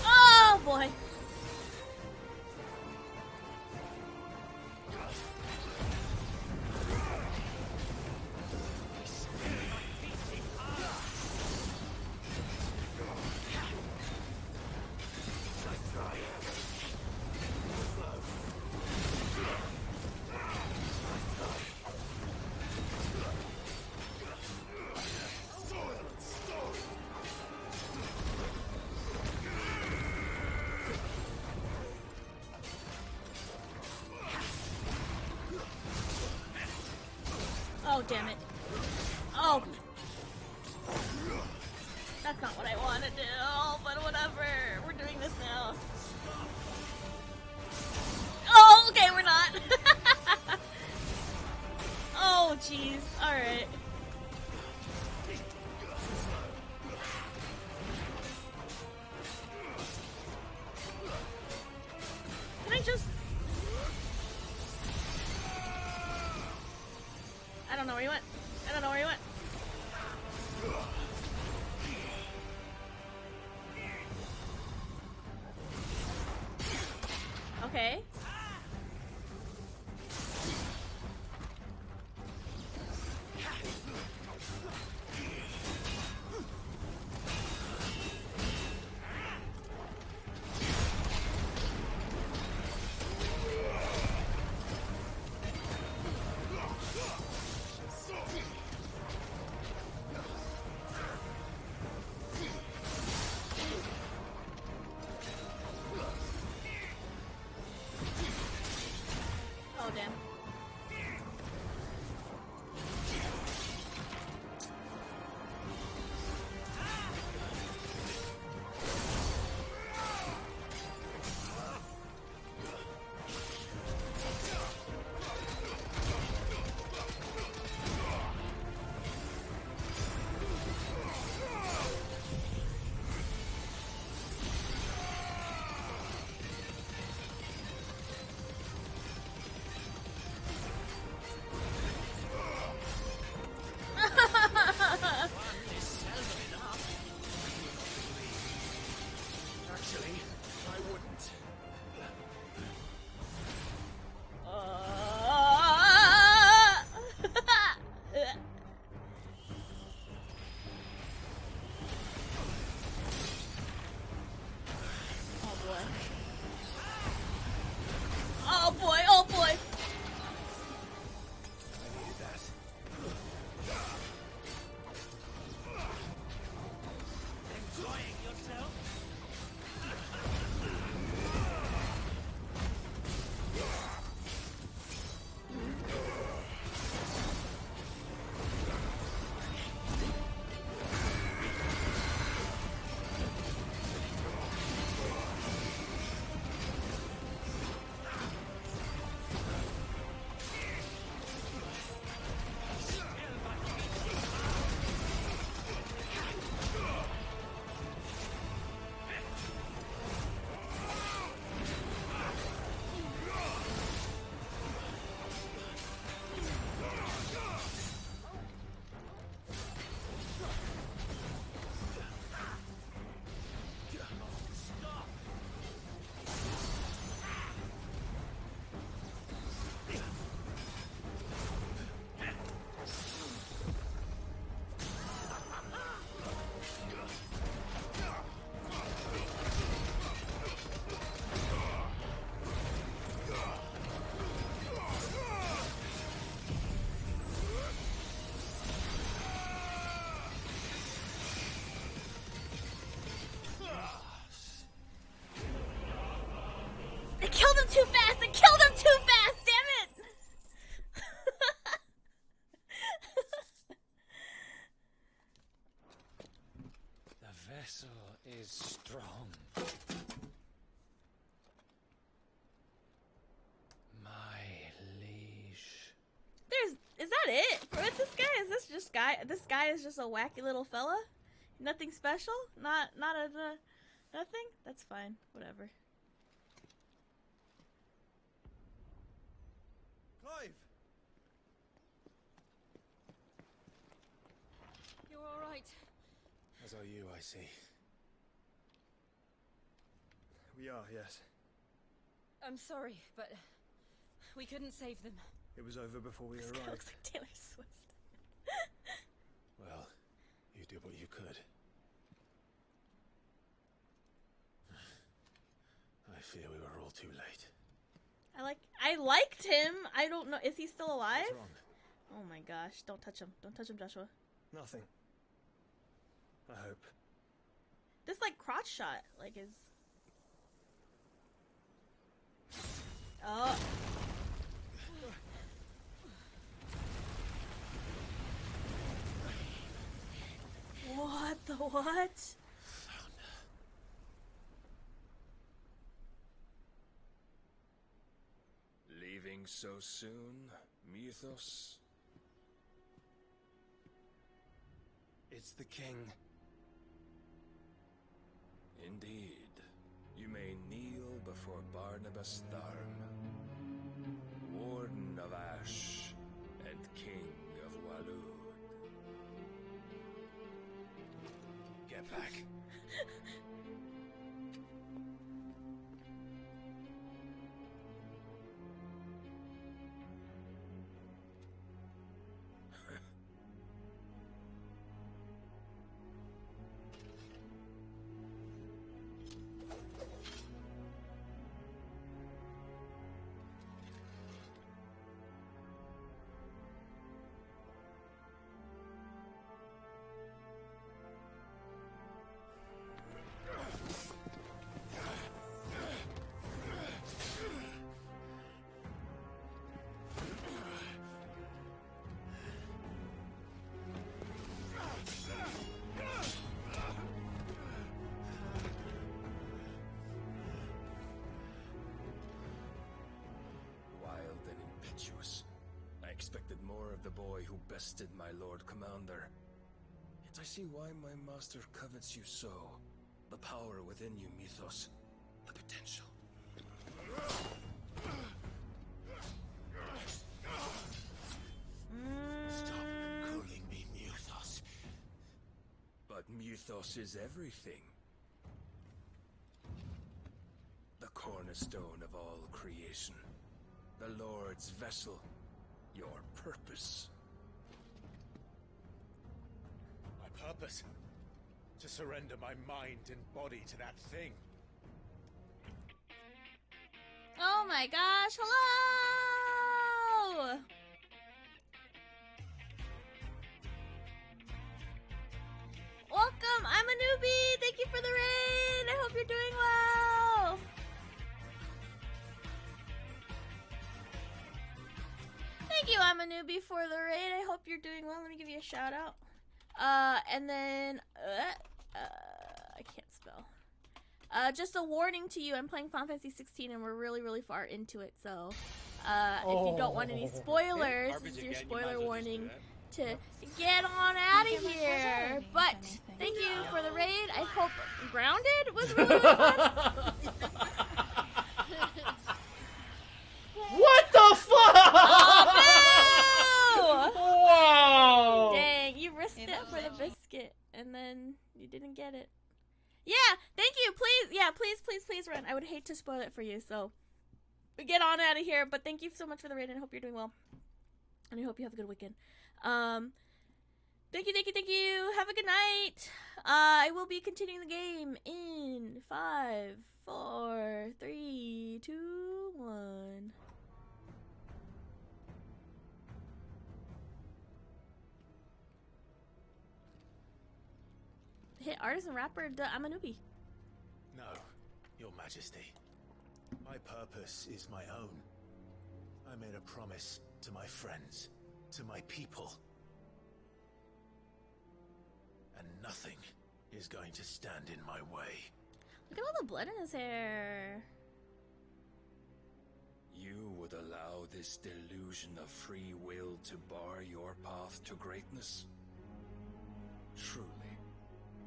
Oh, boy. Oh, damn it. Oh. That's not what I want to do, but whatever. We're doing this now. Oh, okay, we're not. Oh, jeez. Alright. Can I just... I don't know where he went. I don't know where he went. Okay. Oh, damn. too fast! I killed him too fast! Damn it! The vessel is strong. My liege. Is that it? With this guy? Is this guy is just a wacky little fella? Nothing special? Not nothing? That's fine. Whatever. Clive! You're all right. As are you, I see. We are, yes. I'm sorry, but we couldn't save them. It was over before we This guy arrived. looks like Taylor Swift. Well, you did what you could. I fear we were all too late. I liked him. I don't know. Is he still alive? What's wrong? Oh my gosh. Don't touch him. Don't touch him, Joshua. Nothing. I hope. This like crotch shot like is Oh. What the what? Leaving so soon, Mythos? It's the king. Indeed. You may kneel before Barnabas Tharm, Warden of Ash and King of Walud. Get back. I expected more of the boy who bested my Lord Commander. Yet I see why my master covets you so. The power within you, Mythos. The potential. Stop calling me Mythos. But Mythos is everything. The cornerstone of all creation. The Lord's vessel. Your purpose. My purpose? To surrender my mind and body to that thing. Oh my gosh, hello! Welcome, I'm a newbie! Thank you for the raid! I hope you're doing well! Thank you, I'm a newbie for the raid. I hope you're doing well. Let me give you a shout out. And then, I can't spell. Just a warning to you, I'm playing Final Fantasy 16 and we're really, really far into it, so, if you don't want any spoilers, this is your spoiler warning to get on out of here. But, thank you for the raid. I hope Grounded was really, really fun. What the fuck? Oh, no! Wow! Dang, you risked it for the biscuit, and then you didn't get it. Yeah, thank you. Please, yeah, please run. I would hate to spoil it for you, so we get on out of here. But thank you so much for the raid, and I hope you're doing well, and I hope you have a good weekend. Thank you. Have a good night. I will be continuing the game in 5, 4, 3, 2, 1. Hit artist and rapper, I'm a newbie. No, Your Majesty. My purpose is my own. I made a promise to my friends, to my people. And nothing is going to stand in my way. Look at all the blood in his hair. You would allow this delusion of free will to bar your path to greatness? Truly,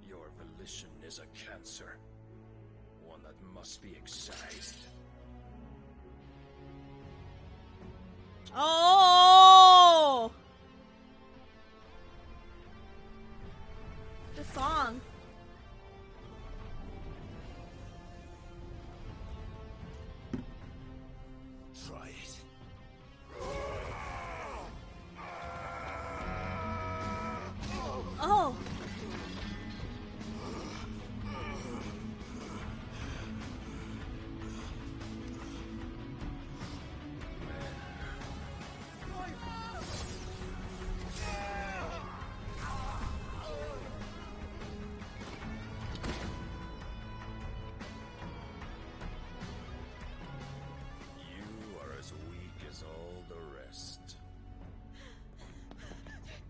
your volition is a cancer. One that must be excised. Oh! The song. Try it. Oh! You are as weak as all the rest.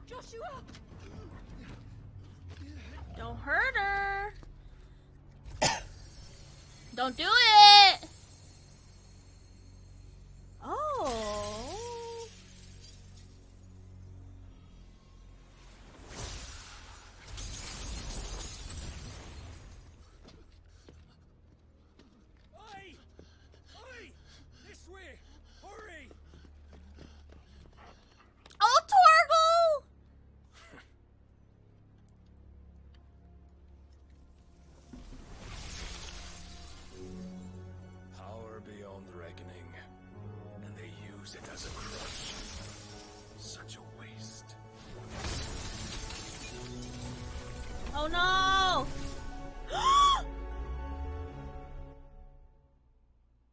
Joshua! Don't hurt her. Don't do it. Oh. Oi! Oi! This way! Hurry! Oh, Torgal! Power beyond reckoning, and they use it as a crutch. Such a waste. Oh no!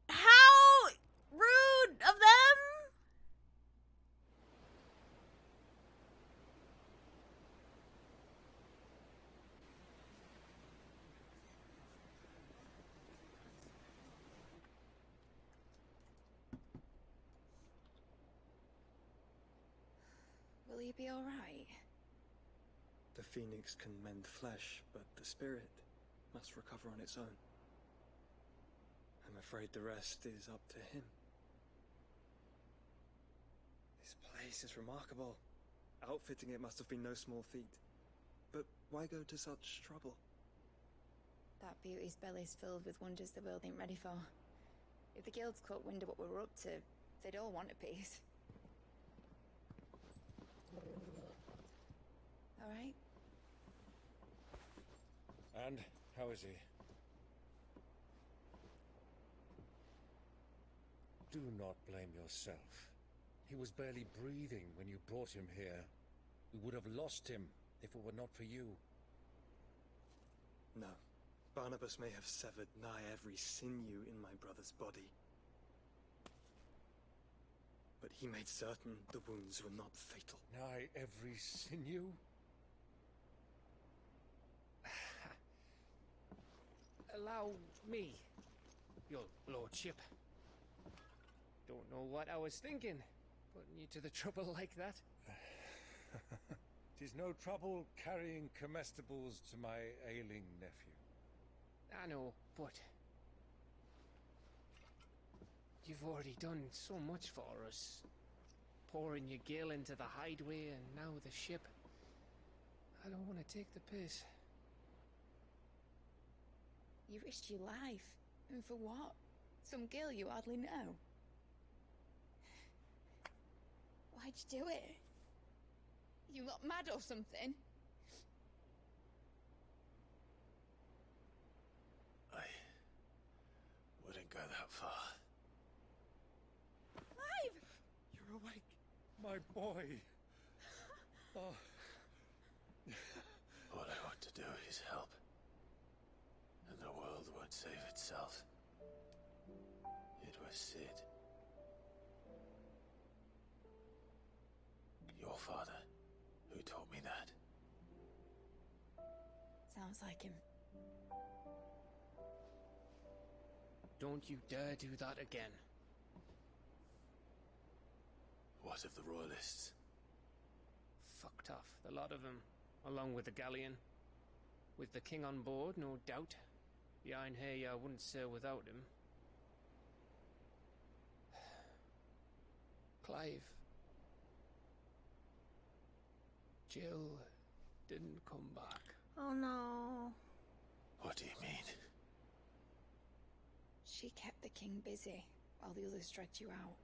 How rude of them! Will you be alright? The phoenix can mend flesh, but the spirit must recover on its own. I'm afraid the rest is up to him. This place is remarkable. Outfitting it must have been no small feat. But why go to such trouble? That beauty's belly's filled with wonders the world ain't ready for. If the guilds caught wind of what we're up to, they'd all want a piece. Alright? And how is he? Do not blame yourself. He was barely breathing when you brought him here. We would have lost him if it were not for you. No. Barnabas may have severed nigh every sinew in my brother's body. But he made certain the wounds were not fatal. Nigh every sinew? Allow me, your lordship. Don't know what I was thinking, putting you to the trouble like that. 'Tis no trouble carrying comestibles to my ailing nephew. I know, but you've already done so much for us. Pouring your gil into the hideaway and now the ship. I don't want to take the piss. You risked your life. And for what? Some girl you hardly know. Why'd you do it? You lot mad or something? I wouldn't go that far. Clive! You're awake, my boy. Oh. All I want to do is help. And the world won't save itself. It was Sid. Your father, who taught me that. Sounds like him. Don't you dare do that again. What of the Royalists? Fucked off, the lot of them, along with the galleon. With the king on board, no doubt. The Iron Hair wouldn't sail without him. Clive. Jill didn't come back. Oh no. What do you mean? She kept the king busy while the others dragged you out.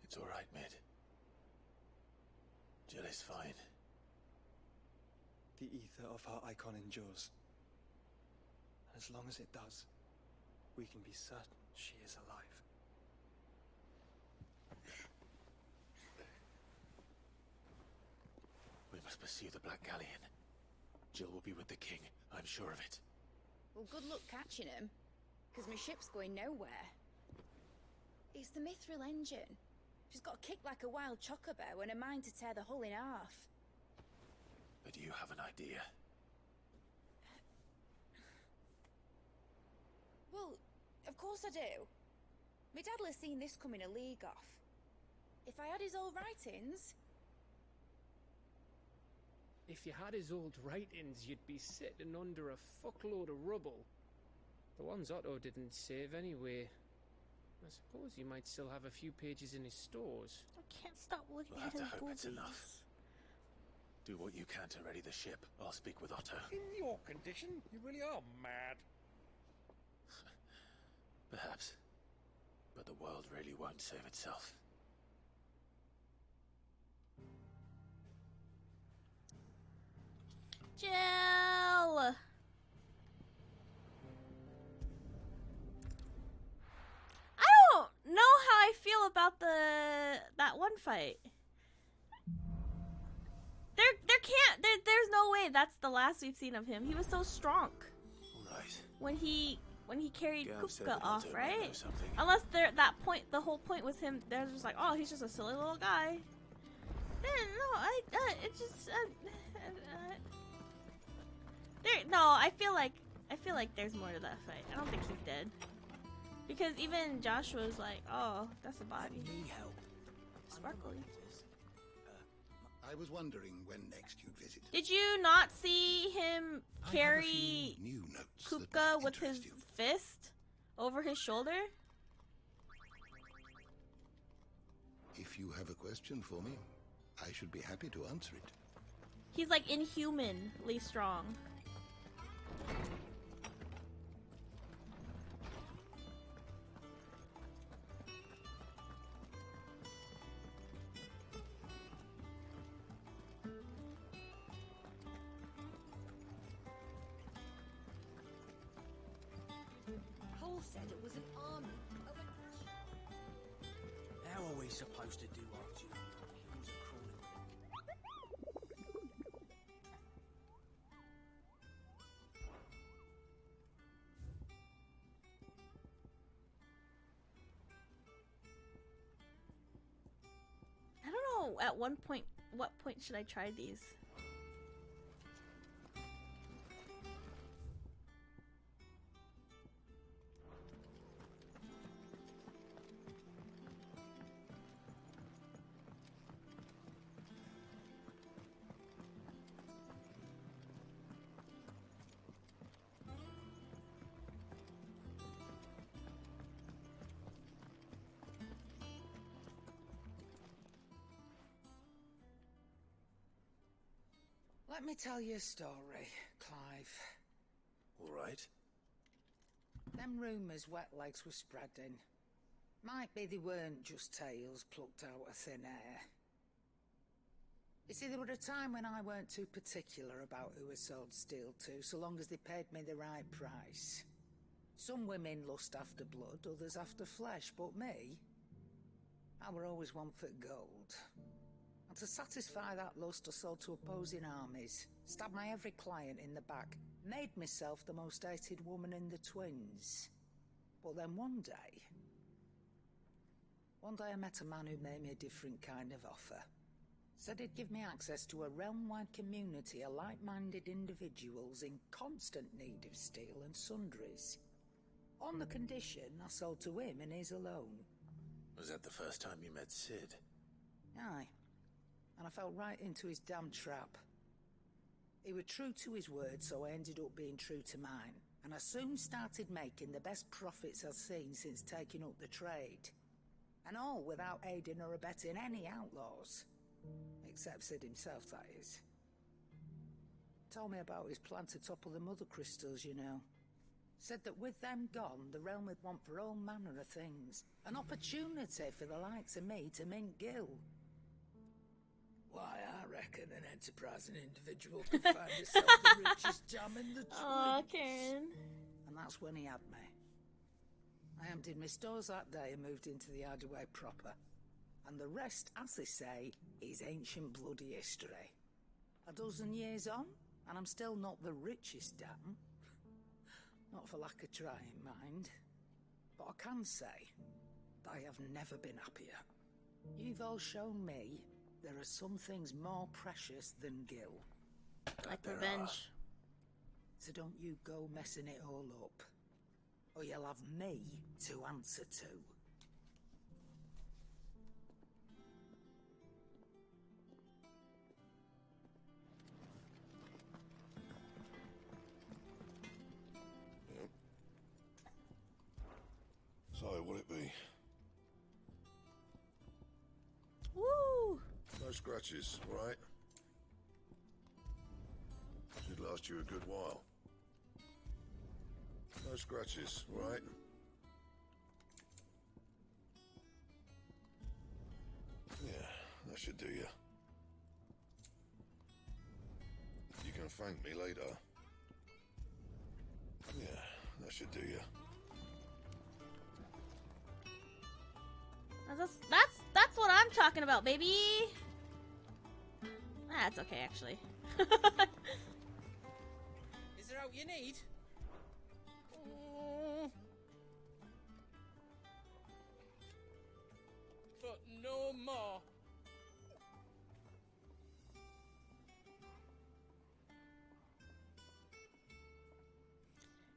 It's all right, Mid. Jill is fine. The ether of her icon endures. And as long as it does, we can be certain she is alive. We must pursue the Black Galleon. Jill will be with the king, I'm sure of it. Well, good luck catching him, because my ship's going nowhere. It's the Mithril engine. She's got a kick like a wild chocobo and a mind to tear the hull in half. But you have an idea. Well, of course I do. My dad'll have seen this coming a league off. If I had his old writings... If you had his old writings, you'd be sitting under a fuckload of rubble. The ones Otto didn't save anyway. I suppose you might still have a few pages in his stores. I can't stop looking We'll at have his to hope boobies. it's enough. Do what you can to ready the ship. I'll speak with Otto. In your condition, you really are mad. Perhaps. But the world really won't save itself. Jill! I don't know how I feel about that one fight. There's no way that's the last we've seen of him. He was so strong. Right. When he carried Gav said Kupka that off, Otto might know right? something. Unless the whole point was him. They're just like, oh, he's just a silly little guy. I feel like there's more to that fight. I don't think he's dead. Because even Joshua's like, oh, that's a body. Need help. Sparkly. I was wondering when next you'd visit. Did you not see him carry New notes Kupka with his fist over his shoulder? If you have a question for me, I should be happy to answer it. He's like inhumanly strong. Cole said it was an army of a... How are we supposed to do our duty? Hills are crawling. I don't know at what point should I try these? Let me tell you a story, Clive. All right. Them rumours Wetlegs were spreading. Might be they weren't just tales plucked out of thin air. You see, there were a time when I weren't too particular about who I sold steel to, so long as they paid me the right price. Some women lust after blood, others after flesh, but me, I were always one for gold. And to satisfy that lust, I sold to opposing armies, stabbed my every client in the back, made myself the most hated woman in the twins. But then one day I met a man who made me a different kind of offer. Said it'd give me access to a realm-wide community of like-minded individuals in constant need of steel and sundries. On the condition I sold to him and his alone. Was that the first time you met Sid? Aye. And I fell right into his damn trap. He was true to his word, so I ended up being true to mine. And I soon started making the best profits I've seen since taking up the trade. And all without aiding or abetting any outlaws. Except Sid himself, that is. Told me about his plan to topple the mother crystals, you know. Said that with them gone, the realm would want for all manner of things. An opportunity for the likes of me to mint gil. Why, I reckon an enterprising individual could find himself the richest jam in the twins. Aw, Karen. And that's when he had me. I emptied my stores that day and moved into the hideaway proper. And the rest, as they say, is ancient bloody history. A dozen years on, and I'm still not the richest damn. Not for lack of trying, mind. But I can say that I have never been happier. You've all shown me there are some things more precious than gil. Like revenge. So don't you go messing it all up. Or you'll have me to answer to. So, will it be? Woo! No scratches, right? Should last you a good while. No scratches, right? Yeah, that should do you. You can thank me later. Yeah, that should do you. That's what I'm talking about, baby. That's okay, actually. Is there out you need? But no more.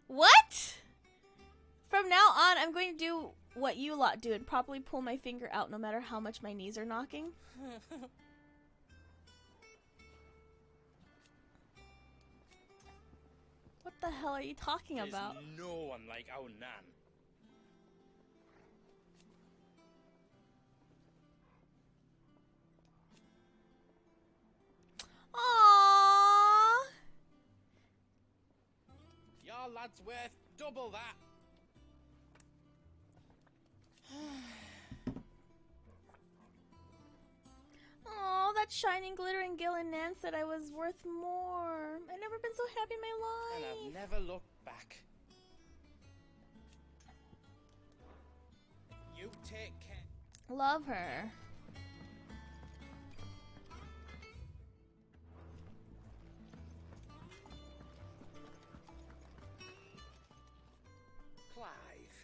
What? From now on, I'm going to do what you lot do and properly pull my finger out no matter how much my knees are knocking. What the hell are you talking about? There's no one like our Nan. Aww. Your lad's worth double that. Oh, that shining, glittering Gil and Nan said I was worth more. I've never been so happy in my life. And I've never looked back. You take care. Love her. Clive.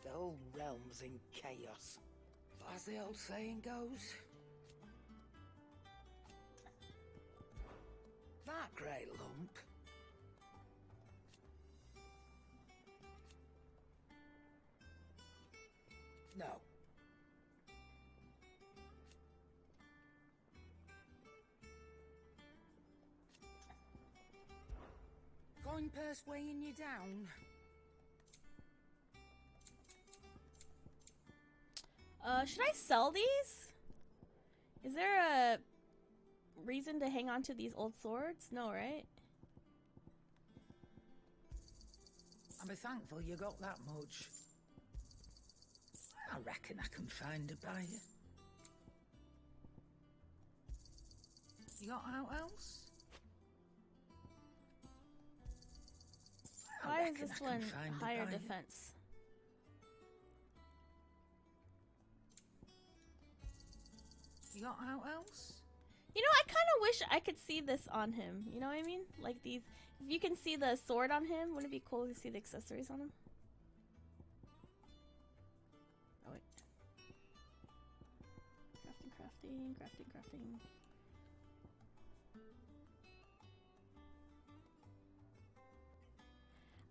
The whole realm's in chaos. As the old saying goes. That grey lump. No. Coin purse weighing you down. Should I sell these? Is there a reason to hang on to these old swords? No, right? I'll be thankful you got that much. I reckon I can find a buyer. You got out else? Why is this one higher defense? You got out else? You know, I kind of wish I could see this on him. You know what I mean? Like these. If you can see the sword on him, wouldn't it be cool to see the accessories on him? Crafting, crafting, crafting.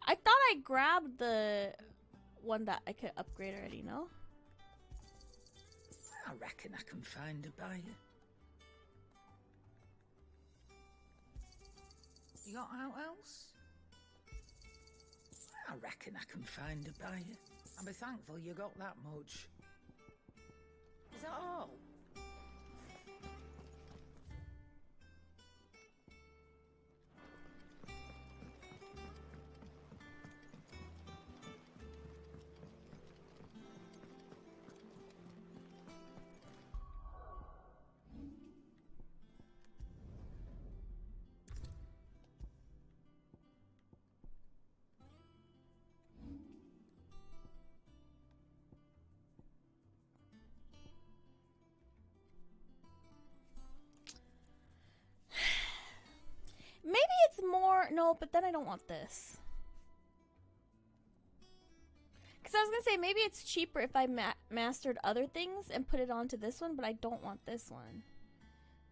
I thought I grabbed the one that I could upgrade already, no? I reckon I can find a buyer. You got out else? I reckon I can find a buyer. I'll be thankful you got that much. Is that all? Maybe it's more... No, but then I don't want this. Because I was going to say, maybe it's cheaper if I mastered other things and put it onto this one, but I don't want this one.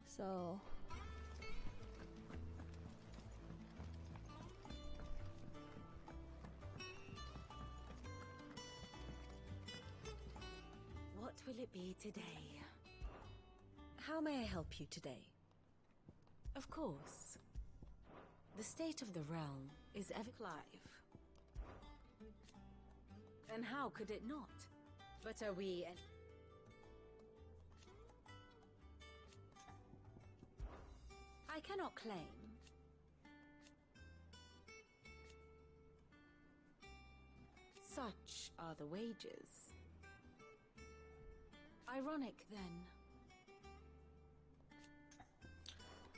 So... What will it be today? How may I help you today? Of course. The state of the realm is ever Clive. And how could it not? But are we I cannot claim. Such are the wages. Ironic, then.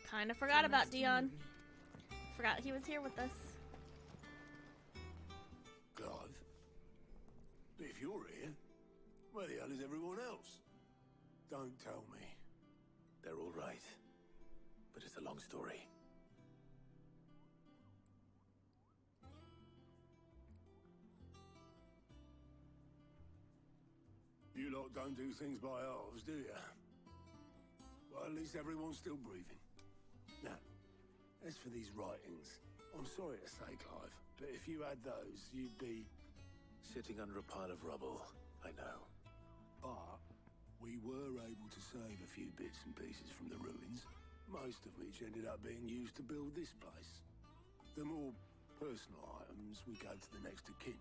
Kind of forgot about Dion. Forgot he was here with us. Clive? If you're here, where the hell is everyone else? Don't tell me. They're all right. But it's a long story. You lot don't do things by halves, do you? Well, at least everyone's still breathing. Now, as for these writings, I'm sorry to say, Clive, but if you had those, you'd be... Sitting under a pile of rubble, I know. But we were able to save a few bits and pieces from the ruins, most of which ended up being used to build this place. The more personal items we gave to the next of kin.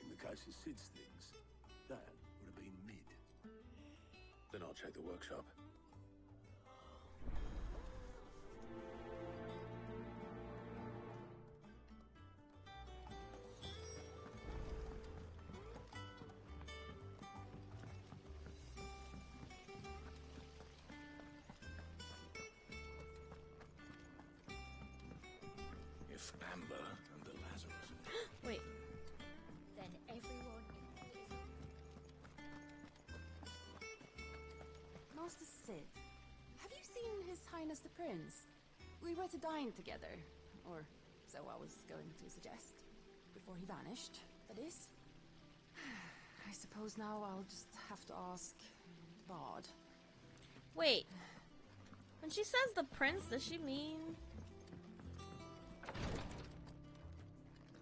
In the case of Sid's things, that would have been mid. Then I'll check the workshop. If Amber and the Lazarus... Wait. Then everyone... Master Sid, have you seen His Highness the Prince? We were to dine together, or so I was going to suggest, before he vanished, that is. I suppose now I'll just have to ask Bard. Wait. When she says the prince, does she mean...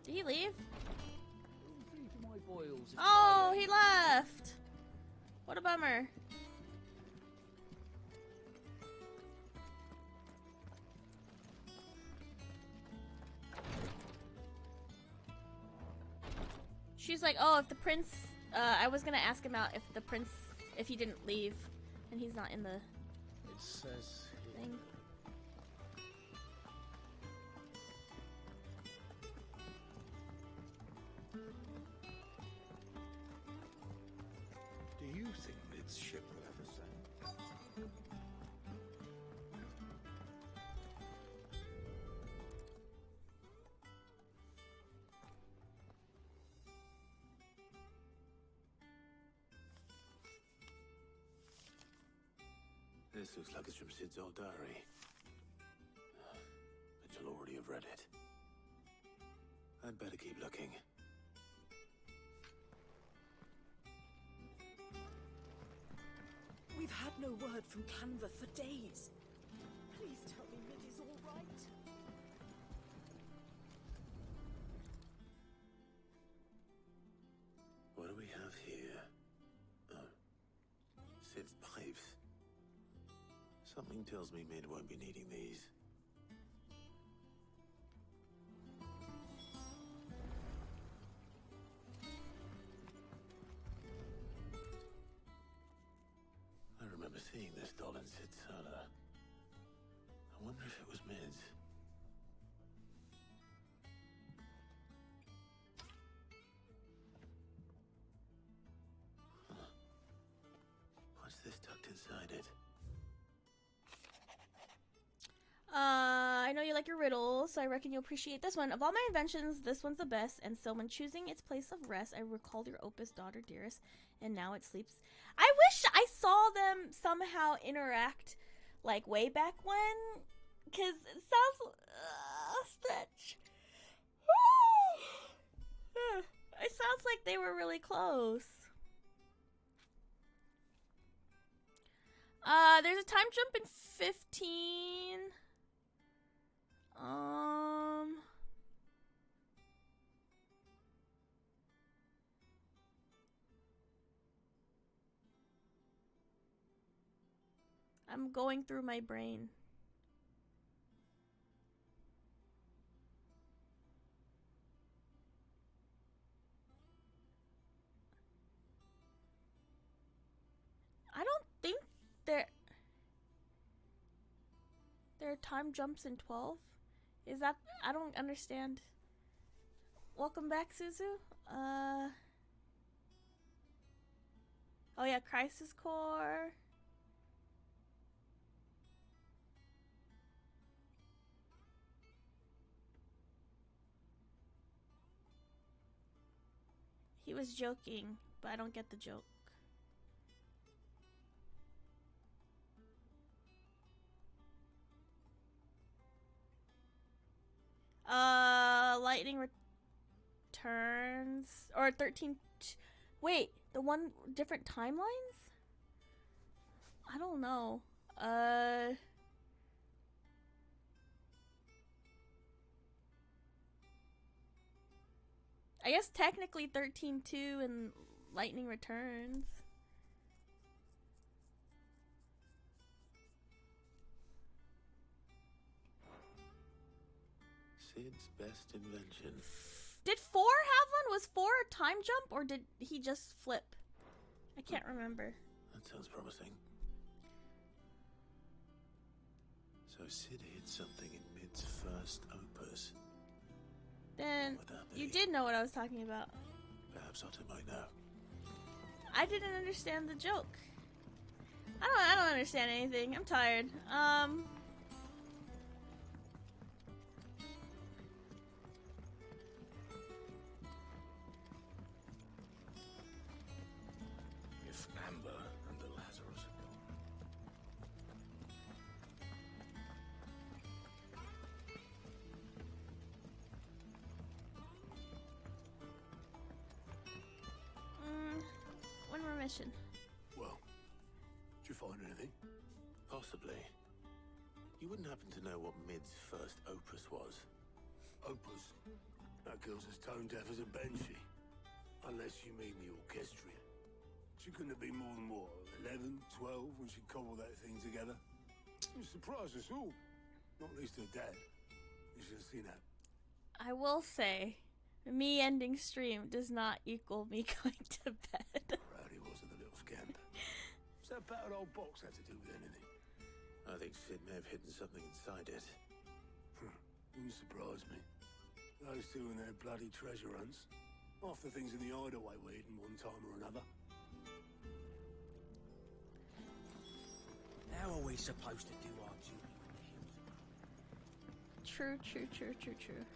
Did he leave? Oh, he left! What a bummer. She's like, oh, if the prince... I was gonna ask him out if the prince... If he didn't leave. And he's not in the... It says here... thing. Do you think Lid's ship will ever sail? This looks like it's from Sid's old diary. But you'll already have read it. I'd better keep looking. We've had no word from Canva for days. Please tell me Mid is all right. What do we have here? Oh. Sid's pipes. Something tells me Mid won't be needing these. I remember seeing this doll in Sid's cellar. I wonder if it was Mid's. Huh. What's this tucked inside it? I know you like your riddles, so I reckon you'll appreciate this one. Of all my inventions, this one's the best, and so when choosing its place of rest, I recalled your opus, daughter dearest, and now it sleeps. I wish I saw them somehow interact, like, way back when, because it sounds... stretch. It sounds like they were really close. There's a time jump in 15... I'm going through my brain. I don't think there are time jumps in 12. Is that... I don't understand. Welcome back, Suzu. Oh yeah, Crisis Core. He was joking, but I don't get the joke. Lightning Returns or 13. Wait, the one different timelines? I don't know. I guess technically 13-2 and Lightning Returns. Sid's best invention. Did 4 have one? Was 4 a time jump or did he just flip? I can't remember. That sounds promising. So Sid hid something in Mid's first opus. Then you did know what I was talking about. Perhaps Otto might know. I didn't understand the joke. I don't understand anything. I'm tired. If Amber and the Lazarus are gone. One more mission. Well, did you find anything? Possibly. You wouldn't happen to know what Mid's first opus was? Opus? That girl's as tone deaf as a banshee. Unless you mean the orchestrion. She couldn't have been more than, what, 11, 12 when she cobbled that thing together? It surprised us all. Not least her dad. You should have seen that. I will say, me ending stream does not equal me going to bed. Proud he was of the little scamp. What's that battered old box had to do with anything? I think Sid may have hidden something inside it. Wouldn't surprise me. Those two and their bloody treasure hunts. Half the things in the hideaway were hidden one time or another. How are we supposed to do our duty in the hills? True, true, true, true, true.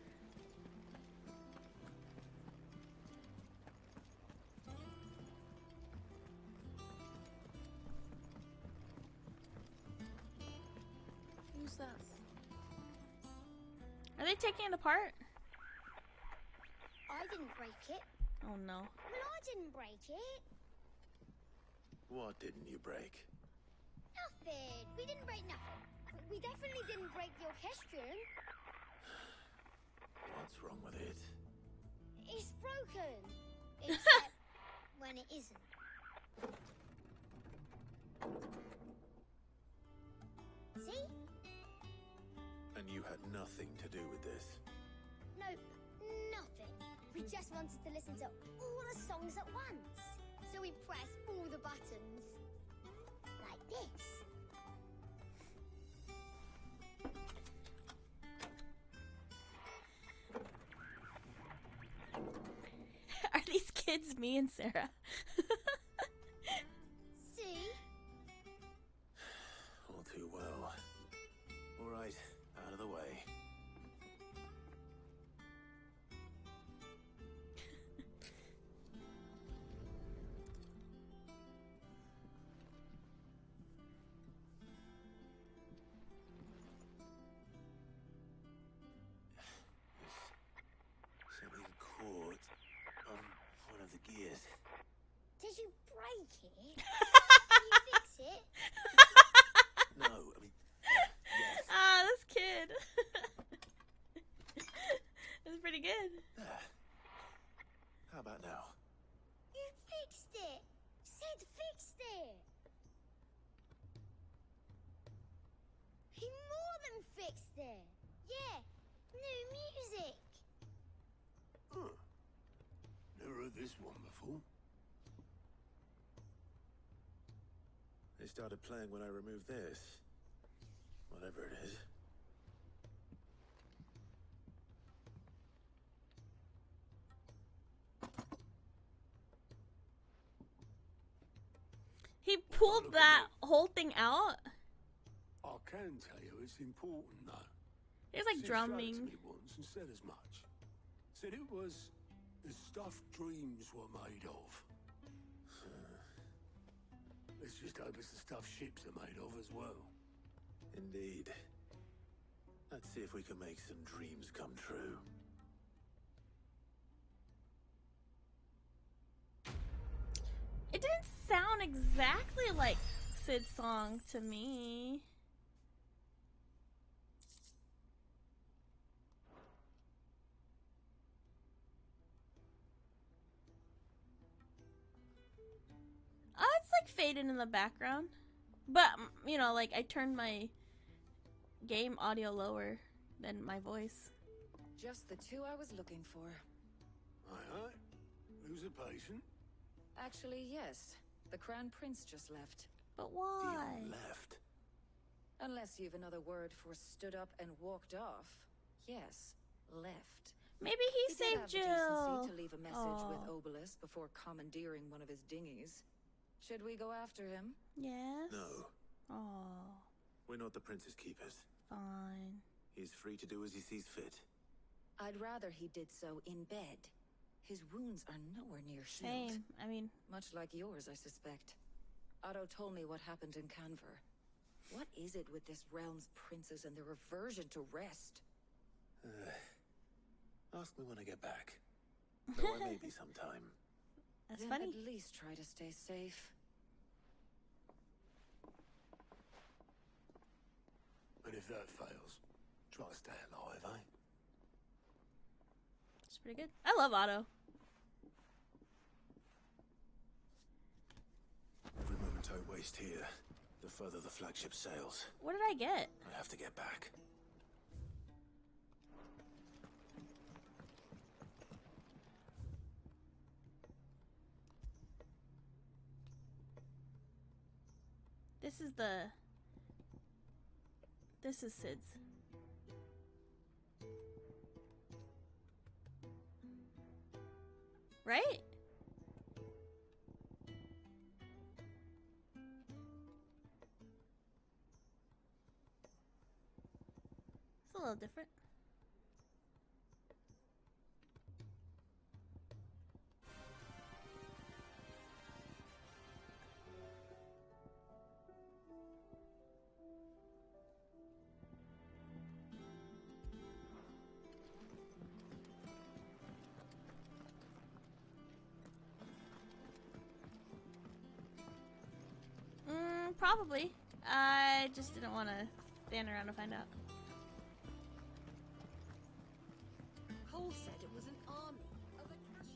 Who's that? Are they taking it apart? I didn't break it. Oh no. Well, I didn't break it. What didn't you break? nothing. We didn't break nothing. We definitely didn't break the orchestrion. What's wrong with it? It's broken. Except when it isn't. See? And you had nothing to do with this? Nope, nothing. We just wanted to listen to all the songs at once. So we pressed all the buttons. Like this. Are these kids me and Sarah? See? All too well. All right, out of the way. Something caught on one of the gears. Did you break it? Did you fix it? No, I mean, yes. Ah, this kid. That's pretty good. There. How about now? You fixed it. Sid fixed it. He more than fixed it. Yeah, new music. Huh. Never heard this one before. They started playing when I removed this. Whatever it is. He pulled that whole thing out. I can tell you it's important, though. It's like Sid showed it drumming. to me once and said as much. Said it was the stuff dreams were made of. Let's just hope it's the stuff ships are made of as well. Indeed. Let's see if we can make some dreams come true. It didn't sound exactly like Sid's song to me. Oh, it's like fading in the background. But, you know, like I turned my game audio lower than my voice. Just the two I was looking for. Aye, aye. Who's a patient? Actually, yes. The Crown Prince just left. But why? Left. Unless you've another word for stood up and walked off. Yes, left. Maybe he did saved have the Jill. decency to leave a message with Aw. Obelisk before commandeering one of his dinghies. Should we go after him? Yes. No. Oh, We're not the prince's keepers. fine. He's free to do as he sees fit. I'd rather he did so in bed. His wounds are nowhere near healed. Same. I mean, Much like yours, I suspect. Otto told me what happened in Canver. What is it with this realm's princes and their aversion to rest? Ask me when I get back. Though I may be sometime. That's Then funny. at least try to stay safe. And if that fails, try to stay alive, eh? It's pretty good. I love Otto. Every moment I waste here, the further the flagship sails. What did I get? I have to get back. This is Sid's. Right? It's a little different. Probably. I just didn't want to stand around to find out. Cole said it was an army of a cash.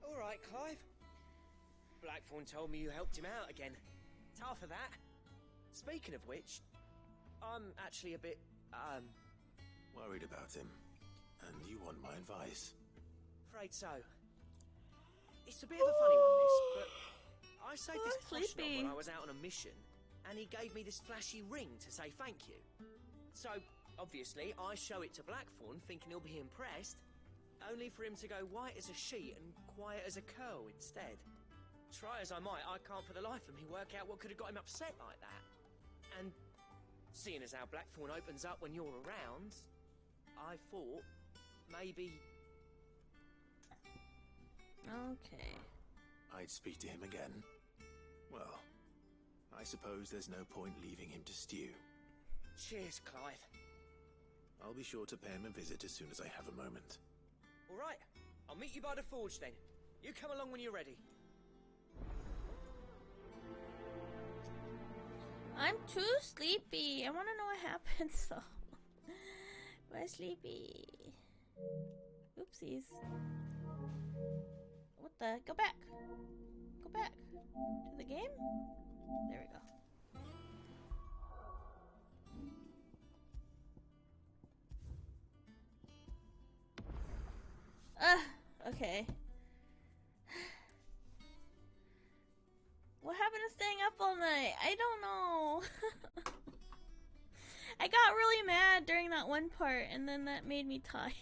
All right, Clive. Blackthorn told me you helped him out again. Tough for that. Speaking of which, I'm actually a bit, Worried about him. And you want my advice? afraid so. It's a bit of a funny one, this, but I saved this posh knob sleepy. when I was out on a mission, and he gave me this flashy ring to say thank you. So, obviously, I show it to Blackthorn, thinking he'll be impressed, only for him to go white as a sheet and quiet as a curl instead. Try as I might, I can't for the life of me work out what could have got him upset like that. And seeing as how Blackthorn opens up when you're around, I thought maybe... Okay. I'd speak to him again. Well, I suppose there's no point leaving him to stew. Cheers, Clive. I'll be sure to pay him a visit as soon as I have a moment. All right, I'll meet you by the forge then. You come along when you're ready. I'm too sleepy. I want to know what happens though. We're sleepy. Oopsies. What the? Go back. Go back. To the game? There we go. Okay. What happened to staying up all night? I don't know. I got really mad during that one part, and then that made me tired.